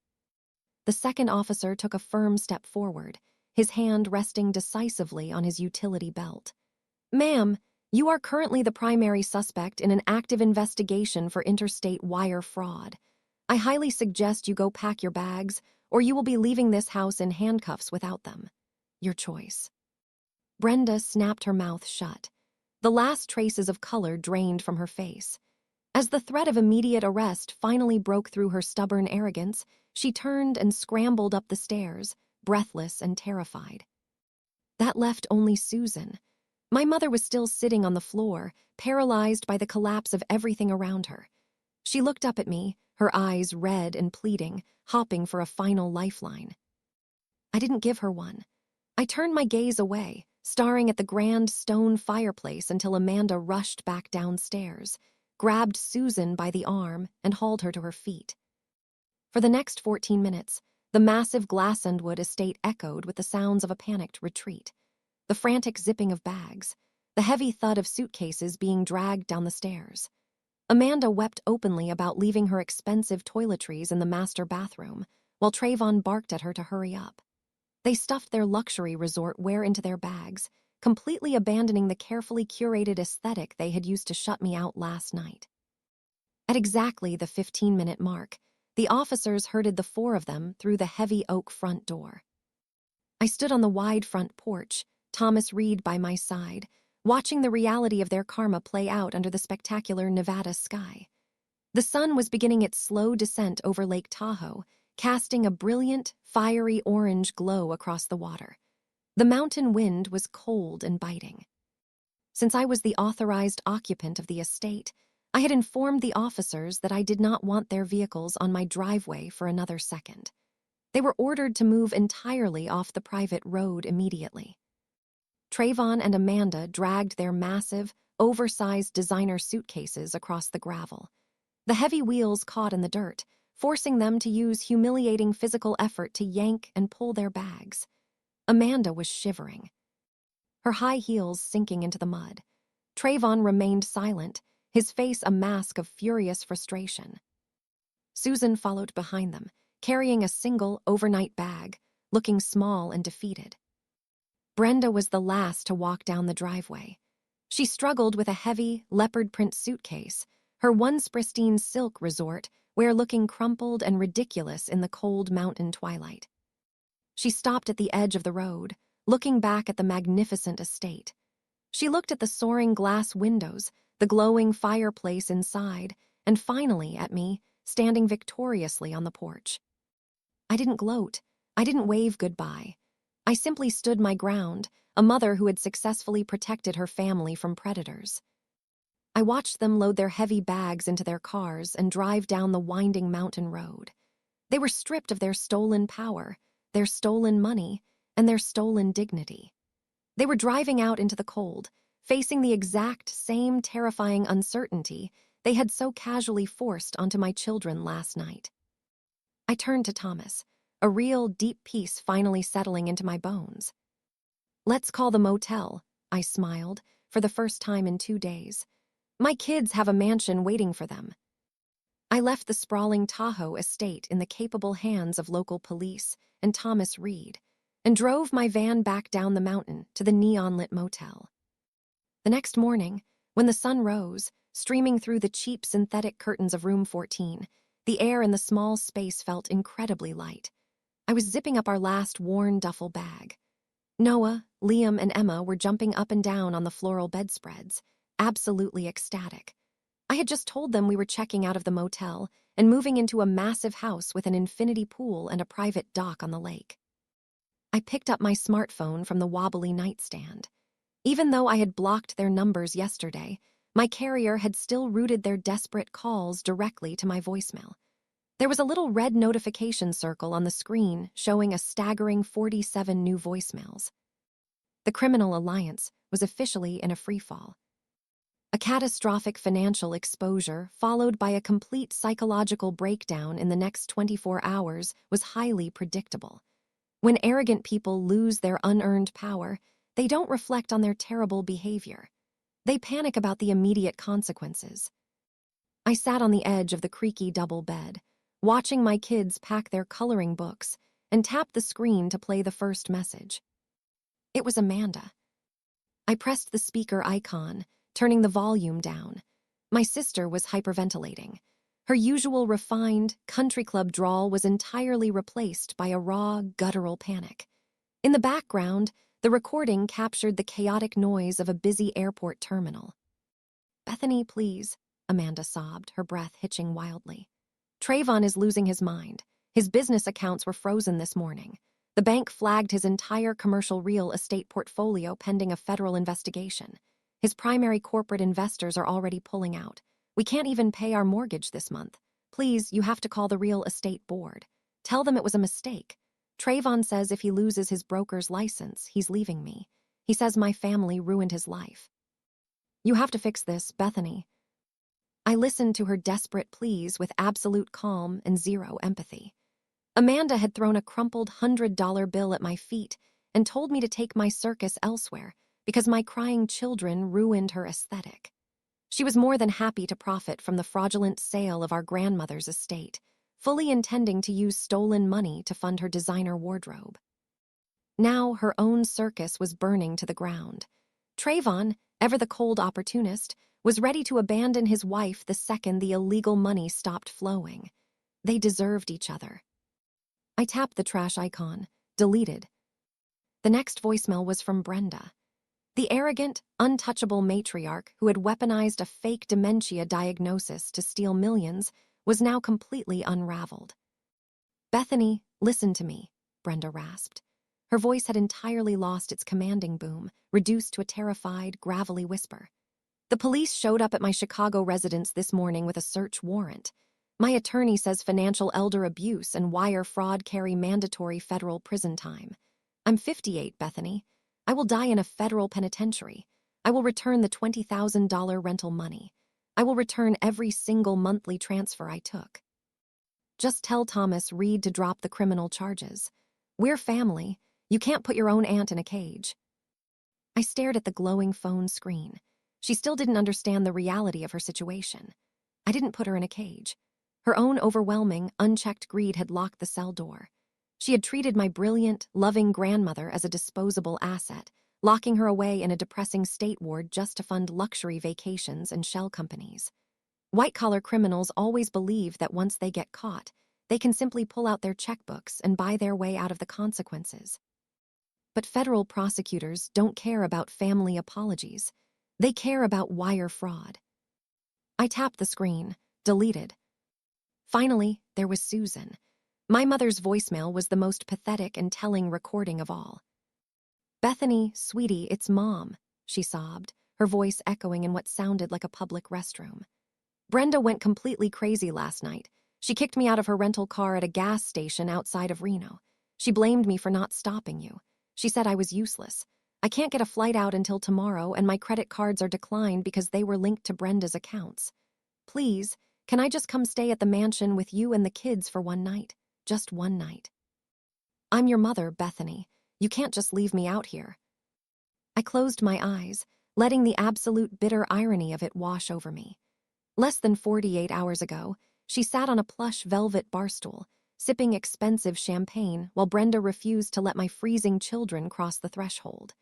The second officer took a firm step forward, his hand resting decisively on his utility belt. "Ma'am, you are currently the primary suspect in an active investigation for interstate wire fraud. I highly suggest you go pack your bags, or you will be leaving this house in handcuffs without them. Your choice." Brenda snapped her mouth shut. The last traces of color drained from her face. As the threat of immediate arrest finally broke through her stubborn arrogance, she turned and scrambled up the stairs, breathless and terrified. That left only Susan. My mother was still sitting on the floor, paralyzed by the collapse of everything around her. She looked up at me, her eyes red and pleading, hopping for a final lifeline. I didn't give her one. I turned my gaze away, staring at the grand stone fireplace until Amanda rushed back downstairs, grabbed Susan by the arm, and hauled her to her feet. For the next 14 minutes, the massive Glassendwood estate echoed with the sounds of a panicked retreat. The frantic zipping of bags, the heavy thud of suitcases being dragged down the stairs. Amanda wept openly about leaving her expensive toiletries in the master bathroom, while Trayvon barked at her to hurry up. They stuffed their luxury resort wear into their bags, completely abandoning the carefully curated aesthetic they had used to shut me out last night. At exactly the 15-minute mark, the officers herded the four of them through the heavy oak front door. I stood on the wide front porch, Thomas Reed by my side, watching the reality of their karma play out under the spectacular Nevada sky. The sun was beginning its slow descent over Lake Tahoe, casting a brilliant, fiery orange glow across the water. The mountain wind was cold and biting. Since I was the authorized occupant of the estate, I had informed the officers that I did not want their vehicles on my driveway for another second. They were ordered to move entirely off the private road immediately. Trayvon and Amanda dragged their massive, oversized designer suitcases across the gravel. The heavy wheels caught in the dirt, forcing them to use humiliating physical effort to yank and pull their bags. Amanda was shivering, her high heels sinking into the mud. Trayvon remained silent, his face a mask of furious frustration. Susan followed behind them, carrying a single overnight bag, looking small and defeated. Brenda was the last to walk down the driveway. She struggled with a heavy, leopard print suitcase, her once pristine silk resort wear looking crumpled and ridiculous in the cold mountain twilight. She stopped at the edge of the road, looking back at the magnificent estate. She looked at the soaring glass windows, the glowing fireplace inside, and finally at me, standing victoriously on the porch. I didn't gloat. I didn't wave goodbye. I simply stood my ground, a mother who had successfully protected her family from predators. I watched them load their heavy bags into their cars and drive down the winding mountain road. They were stripped of their stolen power, their stolen money, and their stolen dignity. They were driving out into the cold, facing the exact same terrifying uncertainty they had so casually forced onto my children last night. I turned to Thomas, a real deep peace finally settling into my bones. "Let's call the motel," I smiled, for the first time in 2 days. "My kids have a mansion waiting for them." I left the sprawling Tahoe estate in the capable hands of local police and Thomas Reed, and drove my van back down the mountain to the neon-lit motel. The next morning, when the sun rose, streaming through the cheap synthetic curtains of room 14, the air in the small space felt incredibly light. I was zipping up our last worn duffel bag. Noah, Liam, and Emma were jumping up and down on the floral bedspreads, absolutely ecstatic. I had just told them we were checking out of the motel and moving into a massive house with an infinity pool and a private dock on the lake. I picked up my smartphone from the wobbly nightstand. Even though I had blocked their numbers yesterday, my carrier had still routed their desperate calls directly to my voicemail. There was a little red notification circle on the screen showing a staggering 47 new voicemails. The Criminal Alliance was officially in a freefall. A catastrophic financial exposure followed by a complete psychological breakdown in the next 24 hours was highly predictable. When arrogant people lose their unearned power, they don't reflect on their terrible behavior. They panic about the immediate consequences. I sat on the edge of the creaky double bed, watching my kids pack their coloring books, and tapped the screen to play the first message. It was Amanda. I pressed the speaker icon, turning the volume down. My sister was hyperventilating. Her usual refined, country club drawl was entirely replaced by a raw, guttural panic. In the background, the recording captured the chaotic noise of a busy airport terminal. "Bethany, please," Amanda sobbed, her breath hitching wildly. "Trayvon is losing his mind. His business accounts were frozen this morning. The bank flagged his entire commercial real estate portfolio pending a federal investigation. His primary corporate investors are already pulling out. We can't even pay our mortgage this month. Please, you have to call the real estate board. Tell them it was a mistake. Trayvon says if he loses his broker's license, he's leaving me. He says my family ruined his life. You have to fix this, Bethany. I listened to her desperate pleas with absolute calm and zero empathy. Amanda had thrown a crumpled $100 bill at my feet and told me to take my circus elsewhere because my crying children ruined her aesthetic. She was more than happy to profit from the fraudulent sale of our grandmother's estate, fully intending to use stolen money to fund her designer wardrobe. Now her own circus was burning to the ground. Trayvon, ever the cold opportunist, was ready to abandon his wife the second the illegal money stopped flowing. They deserved each other. I tapped the trash icon, deleted. The next voicemail was from Brenda. The arrogant, untouchable matriarch who had weaponized a fake dementia diagnosis to steal millions was now completely unraveled. Bethany, listen to me, Brenda rasped. Her voice had entirely lost its commanding boom, reduced to a terrified, gravelly whisper. The police showed up at my Chicago residence this morning with a search warrant. My attorney says financial elder abuse and wire fraud carry mandatory federal prison time. I'm 58, Bethany. I will die in a federal penitentiary. I will return the $20,000 rental money. I will return every single monthly transfer I took. Just tell Thomas Reed to drop the criminal charges. We're family. You can't put your own aunt in a cage. I stared at the glowing phone screen. She still didn't understand the reality of her situation. I didn't put her in a cage. Her own overwhelming, unchecked greed had locked the cell door. She had treated my brilliant, loving grandmother as a disposable asset, locking her away in a depressing state ward just to fund luxury vacations and shell companies. White-collar criminals always believe that once they get caught, they can simply pull out their checkbooks and buy their way out of the consequences. But federal prosecutors don't care about family apologies. They care about wire fraud. I tapped the screen, deleted. Finally, there was Susan. My mother's voicemail was the most pathetic and telling recording of all. Bethany, sweetie, it's Mom, she sobbed, her voice echoing in what sounded like a public restroom. Brenda went completely crazy last night. She kicked me out of her rental car at a gas station outside of Reno. She blamed me for not stopping you. She said I was useless. I can't get a flight out until tomorrow, and my credit cards are declined because they were linked to Brenda's accounts. Please, can I just come stay at the mansion with you and the kids for one night? Just one night. I'm your mother, Bethany. You can't just leave me out here. I closed my eyes, letting the absolute bitter irony of it wash over me. Less than 48 hours ago, she sat on a plush velvet barstool, sipping expensive champagne while Brenda refused to let my freezing children cross the threshold.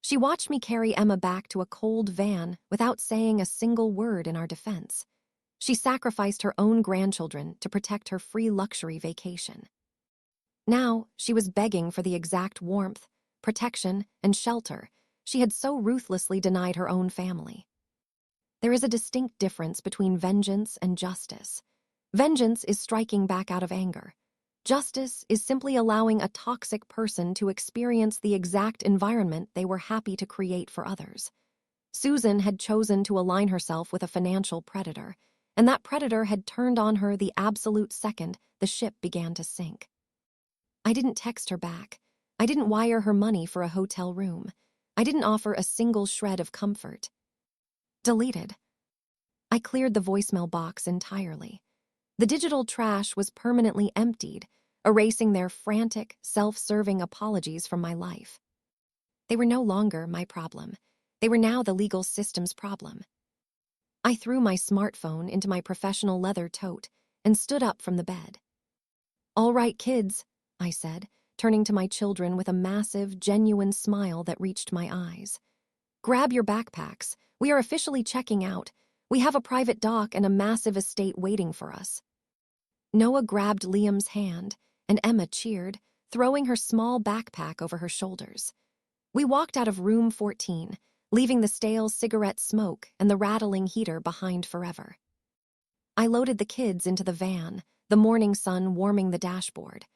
She watched me carry Emma back to a cold van without saying a single word in our defense. She sacrificed her own grandchildren to protect her free luxury vacation. Now, she was begging for the exact warmth, protection, and shelter she had so ruthlessly denied her own family. There is a distinct difference between vengeance and justice. Vengeance is striking back out of anger. Justice is simply allowing a toxic person to experience the exact environment they were happy to create for others. Susan had chosen to align herself with a financial predator, and that predator had turned on her the absolute second the ship began to sink. I didn't text her back. I didn't wire her money for a hotel room. I didn't offer a single shred of comfort. Deleted. I cleared the voicemail box entirely. The digital trash was permanently emptied, erasing their frantic, self-serving apologies from my life. They were no longer my problem. They were now the legal system's problem. I threw my smartphone into my professional leather tote and stood up from the bed. All right, kids, I said, turning to my children with a massive, genuine smile that reached my eyes. Grab your backpacks. We are officially checking out. We have a private dock and a massive estate waiting for us. Noah grabbed Liam's hand, and Emma cheered, throwing her small backpack over her shoulders. We walked out of room 14, leaving the stale cigarette smoke and the rattling heater behind forever. I loaded the kids into the van, the morning sun warming the dashboard.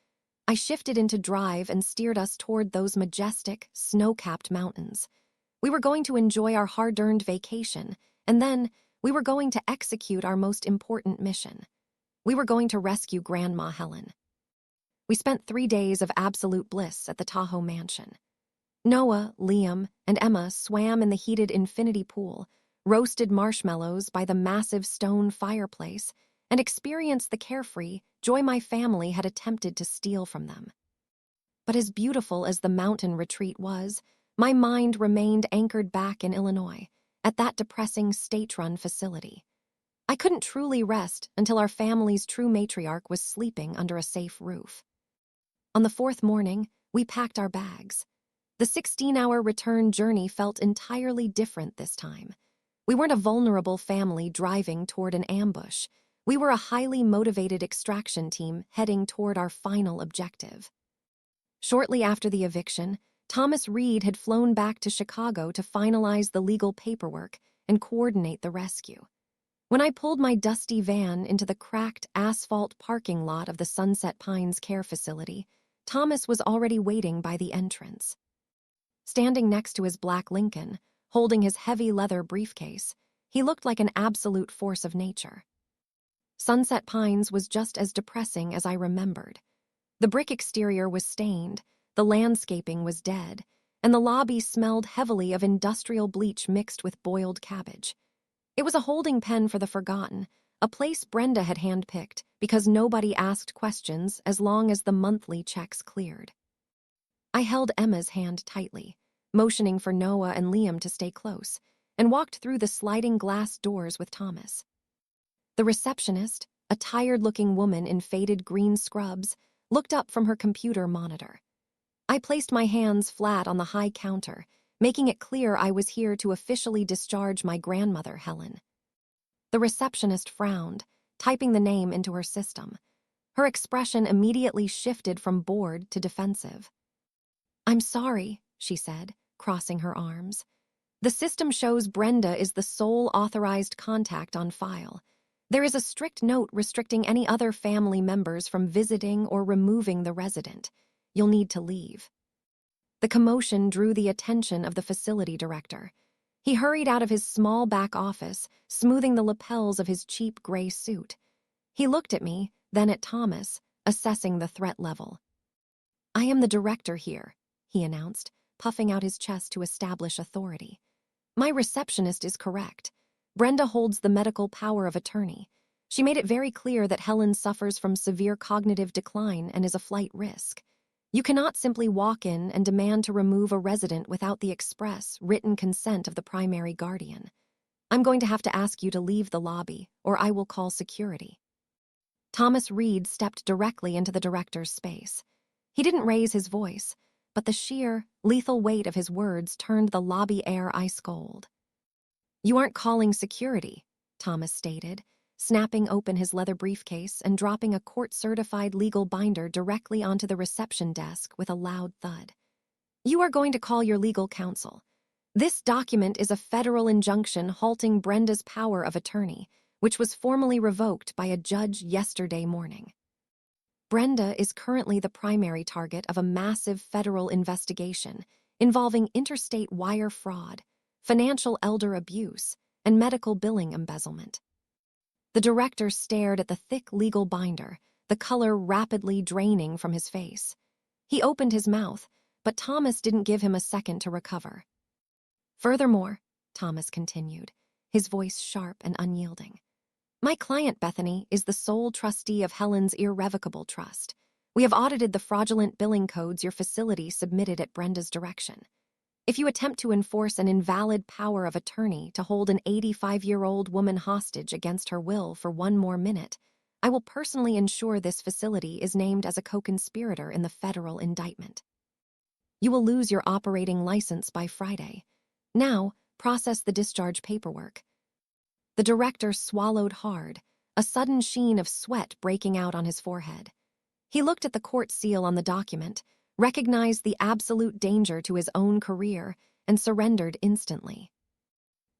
I shifted into drive and steered us toward those majestic, snow-capped mountains. We were going to enjoy our hard-earned vacation, and then we were going to execute our most important mission. We were going to rescue Grandma Helen. We spent 3 days of absolute bliss at the Tahoe mansion. Noah, Liam, and Emma swam in the heated infinity pool, roasted marshmallows by the massive stone fireplace, and experienced the carefree joy my family had attempted to steal from them. But as beautiful as the mountain retreat was, my mind remained anchored back in Illinois, at that depressing state-run facility. I couldn't truly rest until our family's true matriarch was sleeping under a safe roof. On the fourth morning, we packed our bags. The 16-hour return journey felt entirely different this time. We weren't a vulnerable family driving toward an ambush. We were a highly motivated extraction team heading toward our final objective. Shortly after the eviction, Thomas Reed had flown back to Chicago to finalize the legal paperwork and coordinate the rescue. When I pulled my dusty van into the cracked asphalt parking lot of the Sunset Pines Care Facility, Thomas was already waiting by the entrance. Standing next to his black Lincoln, holding his heavy leather briefcase, he looked like an absolute force of nature. Sunset Pines was just as depressing as I remembered. The brick exterior was stained, the landscaping was dead, and the lobby smelled heavily of industrial bleach mixed with boiled cabbage. It was a holding pen for the forgotten, a place Brenda had handpicked because nobody asked questions as long as the monthly checks cleared. I held Emma's hand tightly, motioning for Noah and Liam to stay close, and walked through the sliding glass doors with Thomas. The receptionist, a tired-looking woman in faded green scrubs, looked up from her computer monitor. I placed my hands flat on the high counter, making it clear I was here to officially discharge my grandmother, Helen. The receptionist frowned, typing the name into her system. Her expression immediately shifted from bored to defensive. "I'm sorry," she said, crossing her arms. "The system shows Brenda is the sole authorized contact on file. There is a strict note restricting any other family members from visiting or removing the resident. You'll need to leave." The commotion drew the attention of the facility director. He hurried out of his small back office, smoothing the lapels of his cheap gray suit. He looked at me, then at Thomas, assessing the threat level. "I am the director here," he announced, puffing out his chest to establish authority. "My receptionist is correct. Brenda holds the medical power of attorney. She made it very clear that Helen suffers from severe cognitive decline and is a flight risk. You cannot simply walk in and demand to remove a resident without the express, written consent of the primary guardian. I'm going to have to ask you to leave the lobby, or I will call security." Thomas Reed stepped directly into the director's space. He didn't raise his voice, but the sheer, lethal weight of his words turned the lobby air ice cold. "You aren't calling security," Thomas stated, snapping open his leather briefcase and dropping a court-certified legal binder directly onto the reception desk with a loud thud. "You are going to call your legal counsel. This document is a federal injunction halting Brenda's power of attorney, which was formally revoked by a judge yesterday morning. Brenda is currently the primary target of a massive federal investigation involving interstate wire fraud, financial elder abuse, and medical billing embezzlement." The director stared at the thick legal binder, the color rapidly draining from his face. He opened his mouth, but Thomas didn't give him a second to recover. "Furthermore," Thomas continued, his voice sharp and unyielding, "my client, Bethany, is the sole trustee of Helen's irrevocable trust. We have audited the fraudulent billing codes your facility submitted at Brenda's direction. If you attempt to enforce an invalid power of attorney to hold an 85-year-old woman hostage against her will for one more minute, I will personally ensure this facility is named as a co-conspirator in the federal indictment. You will lose your operating license by Friday. Now, process the discharge paperwork." The director swallowed hard, a sudden sheen of sweat breaking out on his forehead. He looked at the court seal on the document, recognized the absolute danger to his own career, and surrendered instantly.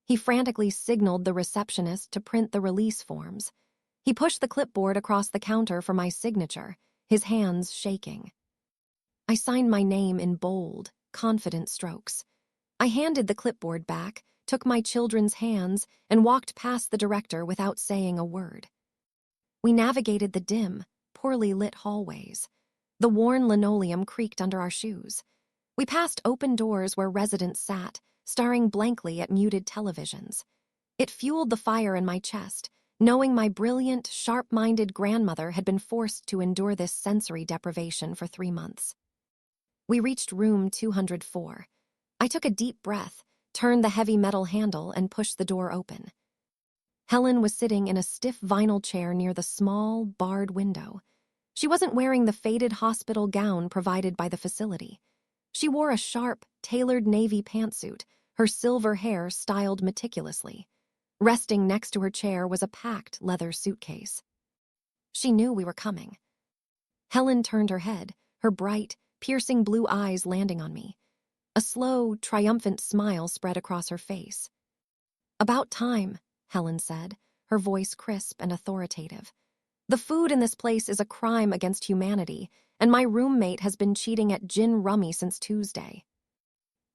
He frantically signaled the receptionist to print the release forms. He pushed the clipboard across the counter for my signature, his hands shaking. I signed my name in bold, confident strokes. I handed the clipboard back, took my children's hands, and walked past the director without saying a word. We navigated the dim, poorly lit hallways. The worn linoleum creaked under our shoes. We passed open doors where residents sat, staring blankly at muted televisions. It fueled the fire in my chest, knowing my brilliant, sharp-minded grandmother had been forced to endure this sensory deprivation for 3 months. We reached room 204. I took a deep breath, turned the heavy metal handle, and pushed the door open. Helen was sitting in a stiff vinyl chair near the small, barred window. She wasn't wearing the faded hospital gown provided by the facility. She wore a sharp, tailored navy pantsuit, her silver hair styled meticulously. Resting next to her chair was a packed leather suitcase. She knew we were coming. Helen turned her head, her bright, piercing blue eyes landing on me. A slow, triumphant smile spread across her face. "About time," Helen said, her voice crisp and authoritative. "The food in this place is a crime against humanity, and my roommate has been cheating at gin rummy since Tuesday."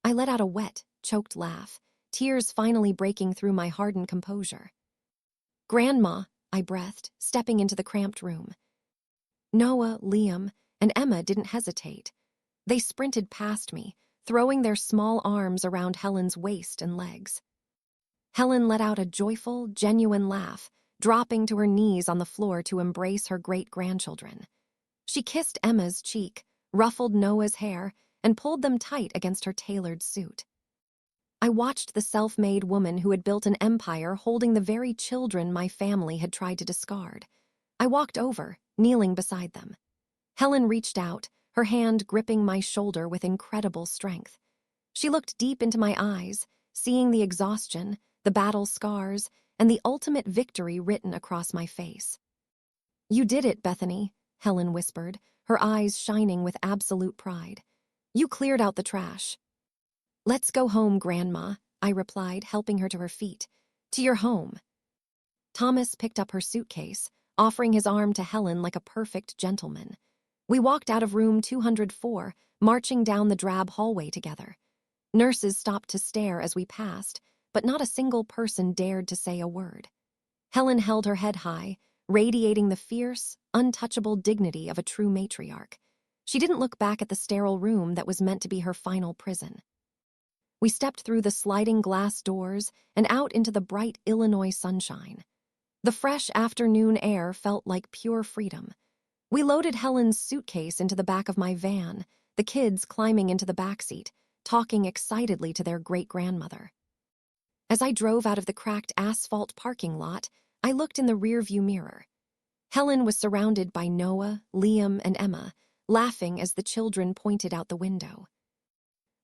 I let out a wet, choked laugh, tears finally breaking through my hardened composure. "Grandma," I breathed, stepping into the cramped room. Noah, Liam, and Emma didn't hesitate. They sprinted past me, throwing their small arms around Helen's waist and legs. Helen let out a joyful, genuine laugh, dropping to her knees on the floor to embrace her great-grandchildren. She kissed Emma's cheek, ruffled Noah's hair, and pulled them tight against her tailored suit. I watched the self-made woman who had built an empire holding the very children my family had tried to discard. I walked over, kneeling beside them. Helen reached out, her hand gripping my shoulder with incredible strength. She looked deep into my eyes, seeing the exhaustion, the battle scars, and the ultimate victory written across my face. "You did it, Bethany," Helen whispered, her eyes shining with absolute pride. "You cleared out the trash." "Let's go home, Grandma," I replied, helping her to her feet. "To your home." Thomas picked up her suitcase, offering his arm to Helen like a perfect gentleman. We walked out of room 204, marching down the drab hallway together. Nurses stopped to stare as we passed, but not a single person dared to say a word. Helen held her head high, radiating the fierce, untouchable dignity of a true matriarch. She didn't look back at the sterile room that was meant to be her final prison. We stepped through the sliding glass doors and out into the bright Illinois sunshine. The fresh afternoon air felt like pure freedom. We loaded Helen's suitcase into the back of my van, the kids climbing into the backseat, talking excitedly to their great-grandmother. As I drove out of the cracked asphalt parking lot, I looked in the rearview mirror. Helen was surrounded by Noah, Liam, and Emma, laughing as the children pointed out the window.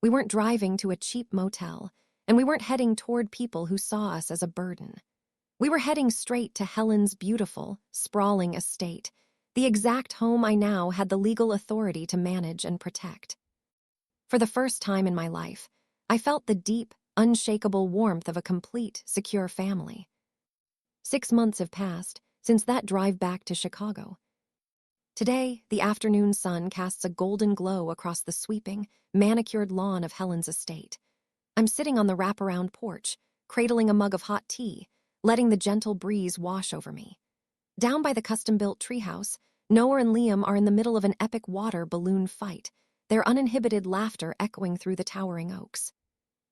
We weren't driving to a cheap motel, and we weren't heading toward people who saw us as a burden. We were heading straight to Helen's beautiful, sprawling estate, the exact home I now had the legal authority to manage and protect. For the first time in my life, I felt the deep, unshakable warmth of a complete, secure family. 6 months have passed since that drive back to Chicago. Today, the afternoon sun casts a golden glow across the sweeping, manicured lawn of Helen's estate. I'm sitting on the wraparound porch, cradling a mug of hot tea, letting the gentle breeze wash over me. Down by the custom-built treehouse, Noah and Liam are in the middle of an epic water balloon fight, their uninhibited laughter echoing through the towering oaks.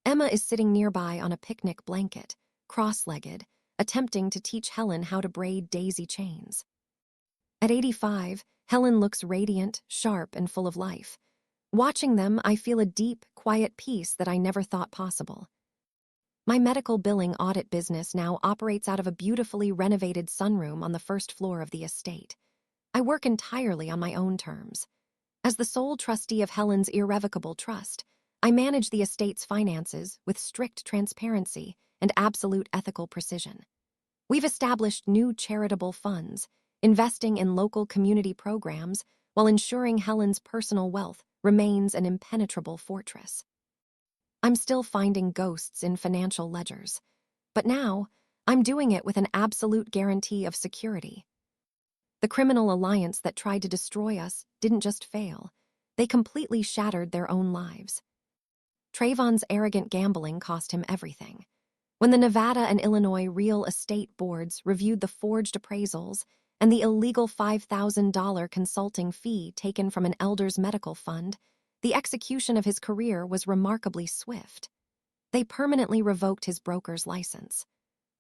Emma is sitting nearby on a picnic blanket, cross-legged, attempting to teach Helen how to braid daisy chains. At 85, Helen looks radiant, sharp, and full of life. Watching them, I feel a deep, quiet peace that I never thought possible. My medical billing audit business now operates out of a beautifully renovated sunroom on the first floor of the estate. I work entirely on my own terms. As the sole trustee of Helen's irrevocable trust, I manage the estate's finances with strict transparency and absolute ethical precision. We've established new charitable funds, investing in local community programs while ensuring Helen's personal wealth remains an impenetrable fortress. I'm still finding ghosts in financial ledgers, but now I'm doing it with an absolute guarantee of security. The criminal alliance that tried to destroy us didn't just fail, they completely shattered their own lives. Trayvon's arrogant gambling cost him everything. When the Nevada and Illinois real estate boards reviewed the forged appraisals, and the illegal $5,000 consulting fee taken from an elder's medical fund, the execution of his career was remarkably swift. They permanently revoked his broker's license.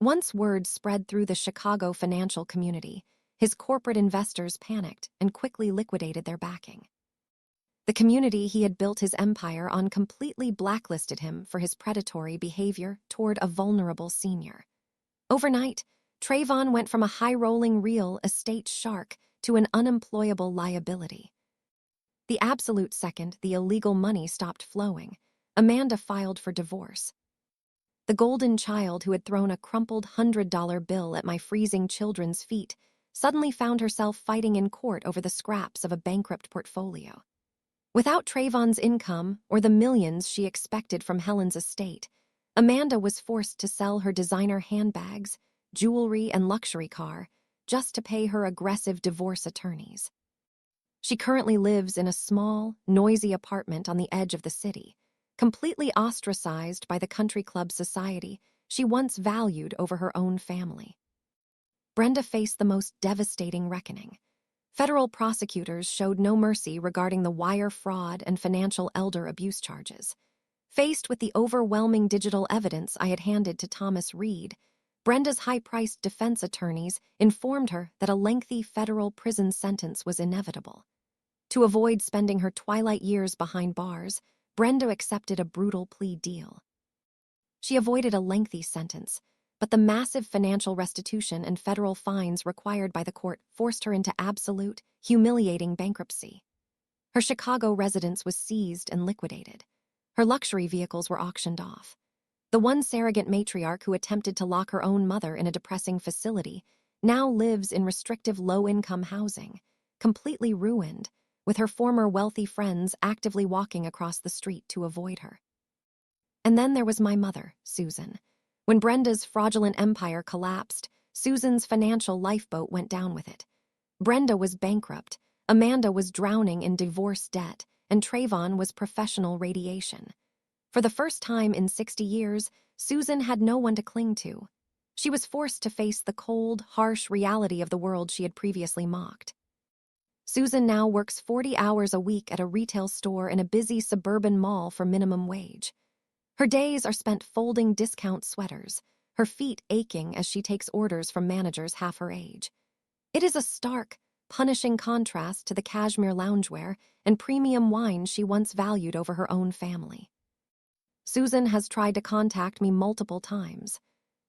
Once word spread through the Chicago financial community, his corporate investors panicked and quickly liquidated their backing. The community he had built his empire on completely blacklisted him for his predatory behavior toward a vulnerable senior. Overnight, Trayvon went from a high-rolling real estate shark to an unemployable liability. The absolute second the illegal money stopped flowing, Amanda filed for divorce. The golden child who had thrown a crumpled $100 bill at my freezing children's feet suddenly found herself fighting in court over the scraps of a bankrupt portfolio. Without Trayvon's income or the millions she expected from Helen's estate, Amanda was forced to sell her designer handbags, jewelry, and luxury car just to pay her aggressive divorce attorneys. She currently lives in a small, noisy apartment on the edge of the city, completely ostracized by the country club society she once valued over her own family. Brenda faced the most devastating reckoning. Federal prosecutors showed no mercy regarding the wire fraud and financial elder abuse charges. Faced with the overwhelming digital evidence I had handed to Thomas Reed, Brenda's high-priced defense attorneys informed her that a lengthy federal prison sentence was inevitable. To avoid spending her twilight years behind bars, Brenda accepted a brutal plea deal. She avoided a lengthy sentence, but the massive financial restitution and federal fines required by the court forced her into absolute, humiliating bankruptcy. Her Chicago residence was seized and liquidated. Her luxury vehicles were auctioned off. The one surrogate matriarch who attempted to lock her own mother in a depressing facility now lives in restrictive low-income housing, completely ruined, with her former wealthy friends actively walking across the street to avoid her. And then there was my mother, Susan. When Brenda's fraudulent empire collapsed, Susan's financial lifeboat went down with it. Brenda was bankrupt, Amanda was drowning in divorce debt, and Trayvon was professional radiation. For the first time in 60 years, Susan had no one to cling to. She was forced to face the cold, harsh reality of the world she had previously mocked. Susan now works 40 hours a week at a retail store in a busy suburban mall for minimum wage. Her days are spent folding discount sweaters, her feet aching as she takes orders from managers half her age. It is a stark, punishing contrast to the cashmere loungewear and premium wine she once valued over her own family. Susan has tried to contact me multiple times.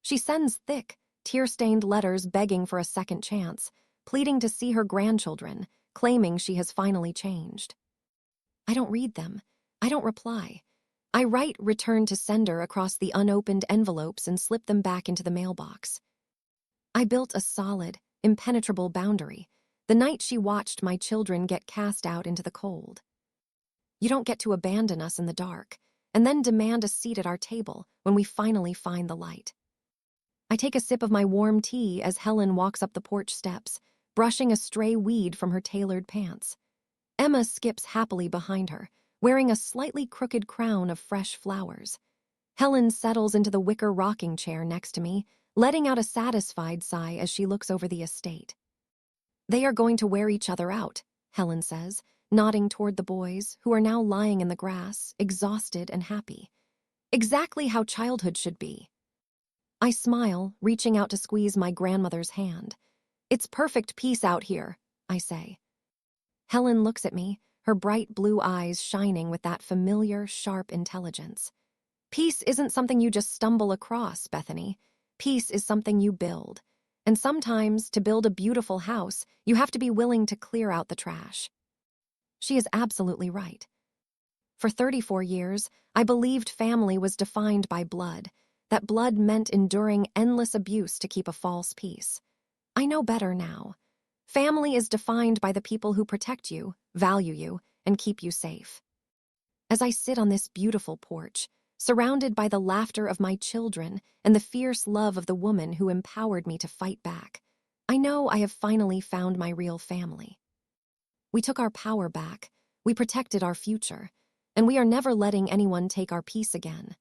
She sends thick, tear-stained letters begging for a second chance, pleading to see her grandchildren, claiming she has finally changed. I don't read them. I don't reply. I write return to sender across the unopened envelopes and slip them back into the mailbox. I built a solid, impenetrable boundary the night she watched my children get cast out into the cold. You don't get to abandon us in the dark, and then demand a seat at our table when we finally find the light. I take a sip of my warm tea as Helen walks up the porch steps, brushing a stray weed from her tailored pants. Emma skips happily behind her, wearing a slightly crooked crown of fresh flowers. Helen settles into the wicker rocking chair next to me, letting out a satisfied sigh as she looks over the estate. They are going to wear each other out, Helen says, nodding toward the boys, who are now lying in the grass, exhausted and happy. Exactly how childhood should be. I smile, reaching out to squeeze my grandmother's hand. It's perfect peace out here, I say. Helen looks at me, her bright blue eyes shining with that familiar, sharp intelligence. Peace isn't something you just stumble across, Bethany. Peace is something you build. And sometimes, to build a beautiful house, you have to be willing to clear out the trash. She is absolutely right. For 34 years, I believed family was defined by blood, that blood meant enduring endless abuse to keep a false peace. I know better now. Family is defined by the people who protect you, value you, and keep you safe. As I sit on this beautiful porch, surrounded by the laughter of my children and the fierce love of the woman who empowered me to fight back, I know I have finally found my real family. We took our power back, we protected our future, and we are never letting anyone take our peace again.